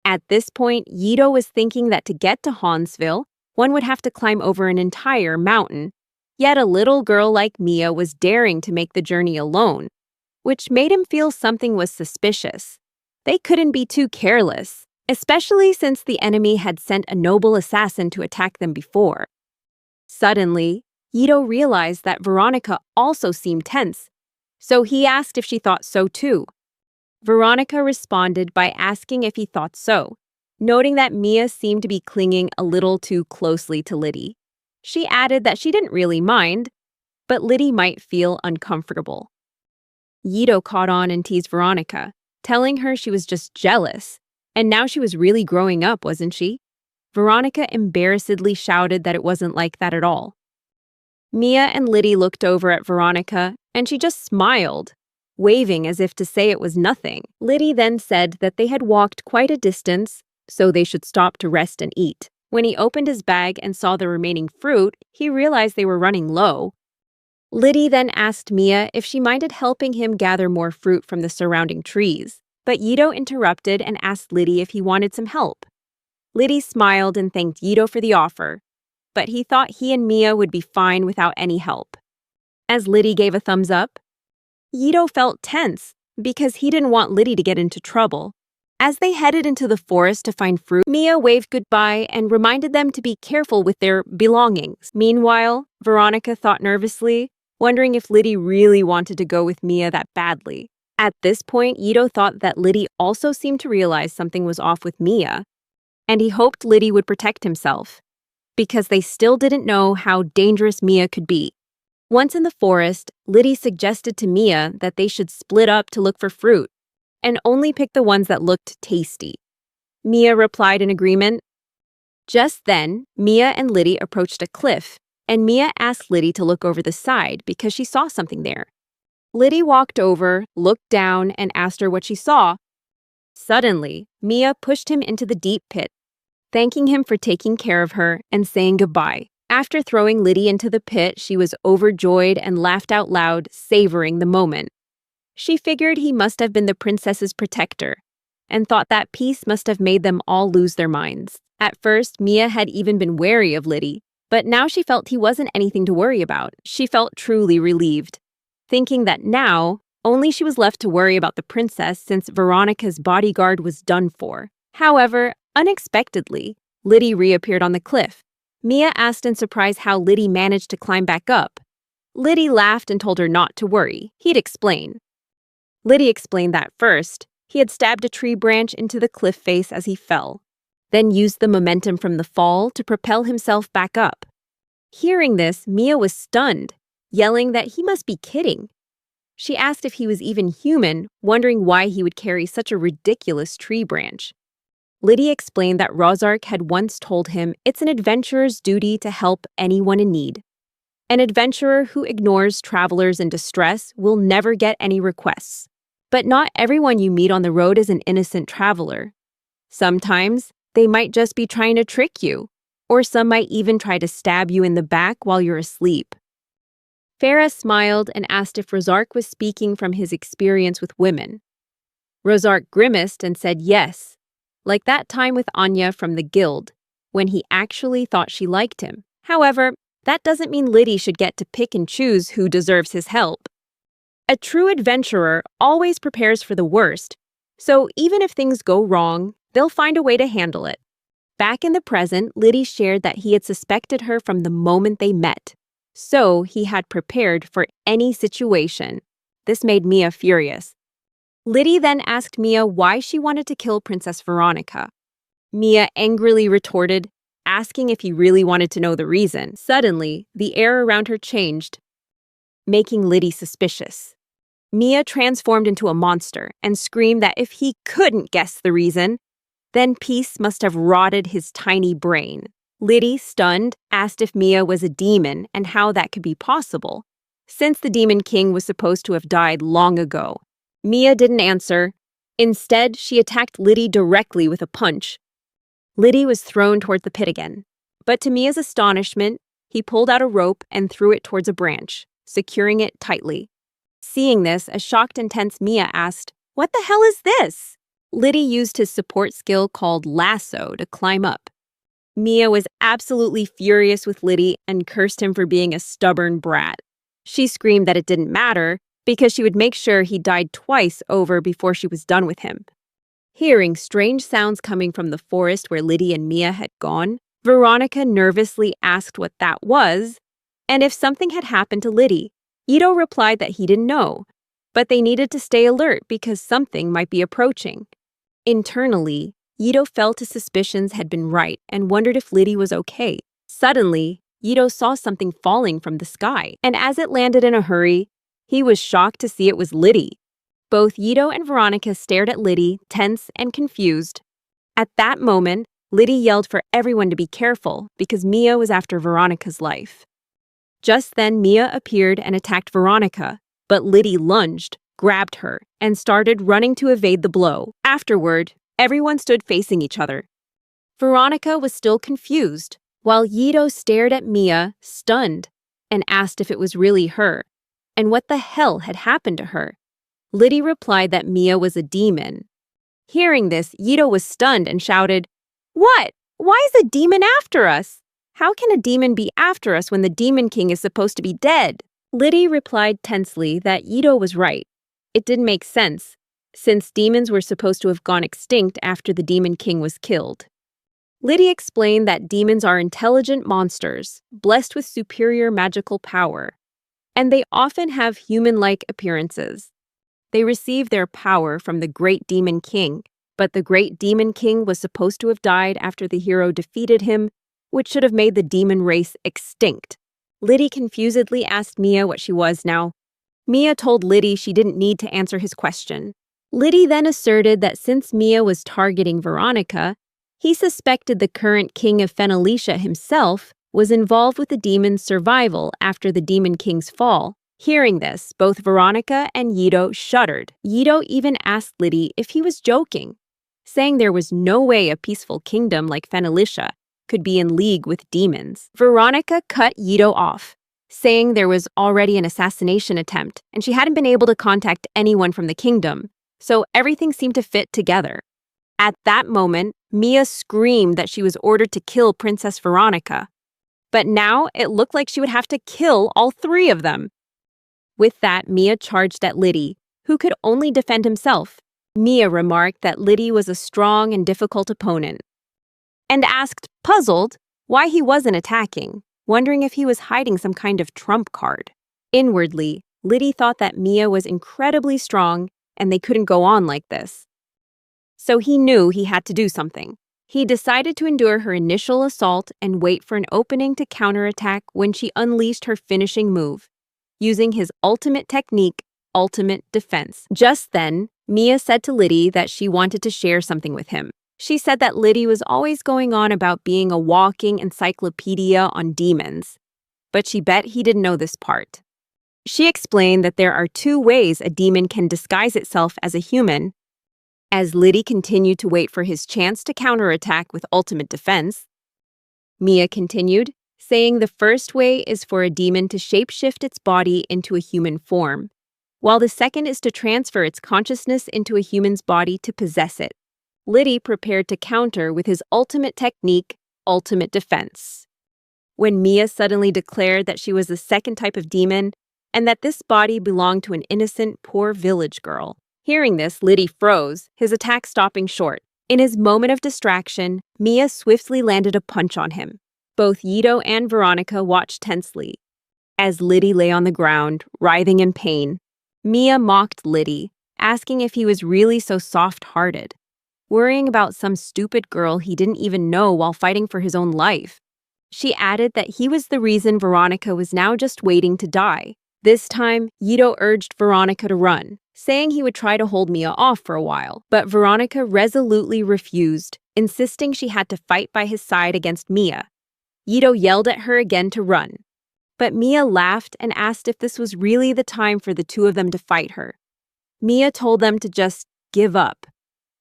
At this point, Yido was thinking that to get to Hansville, one would have to climb over an entire mountain. Yet a little girl like Mia was daring to make the journey alone, which made him feel something was suspicious. They couldn't be too careless, especially since the enemy had sent a noble assassin to attack them before. Suddenly, Yido realized that Veronica also seemed tense, so he asked if she thought so too. Veronica responded by asking if he thought so, noting that Mia seemed to be clinging a little too closely to Liddy. She added that she didn't really mind, but Liddy might feel uncomfortable. Yido caught on and teased Veronica, telling her she was just jealous, and now she was really growing up, wasn't she? Veronica embarrassedly shouted that it wasn't like that at all. Mia and Liddy looked over at Veronica, and she just smiled, waving as if to say it was nothing. Liddy then said that they had walked quite a distance, so they should stop to rest and eat. When he opened his bag and saw the remaining fruit, he realized they were running low. Liddy then asked Mia if she minded helping him gather more fruit from the surrounding trees, but Yido interrupted and asked Liddy if he wanted some help. Liddy smiled and thanked Yido for the offer, but he thought he and Mia would be fine without any help. As Liddy gave a thumbs up, Yido felt tense because he didn't want Liddy to get into trouble. As they headed into the forest to find fruit, Mia waved goodbye and reminded them to be careful with their belongings. Meanwhile, Veronica thought nervously, wondering if Liddy really wanted to go with Mia that badly. At this point, Yido thought that Liddy also seemed to realize something was off with Mia, and he hoped Liddy would protect himself, because they still didn't know how dangerous Mia could be. Once in the forest, Liddy suggested to Mia that they should split up to look for fruit, and only pick the ones that looked tasty. Mia replied in agreement. Just then, Mia and Liddy approached a cliff, and Mia asked Liddy to look over the side because she saw something there. Liddy walked over, looked down, and asked her what she saw. Suddenly, Mia pushed him into the deep pit, thanking him for taking care of her and saying goodbye. After throwing Liddy into the pit, she was overjoyed and laughed out loud, savoring the moment. She figured he must have been the princess's protector, and thought that peace must have made them all lose their minds. At first, Mia had even been wary of Liddy, but now she felt he wasn't anything to worry about. She felt truly relieved, thinking that now, only she was left to worry about the princess since Veronica's bodyguard was done for. However, unexpectedly, Liddy reappeared on the cliff. Mia asked in surprise how Liddy managed to climb back up. Liddy laughed and told her not to worry. He'd explain. Liddy explained that first, he had stabbed a tree branch into the cliff face as he fell, then used the momentum from the fall to propel himself back up. Hearing this, Mia was stunned, yelling that he must be kidding. She asked if he was even human, wondering why he would carry such a ridiculous tree branch. Liddy explained that Rozark had once told him it's an adventurer's duty to help anyone in need. An adventurer who ignores travelers in distress will never get any requests. But not everyone you meet on the road is an innocent traveler. Sometimes, they might just be trying to trick you, or some might even try to stab you in the back while you're asleep. Farah smiled and asked if Rozark was speaking from his experience with women. Rozark grimaced and said yes, like that time with Anya from the guild, when he actually thought she liked him. However, that doesn't mean Liddy should get to pick and choose who deserves his help. A true adventurer always prepares for the worst, so even if things go wrong, they'll find a way to handle it. Back in the present, Liddy shared that he had suspected her from the moment they met, so he had prepared for any situation. This made Mia furious. Liddy then asked Mia why she wanted to kill Princess Veronica. Mia angrily retorted, asking if he really wanted to know the reason. Suddenly, the air around her changed, making Liddy suspicious. Mia transformed into a monster and screamed that if he couldn't guess the reason, then peace must have rotted his tiny brain. Liddy, stunned, asked if Mia was a demon and how that could be possible, since the Demon King was supposed to have died long ago. Mia didn't answer. Instead, she attacked Liddy directly with a punch. Liddy was thrown toward the pit again, but to Mia's astonishment, he pulled out a rope and threw it towards a branch, securing it tightly. Seeing this, a shocked and tense Mia asked, "What the hell is this?" Liddy used his support skill called lasso to climb up. Mia was absolutely furious with Liddy and cursed him for being a stubborn brat. She screamed that it didn't matter because she would make sure he died twice over before she was done with him. Hearing strange sounds coming from the forest where Liddy and Mia had gone, Veronica nervously asked what that was and if something had happened to Liddy. Ito replied that he didn't know, but they needed to stay alert because something might be approaching. Internally, Ito felt his suspicions had been right and wondered if Liddy was okay. Suddenly, Ito saw something falling from the sky, and as it landed in a hurry, he was shocked to see it was Liddy. Both Ito and Veronica stared at Liddy, tense and confused. At that moment, Liddy yelled for everyone to be careful because Mia was after Veronica's life. Just then, Mia appeared and attacked Veronica, but Liddy lunged, grabbed her, and started running to evade the blow. Afterward, everyone stood facing each other. Veronica was still confused, while Ito stared at Mia, stunned, and asked if it was really her, and what the hell had happened to her. Liddy replied that Mia was a demon. Hearing this, Ito was stunned and shouted, "What? Why is a demon after us? How can a demon be after us when the Demon King is supposed to be dead?" Liddy replied tensely that Ito was right. It didn't make sense, since demons were supposed to have gone extinct after the Demon King was killed. Liddy explained that demons are intelligent monsters, blessed with superior magical power, and they often have human-like appearances. They receive their power from the Great Demon King, but the Great Demon King was supposed to have died after the hero defeated him, which should have made the demon race extinct. Liddy confusedly asked Mia what she was now. Mia told Liddy she didn't need to answer his question. Liddy then asserted that since Mia was targeting Veronica, He suspected the current king of Phenalicia himself was involved with the demon's survival after the Demon King's fall. Hearing this, both Veronica and Yido shuddered. Yido even asked Liddy if he was joking, saying there was no way a peaceful kingdom like Phenalicia could be in league with demons. Veronica cut Yido off, saying there was already an assassination attempt and she hadn't been able to contact anyone from the kingdom, so everything seemed to fit together. At that moment, Mia screamed that she was ordered to kill Princess Veronica, but now it looked like she would have to kill all three of them. With that, Mia charged at Liddy, who could only defend himself. Mia remarked that Liddy was a strong and difficult opponent, and asked, puzzled, why he wasn't attacking, wondering if he was hiding some kind of trump card. Inwardly, Liddy thought that Mia was incredibly strong and they couldn't go on like this. So he knew he had to do something. He decided to endure her initial assault and wait for an opening to counterattack when she unleashed her finishing move, using his ultimate technique, ultimate defense. Just then, Mia said to Liddy that she wanted to share something with him. She said that Liddy was always going on about being a walking encyclopedia on demons, but she bet he didn't know this part. She explained that there are two ways a demon can disguise itself as a human. As Liddy continued to wait for his chance to counterattack with ultimate defense, Mia continued, saying the first way is for a demon to shapeshift its body into a human form, while the second is to transfer its consciousness into a human's body to possess it. Liddy prepared to counter with his ultimate technique, ultimate defense. When Mia suddenly declared that she was the second type of demon and that this body belonged to an innocent, poor village girl. Hearing this, Liddy froze, his attack stopping short. In his moment of distraction, Mia swiftly landed a punch on him. Both Yido and Veronica watched tensely. As Liddy lay on the ground, writhing in pain, Mia mocked Liddy, asking if he was really so soft-hearted, worrying about some stupid girl he didn't even know while fighting for his own life. She added that he was the reason Veronica was now just waiting to die. This time, Yido urged Veronica to run, saying he would try to hold Mia off for a while, but Veronica resolutely refused, insisting she had to fight by his side against Mia. Yido yelled at her again to run, but Mia laughed and asked if this was really the time for the two of them to fight her. Mia told them to just give up,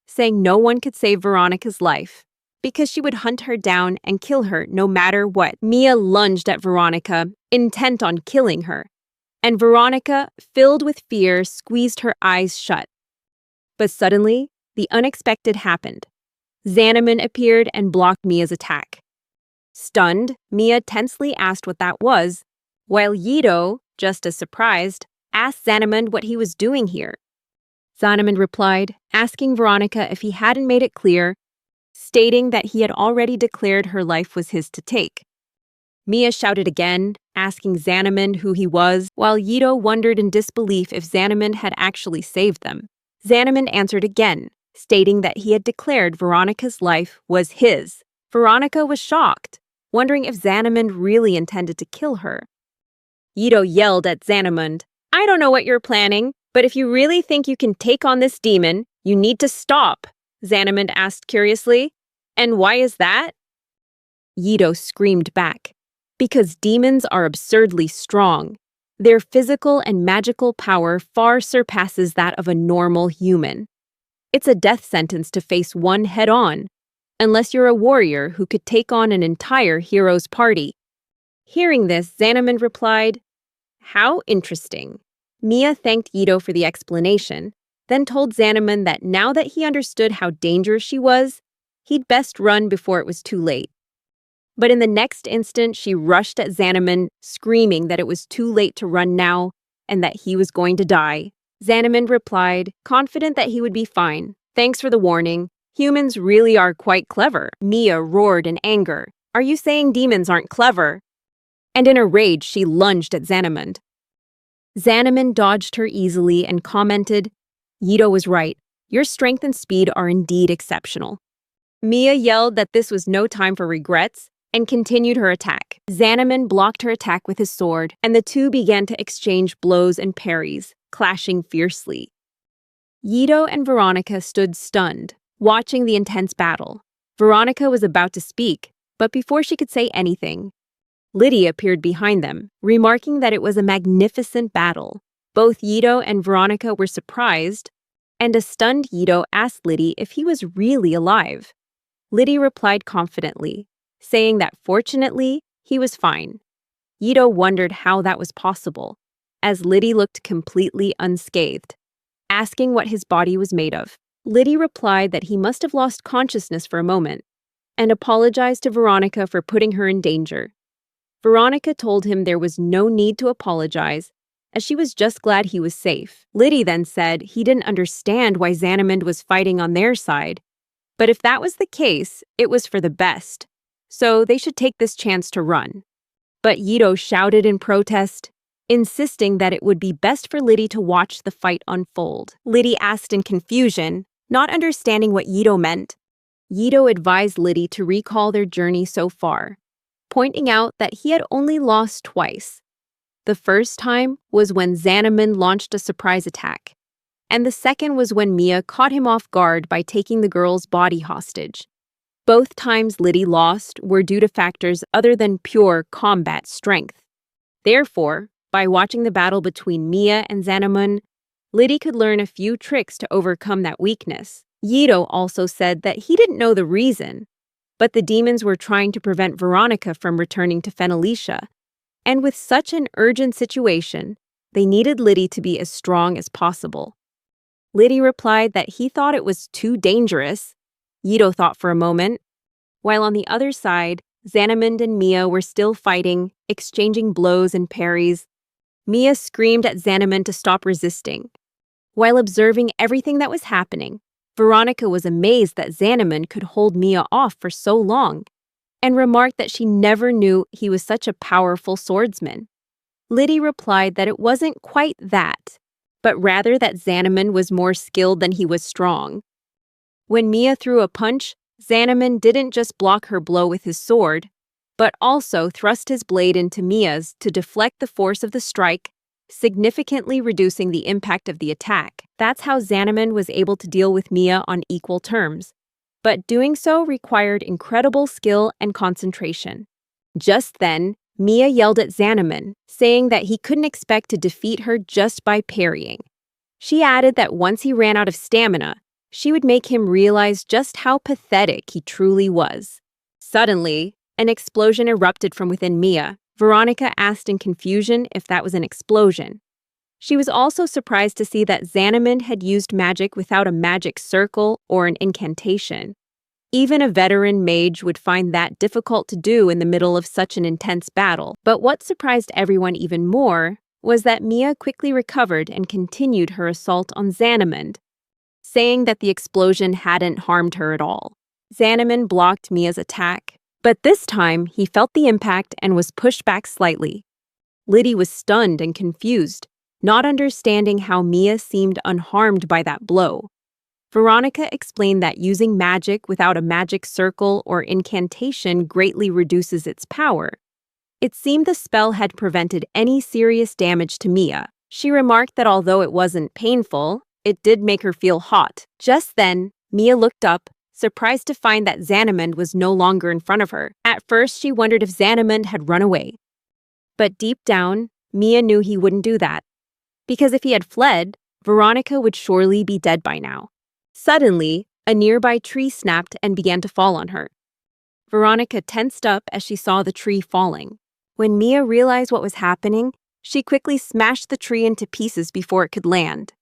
saying no one could save Veronica's life, because she would hunt her down and kill her no matter what. Mia lunged at Veronica, intent on killing her, and Veronica, filled with fear, squeezed her eyes shut. But suddenly, the unexpected happened. Xanaman appeared and blocked Mia's attack. Stunned, Mia tensely asked what that was, while Yido, just as surprised, asked Xanaman what he was doing here. Xanaman replied, asking Veronica if he hadn't made it clear, stating that he had already declared her life was his to take. Mia shouted again, asking Xanaman who he was, while Yido wondered in disbelief if Xanaman had actually saved them. Xanaman answered again, stating that he had declared Veronica's life was his. Veronica was shocked, wondering if Xanaman really intended to kill her. Yido yelled at Xanaman, "I don't know what you're planning, but if you really think you can take on this demon, you need to stop," Xanaman asked curiously. "And why is that?" Yido screamed back, "Because demons are absurdly strong. Their physical and magical power far surpasses that of a normal human. It's a death sentence to face one head-on, unless you're a warrior who could take on an entire hero's party." Hearing this, Xanaman replied, "How interesting." Mia thanked Yido for the explanation, then told Xanaman that now that he understood how dangerous she was, he'd best run before it was too late. But in the next instant, she rushed at Xanaman, screaming that it was too late to run now and that he was going to die. Xanaman replied, confident that he would be fine. "Thanks for the warning. Humans really are quite clever." Mia roared in anger. "Are you saying demons aren't clever?" And in a rage, she lunged at Xanaman. Xanaman dodged her easily and commented, "Yido was right. Your strength and speed are indeed exceptional." Mia yelled that this was no time for regrets and continued her attack. Xanaman blocked her attack with his sword, and the two began to exchange blows and parries, clashing fiercely. Yido and Veronica stood stunned, watching the intense battle. Veronica was about to speak, but before she could say anything, Liddy appeared behind them, remarking that it was a magnificent battle. Both Yito and Veronica were surprised, and a stunned Yito asked Liddy if he was really alive. Liddy replied confidently, saying that fortunately, he was fine. Yito wondered how that was possible, as Liddy looked completely unscathed, asking what his body was made of. Liddy replied that he must have lost consciousness for a moment, and apologized to Veronica for putting her in danger. Veronica told him there was no need to apologize, as she was just glad he was safe. Liddy then said he didn't understand why Xanamund was fighting on their side, but if that was the case, it was for the best, so they should take this chance to run. But Yito shouted in protest, insisting that it would be best for Liddy to watch the fight unfold. Liddy asked in confusion, not understanding what Yito meant. Yito advised Liddy to recall their journey so far, pointing out that he had only lost twice. The first time was when Xanamund launched a surprise attack, and the second was when Mia caught him off guard by taking the girl's body hostage. Both times Liddy lost were due to factors other than pure combat strength. Therefore, by watching the battle between Mia and Xanamund, Liddy could learn a few tricks to overcome that weakness. Yito also said that he didn't know the reason, but the demons were trying to prevent Veronica from returning to Fenalicia, and with such an urgent situation, they needed Liddy to be as strong as possible. Liddy replied that he thought it was too dangerous. Yito thought for a moment, while on the other side, Xanamund and Mia were still fighting, exchanging blows and parries. Mia screamed at Xanamund to stop resisting. While observing everything that was happening, Veronica was amazed that Xanamund could hold Mia off for so long, and remarked that she never knew he was such a powerful swordsman. Liddy replied that it wasn't quite that, but rather that Xanamund was more skilled than he was strong. When Mia threw a punch, Xanamund didn't just block her blow with his sword, but also thrust his blade into Mia's to deflect the force of the strike, significantly reducing the impact of the attack. That's how Xanamund was able to deal with Mia on equal terms, but doing so required incredible skill and concentration. Just then, Mia yelled at Xanamund, saying that he couldn't expect to defeat her just by parrying. She added that once he ran out of stamina, she would make him realize just how pathetic he truly was. Suddenly, an explosion erupted from within Mia. Veronica asked in confusion if that was an explosion. She was also surprised to see that Xanamund had used magic without a magic circle or an incantation. Even a veteran mage would find that difficult to do in the middle of such an intense battle. But what surprised everyone even more was that Mia quickly recovered and continued her assault on Xanamund, saying that the explosion hadn't harmed her at all. Xanamund blocked Mia's attack, but this time he felt the impact and was pushed back slightly. Liddy was stunned and confused, not understanding how Mia seemed unharmed by that blow. Veronica explained that using magic without a magic circle or incantation greatly reduces its power. It seemed the spell had prevented any serious damage to Mia. She remarked that although it wasn't painful, it did make her feel hot. Just then, Mia looked up, surprised to find that Xanamund was no longer in front of her. At first, she wondered if Xanamund had run away. But deep down, Mia knew he wouldn't do that, because if he had fled, Veronica would surely be dead by now. Suddenly, a nearby tree snapped and began to fall on her. Veronica tensed up as she saw the tree falling. When Mia realized what was happening, she quickly smashed the tree into pieces before it could land.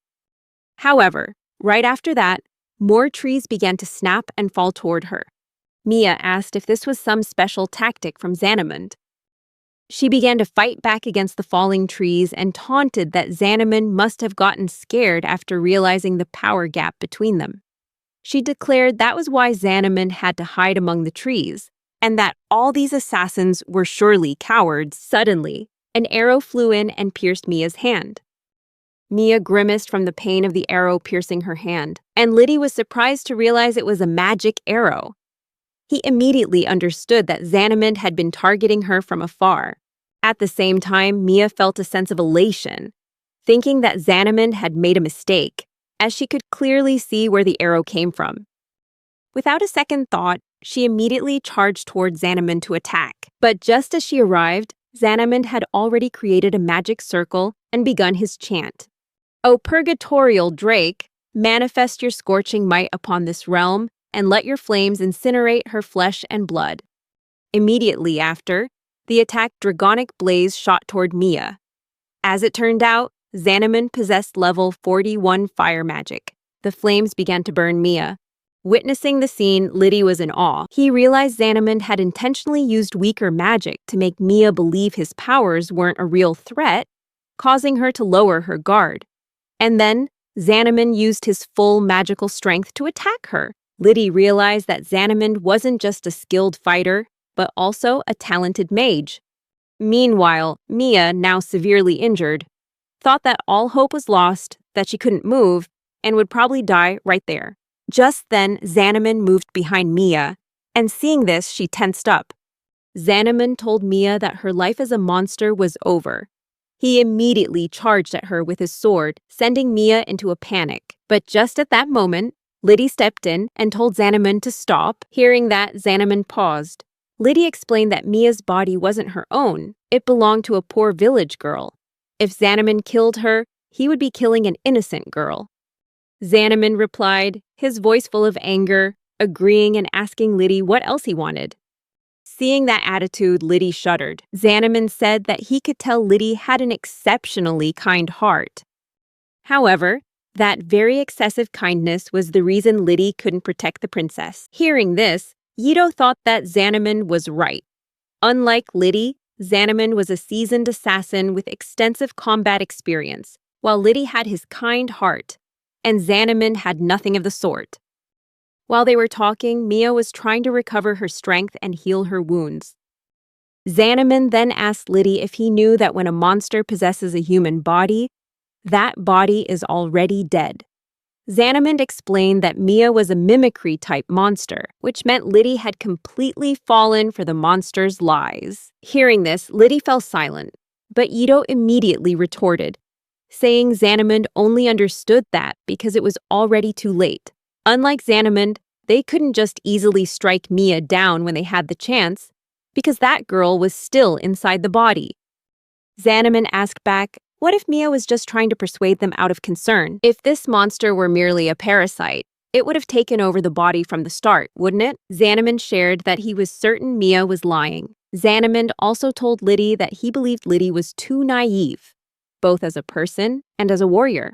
However, right after that, more trees began to snap and fall toward her. Mia asked if this was some special tactic from Xanamund. She began to fight back against the falling trees and taunted that Xanamund must have gotten scared after realizing the power gap between them. She declared that was why Xanamund had to hide among the trees, and that all these assassins were surely cowards. Suddenly, an arrow flew in and pierced Mia's hand. Mia grimaced from the pain of the arrow piercing her hand, and Liddy was surprised to realize it was a magic arrow. He immediately understood that Xanamund had been targeting her from afar. At the same time, Mia felt a sense of elation, thinking that Xanamund had made a mistake, as she could clearly see where the arrow came from. Without a second thought, she immediately charged toward Xanamund to attack. But just as she arrived, Xanamund had already created a magic circle and begun his chant. "O purgatorial Drake, manifest your scorching might upon this realm, and let your flames incinerate her flesh and blood." Immediately after, the attacked dragonic blaze shot toward Mia. As it turned out, Xanamund possessed level 41 fire magic. The flames began to burn Mia. Witnessing the scene, Liddy was in awe. He realized Xanamund had intentionally used weaker magic to make Mia believe his powers weren't a real threat, causing her to lower her guard. And then, Xanamund used his full magical strength to attack her. Liddy realized that Xanamund wasn't just a skilled fighter, but also a talented mage. Meanwhile, Mia, now severely injured, thought that all hope was lost, that she couldn't move, and would probably die right there. Just then, Xanamund moved behind Mia, and seeing this, she tensed up. Xanamund told Mia that her life as a monster was over. He immediately charged at her with his sword, sending Mia into a panic. But just at that moment, Liddy stepped in and told Xanamund to stop. Hearing that, Xanamund paused. Liddy explained that Mia's body wasn't her own. It belonged to a poor village girl. If Xanamund killed her, he would be killing an innocent girl. Xanamund replied, his voice full of anger, agreeing and asking Liddy what else he wanted. Seeing that attitude, Liddy shuddered. Xanamund said that he could tell Liddy had an exceptionally kind heart. However, that very excessive kindness was the reason Liddy couldn't protect the princess. Hearing this, Yido thought that Xanamund was right. Unlike Liddy, Xanamund was a seasoned assassin with extensive combat experience, while Liddy had his kind heart, and Xanamund had nothing of the sort. While they were talking, Mia was trying to recover her strength and heal her wounds. Xanamund then asked Liddy if he knew that when a monster possesses a human body, that body is already dead. Xanamund explained that Mia was a mimicry-type monster, which meant Liddy had completely fallen for the monster's lies. Hearing this, Liddy fell silent, but Ito immediately retorted, saying Xanamund only understood that because it was already too late. Unlike Xanamund, they couldn't just easily strike Mia down when they had the chance, because that girl was still inside the body. Xanamund asked back, what if Mia was just trying to persuade them out of concern? If this monster were merely a parasite, it would have taken over the body from the start, wouldn't it? Xanamund shared that he was certain Mia was lying. Xanamund also told Liddy that he believed Liddy was too naive, both as a person and as a warrior.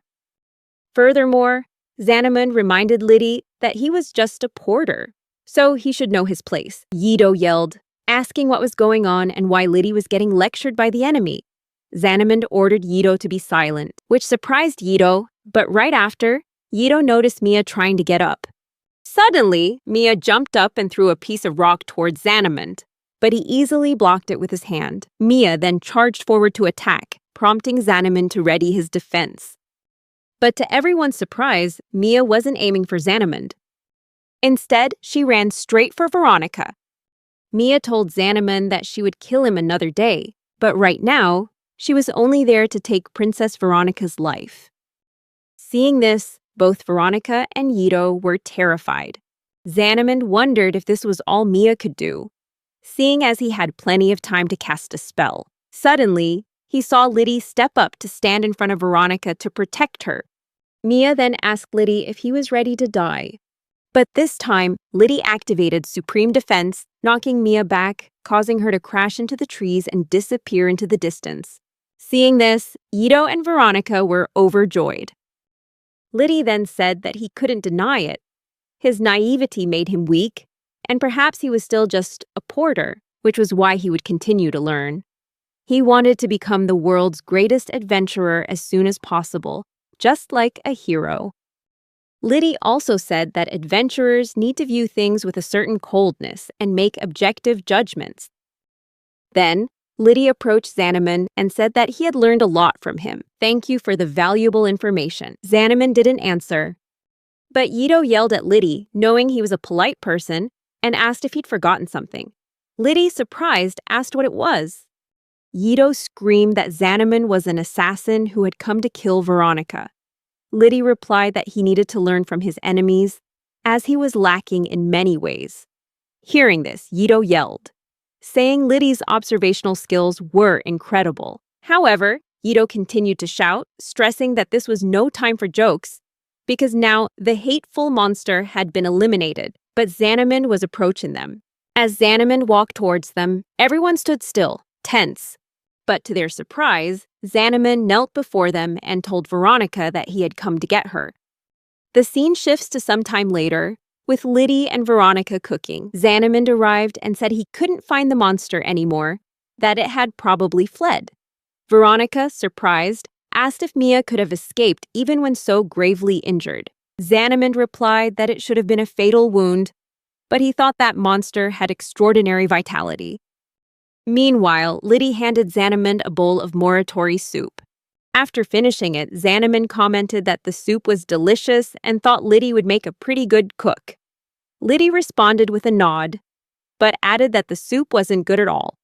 Furthermore, Xanamund reminded Liddy that he was just a porter, so he should know his place. Yido yelled, asking what was going on and why Liddy was getting lectured by the enemy. Xanamund ordered Yido to be silent, which surprised Yido, but right after, Yido noticed Mia trying to get up. Suddenly, Mia jumped up and threw a piece of rock towards Xanamund, but he easily blocked it with his hand. Mia then charged forward to attack, prompting Xanamund to ready his defense. But to everyone's surprise, Mia wasn't aiming for Xanamund. Instead, she ran straight for Veronica. Mia told Xanamund that she would kill him another day, but right now, she was only there to take Princess Veronica's life. Seeing this, both Veronica and Yido were terrified. Xanamund wondered if this was all Mia could do, seeing as he had plenty of time to cast a spell. Suddenly, he saw Liddy step up to stand in front of Veronica to protect her. Mia then asked Liddy if he was ready to die. But this time, Liddy activated Supreme Defense, knocking Mia back, causing her to crash into the trees and disappear into the distance. Seeing this, Yido and Veronica were overjoyed. Liddy then said that he couldn't deny it. His naivety made him weak, and perhaps he was still just a porter, which was why he would continue to learn. He wanted to become the world's greatest adventurer as soon as possible, just like a hero. Liddy also said that adventurers need to view things with a certain coldness and make objective judgments. Then, Liddy approached Xanamund and said that he had learned a lot from him. Thank you for the valuable information. Xanamund didn't answer. But Yido yelled at Liddy, knowing he was a polite person, and asked if he'd forgotten something. Liddy, surprised, asked what it was. Yido screamed that Xanamund was an assassin who had come to kill Veronica. Liddy replied that he needed to learn from his enemies, as he was lacking in many ways. Hearing this, Yido yelled, saying Liddy's observational skills were incredible. However, Yido continued to shout, stressing that this was no time for jokes, because now the hateful monster had been eliminated, but Xanamin was approaching them. As Xanamin walked towards them, everyone stood still, tense. But to their surprise, Xanamin knelt before them and told Veronica that he had come to get her. The scene shifts to some time later, with Liddy and Veronica cooking. Xanamin arrived and said he couldn't find the monster anymore, that it had probably fled. Veronica, surprised, asked if Mia could have escaped even when so gravely injured. Xanamin replied that it should have been a fatal wound, but he thought that monster had extraordinary vitality. Meanwhile, Liddy handed Xanamin a bowl of Moratori soup. After finishing it, Xanamin commented that the soup was delicious and thought Liddy would make a pretty good cook. Liddy responded with a nod, but added that the soup wasn't good at all.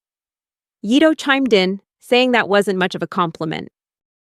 Yido chimed in, saying that wasn't much of a compliment.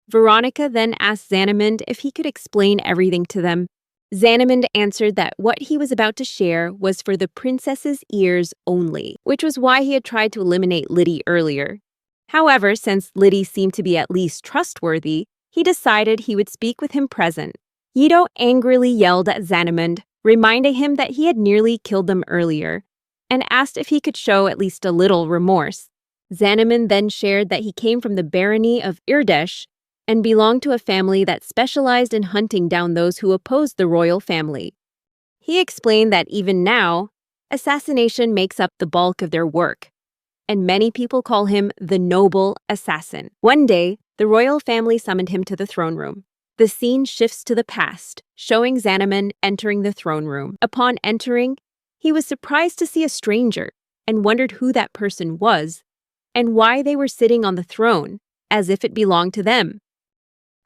Veronica then asked Xanamin if he could explain everything to them. Xanamin answered that what he was about to share was for the princess's ears only, which was why he had tried to eliminate Liddy earlier. However, since Liddy seemed to be at least trustworthy, he decided he would speak with him present. Yido angrily yelled at Xanamin, reminding him that he had nearly killed them earlier, and asked if he could show at least a little remorse. Xanamin then shared that he came from the barony of Irdesh and belonged to a family that specialized in hunting down those who opposed the royal family. He explained that even now, assassination makes up the bulk of their work, and many people call him the noble assassin. One day, the royal family summoned him to the throne room. The scene shifts to the past, showing Xanamin entering the throne room. Upon entering, he was surprised to see a stranger and wondered who that person was and why they were sitting on the throne, as if it belonged to them.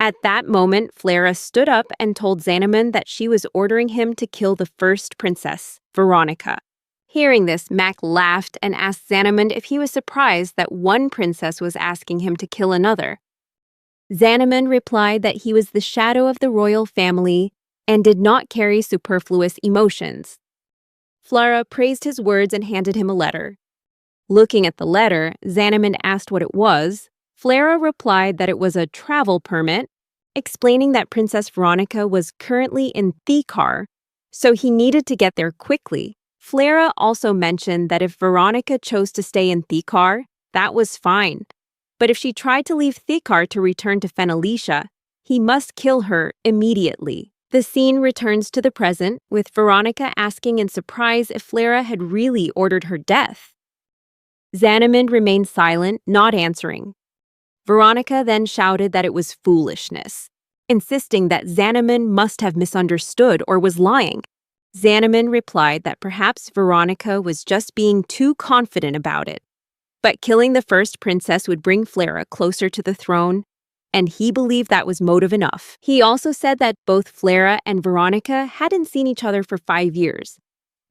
At that moment, Flara stood up and told Xanamin that she was ordering him to kill the first princess, Veronica. Hearing this, Mac laughed and asked Xanamin if he was surprised that one princess was asking him to kill another. Xanamin replied that he was the shadow of the royal family and did not carry superfluous emotions. Flara praised his words and handed him a letter. Looking at the letter, Xanamin asked what it was. Flara replied that it was a travel permit, explaining that Princess Veronica was currently in Thikar, so he needed to get there quickly. Flara also mentioned that if Veronica chose to stay in Thikar, that was fine. But if she tried to leave Thikar to return to Fenalicia, he must kill her immediately. The scene returns to the present, with Veronica asking in surprise if Flara had really ordered her death. Xanamin remained silent, not answering. Veronica then shouted that it was foolishness, insisting that Xanamin must have misunderstood or was lying. Xanamin replied that perhaps Veronica was just being too confident about it. But killing the first princess would bring Flara closer to the throne, and he believed that was motive enough. He also said that both Flara and Veronica hadn't seen each other for 5 years,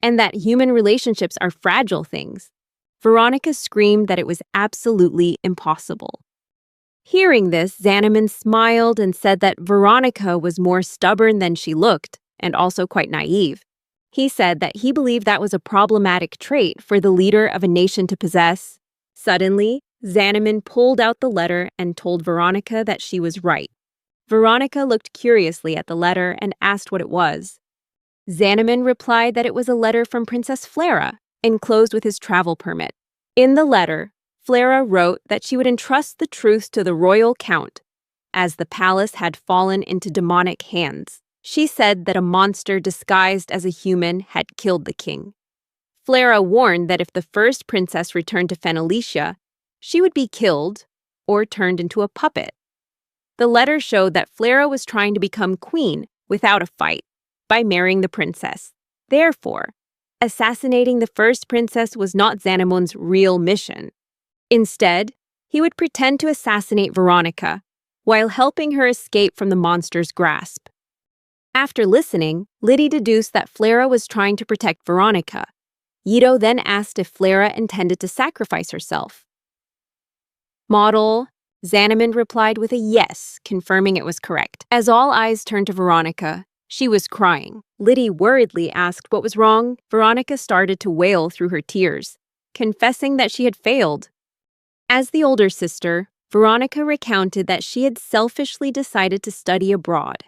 and that human relationships are fragile things. Veronica screamed that it was absolutely impossible. Hearing this, Xanamin smiled and said that Veronica was more stubborn than she looked, and also quite naive. He said that he believed that was a problematic trait for the leader of a nation to possess. Suddenly, Xanamin pulled out the letter and told Veronica that she was right. Veronica looked curiously at the letter and asked what it was. Xanamin replied that it was a letter from Princess Flara, enclosed with his travel permit. In the letter, Flara wrote that she would entrust the truth to the royal count, as the palace had fallen into demonic hands. She said that a monster disguised as a human had killed the king. Flara warned that if the first princess returned to Fenalicia, she would be killed or turned into a puppet. The letter showed that Flara was trying to become queen without a fight by marrying the princess. Therefore, assassinating the first princess was not Xanamin's real mission. Instead, he would pretend to assassinate Veronica while helping her escape from the monster's grasp. After listening, Liddy deduced that Flara was trying to protect Veronica. Yido then asked if Flara intended to sacrifice herself. Model, Xanamin replied with a yes, confirming it was correct. As all eyes turned to Veronica, She was crying. Liddy worriedly asked what was wrong. Veronica started to wail through her tears, confessing that she had failed. As the older sister, Veronica recounted that she had selfishly decided to study abroad.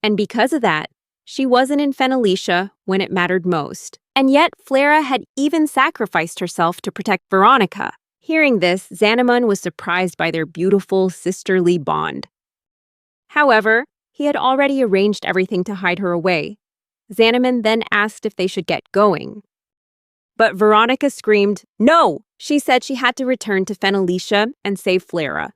And because of that, she wasn't in Fenalicia when it mattered most. And yet, Flera had even sacrificed herself to protect Veronica. Hearing this, Xanamon was surprised by their beautiful sisterly bond. However, he had already arranged everything to hide her away. Xanamon then asked if they should get going. But Veronica screamed, "No!" She said she had to return to Fenalicia and save Flera.